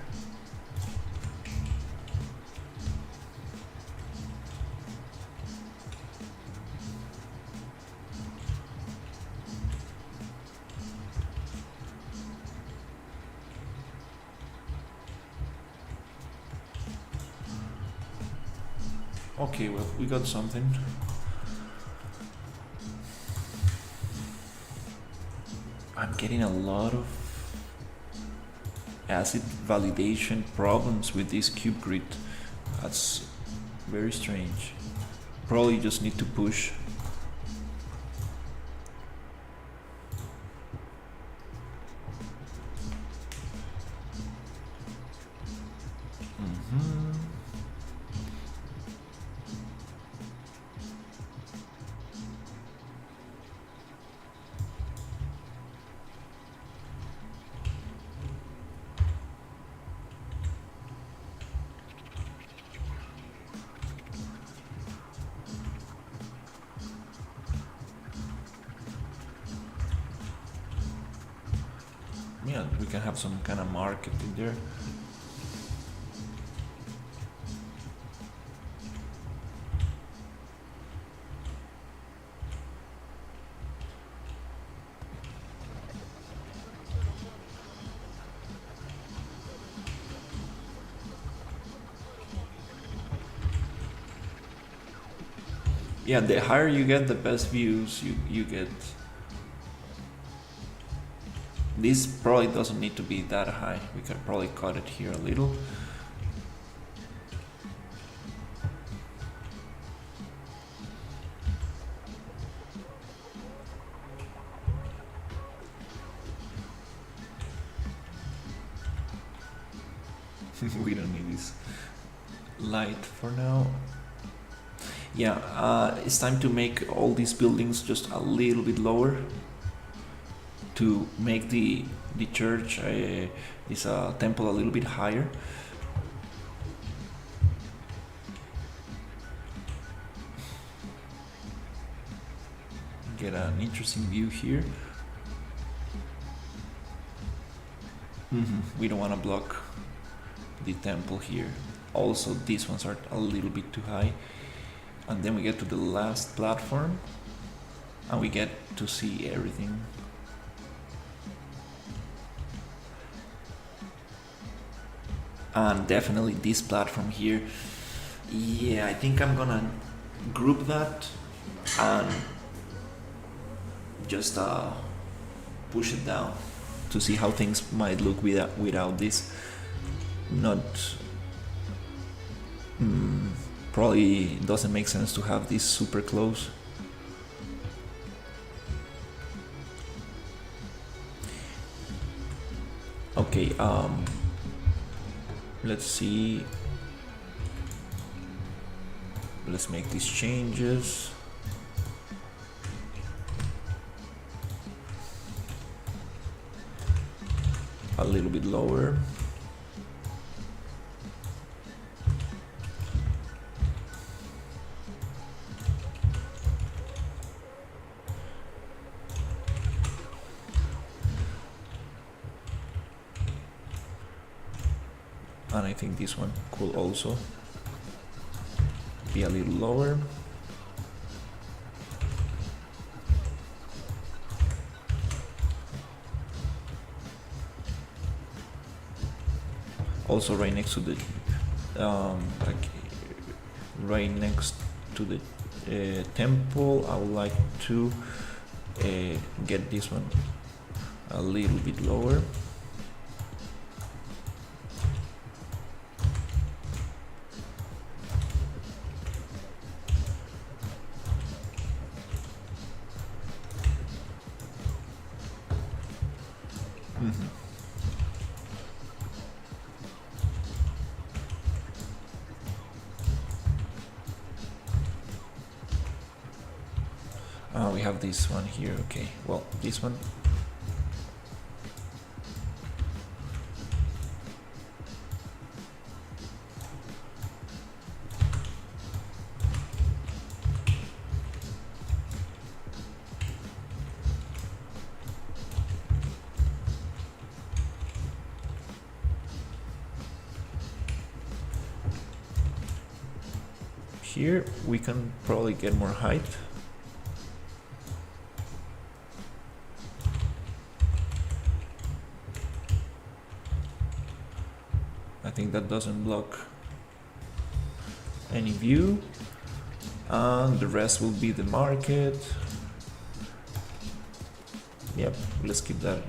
Okay, well, we got something. I'm getting a lot of acid validation problems with this cube grid. That's very strange. Probably just need to push. Yeah, we can have some kind of market in there. Yeah, the higher you get, the best views you get. This probably doesn't need to be that high. We could probably cut it here a little. We don't need this light for now. Yeah, it's time to make all these buildings just a little bit lower to make the church, this temple, a little bit higher. Get an interesting view here. We don't want to block the temple here. Also, these ones are a little bit too high. And then we get to the last platform and we get to see everything. And definitely this platform here, Yeah, I think I'm gonna group that and just push it down to see how things might look without this. Not probably doesn't make sense to have this super close. Okay, let's see. Let's make these changes. A little bit lower. And I think this one could also be a little lower. Also right next to the like right next to the temple, I would like to get this one a little bit lower. We have this one here. Okay, well, this one. Here we can probably get more height. I think that doesn't block any view, and the rest will be the market. Yep, let's keep that.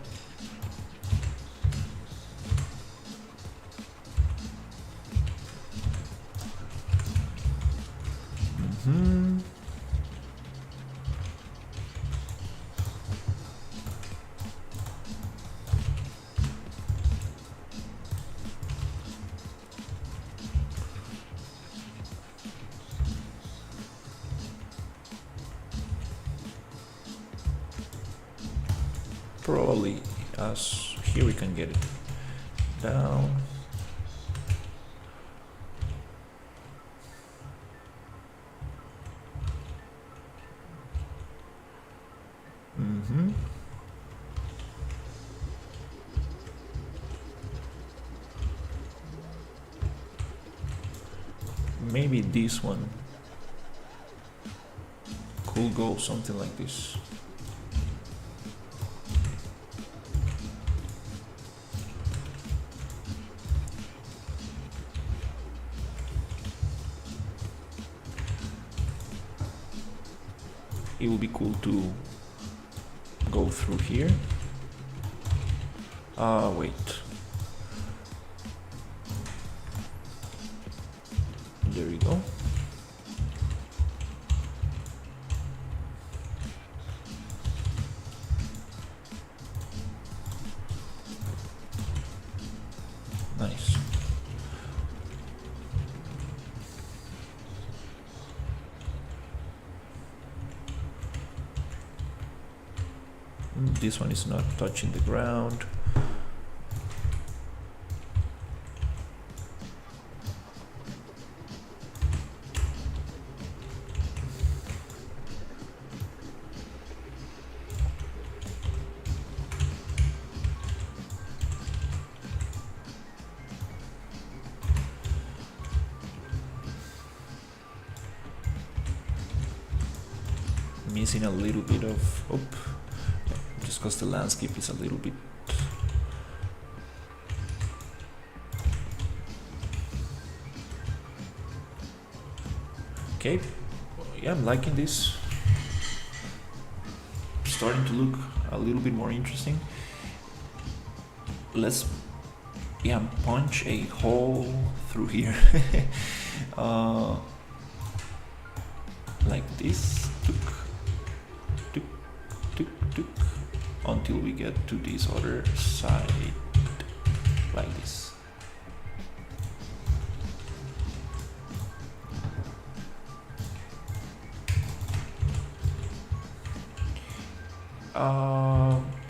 Probably as here we can get it down. Maybe this one could go something like this. It would be cool to go through here. Wait. There we go. Nice. This one is not touching the ground. Missing a little bit of just because the landscape is a little bit Okay, yeah, I'm liking this. Starting to look a little bit more interesting. Let's punch a hole through here. Like this, tuk, tuk, tuk, until we get to this other side, like this.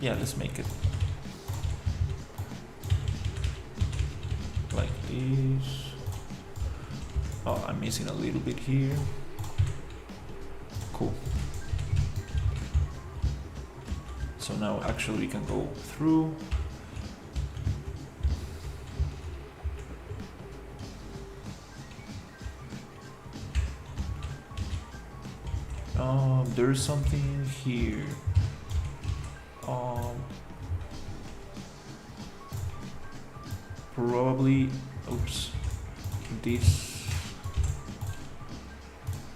Yeah, let's make it like this. Oh, I'm missing a little bit here. Cool. So now actually we can go through. There's something here. Probably, oops, this,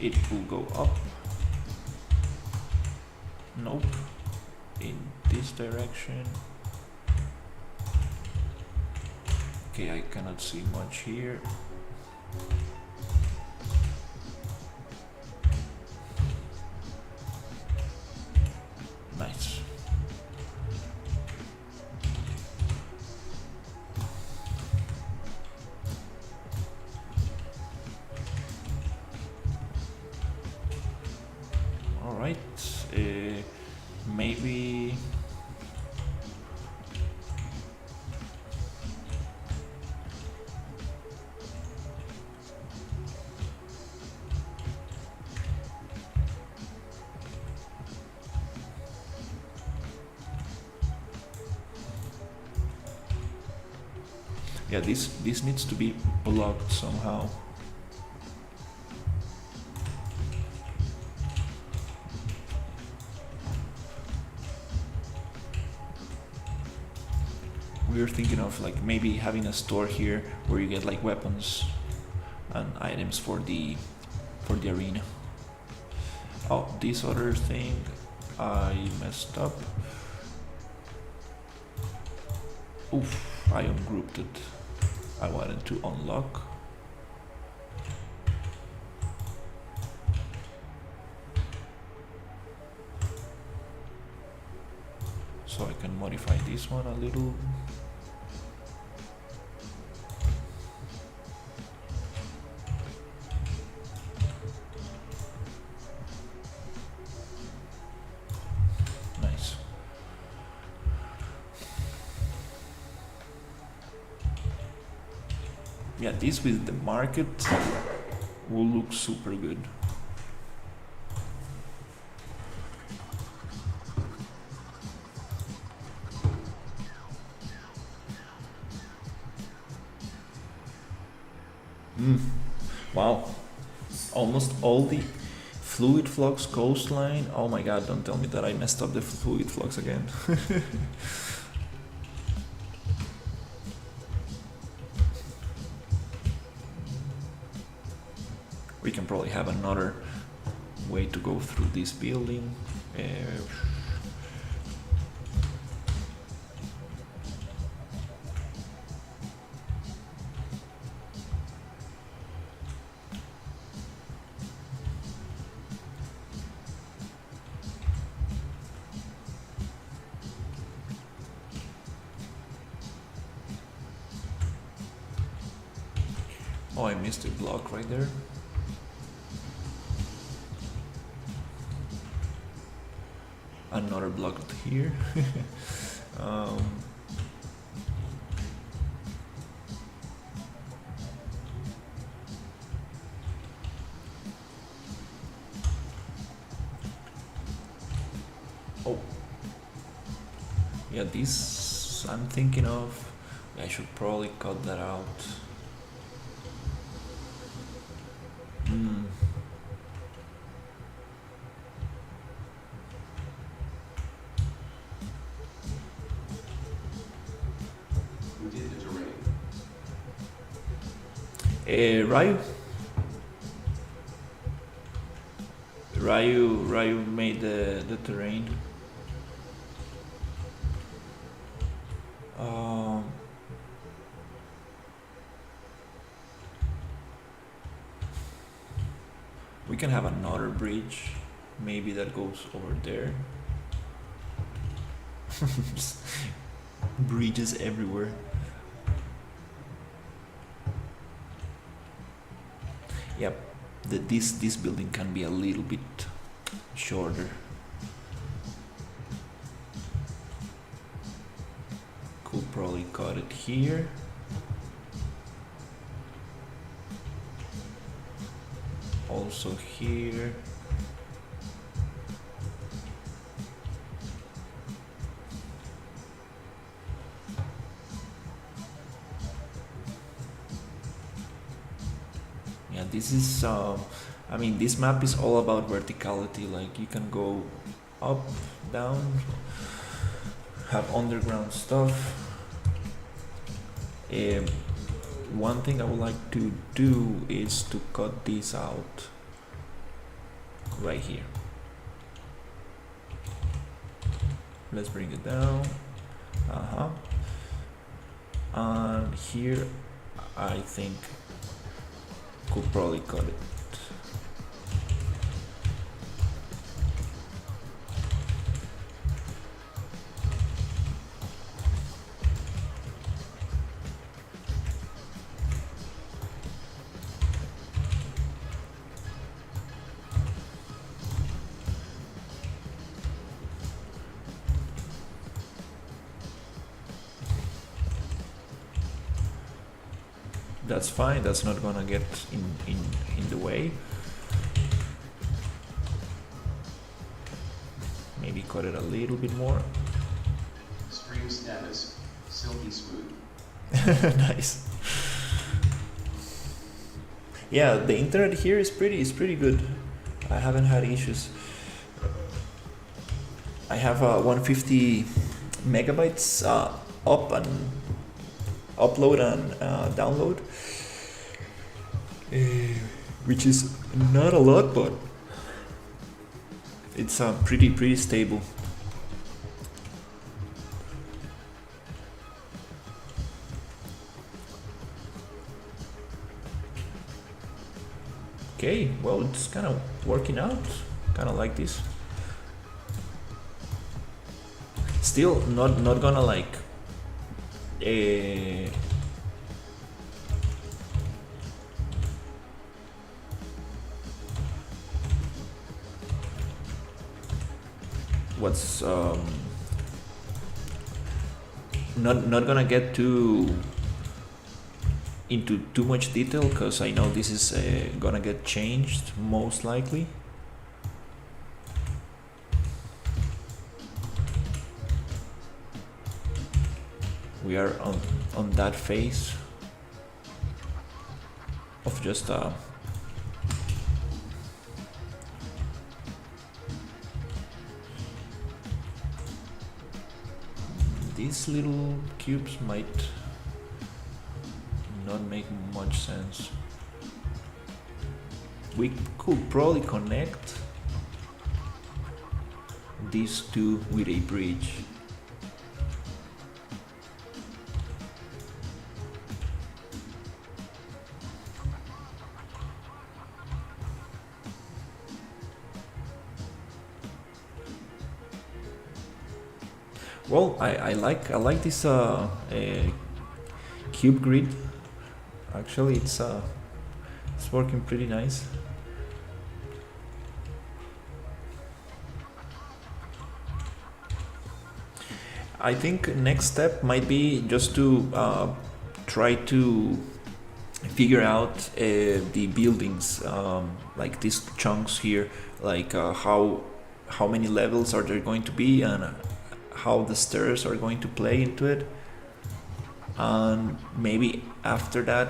it will go up. Nope, in this direction. Okay, I cannot see much here. Nice. All right, maybe yeah, this needs to be blocked somehow. We were thinking of like maybe having a store here where you get like weapons and items for the arena. Oh, this other thing I messed up. Oof, I ungrouped it. I wanted to unlock. So I can modify this one a little. Nice. Yeah, this with the market will look super good. Wow, almost all the fluid flux coastline. Oh my god, don't tell me that I messed up the fluid flux again. We can probably have another way to go through this building. Oh, I missed a block right there. Another block here. Oh, yeah, this I'm thinking of. I should probably cut that out. Who did the terrain? Ryu? Ryu made the terrain. We can have another bridge, maybe that goes over there. Bridges everywhere. Yep, this building can be a little bit shorter. Could probably cut it here. Also here. Yeah, this is I mean, this map is all about verticality. Like, you can go up, down, have underground stuff. One thing I would like to do is to cut this out right here. Let's bring it down. And here I think could probably cut it. That's fine, that's not gonna get in the way. Maybe cut it a little bit more. Stream status, silky smooth. Nice. Yeah, the internet here is pretty good. I haven't had issues. I have 150 megabytes up and upload and download, which is not a lot, but it's pretty stable. Okay, well, it's kind of working out, kind of like this. Still not gonna like what's not gonna get into too much detail, because I know this is gonna get changed most likely. We are on that phase of just these little cubes might not make much sense. We could probably connect these two with a bridge. Well, I like this cube grid. Actually, it's working pretty nice. I think next step might be just to try to figure out the buildings, like these chunks here, like how many levels are there going to be, and how the stairs are going to play into it, and maybe after that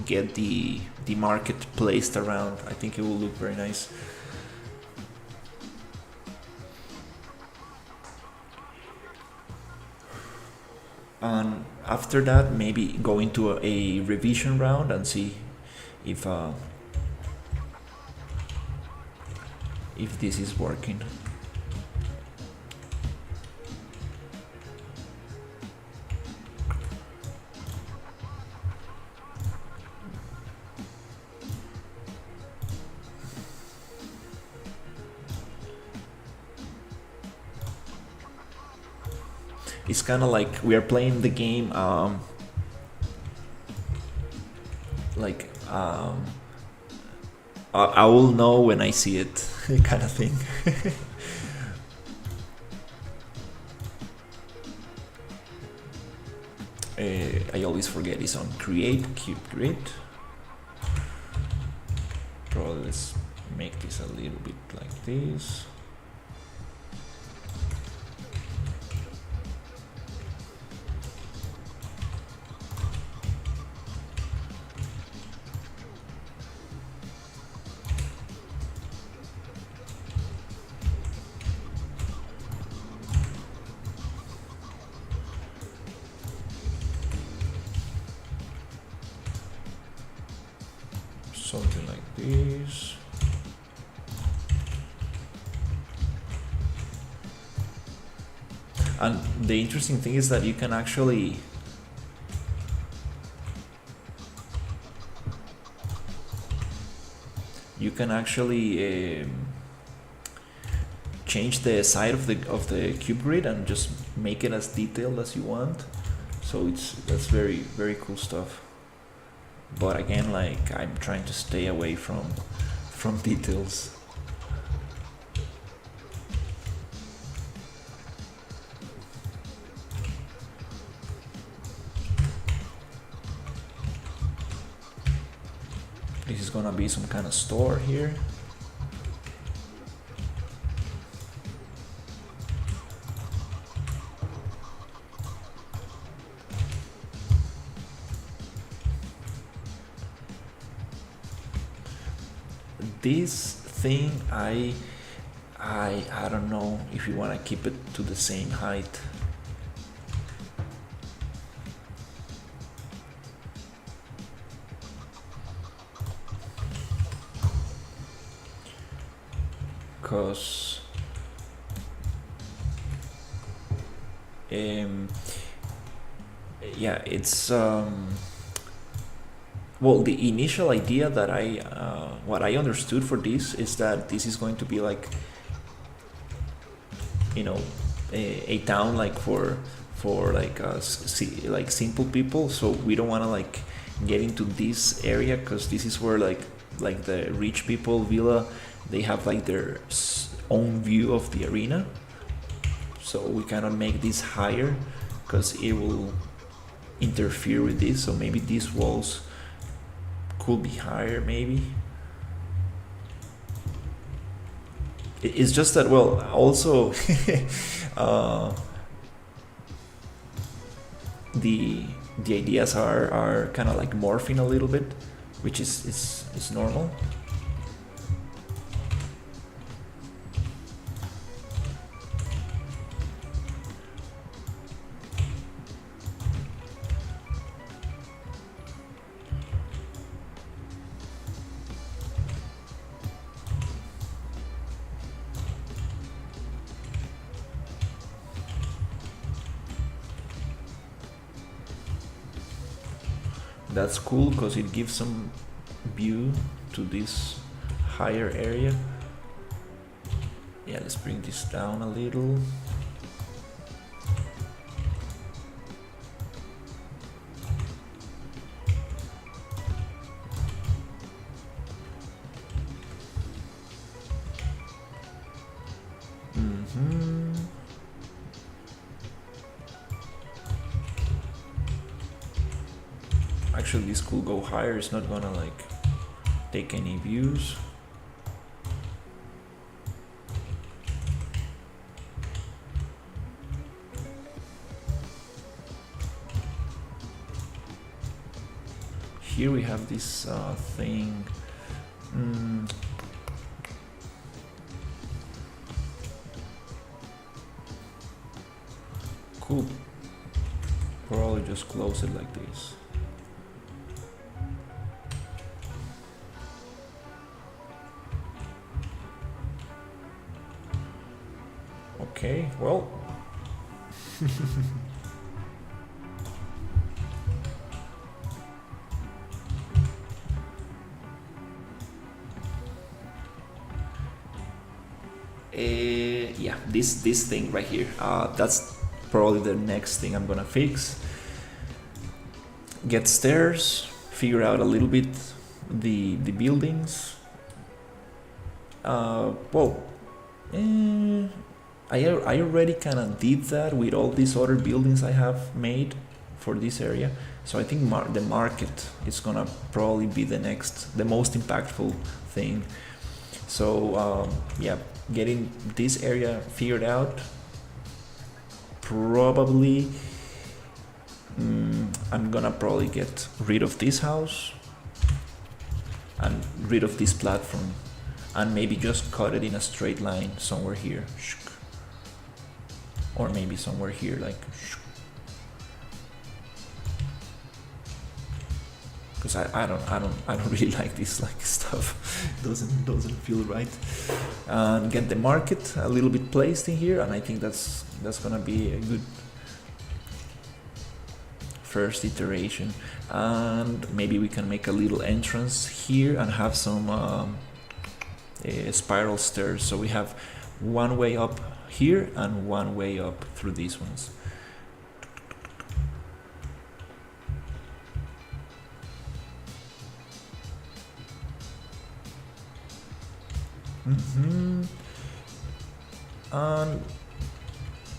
get the market placed around. I think it will look very nice. And after that, maybe go into a revision round and see if if this is working. It's kind of like we are playing the game I will know when I see it kind of thing. I always forget it's on create cube grid. Probably let's make this a little bit like this. Something like this. And the interesting thing is that you can actually change the side of the cube grid and just make it as detailed as you want. So that's very, very cool stuff. But again, like, I'm trying to stay away from details. This is gonna be some kind of store here. This thing, I don't know if you want to keep it to the same height. Because yeah, it's well, the initial idea that what I understood for this is that this is going to be like, you know, a town like for like like simple people. So we don't want to like get into this area because this is where like the rich people villa, they have like their own view of the arena. So we cannot make this higher because it will interfere with this. So maybe these walls could be higher, maybe. It's just that, well, also the ideas are kind of like morphing a little bit, which is normal. That's cool because it gives some view to this higher area. Yeah, let's bring this down a little. Actually, this could go higher. It's not gonna like take any views. Here we have this thing. Cool. Probably just close it like this. well. Yeah, this thing right here. That's probably the next thing I'm gonna fix. Get stairs, figure out a little bit the buildings. Well, I already kind of did that with all these other buildings I have made for this area. So I think the market is gonna probably be the most impactful thing. So yeah, getting this area figured out. Probably I'm gonna probably get rid of this house and rid of this platform, and maybe just cut it in a straight line somewhere here, or maybe somewhere here, like, because I don't really like this like stuff. doesn't feel right. And get the market a little bit placed in here, and I think that's gonna be a good first iteration. And maybe we can make a little entrance here and have some spiral stairs, so we have one way up here and one way up through these ones. And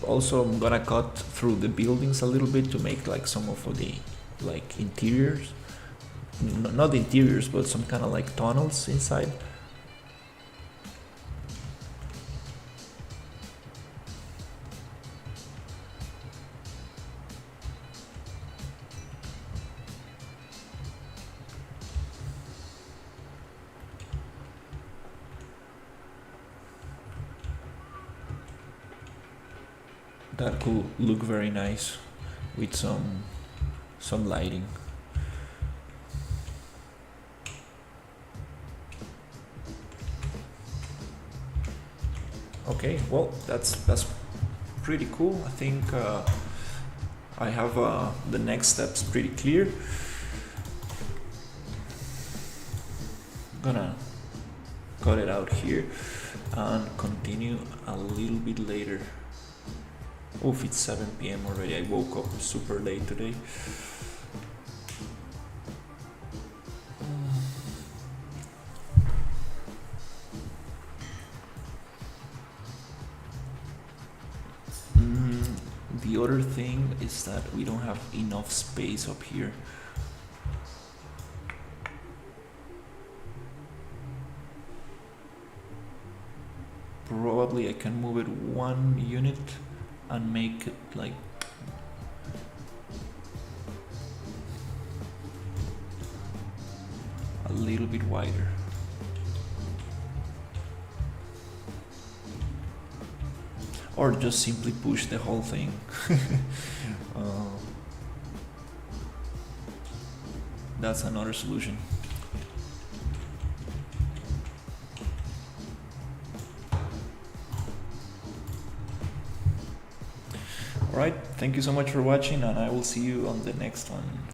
also I'm gonna cut through the buildings a little bit to make like some of the like interiors, not interiors, but some kind of like tunnels inside. That could look very nice with some lighting. Okay, well, that's pretty cool. I think I have the next steps pretty clear. I'm gonna cut it out here and continue a little bit later. Oof, it's 7 p.m. already. I woke up super late today. The other thing is that we don't have enough space up here. Probably I can move it one unit and make it like a little bit wider. Or just simply push the whole thing. That's another solution. Alright, thank you so much for watching, and I will see you on the next one.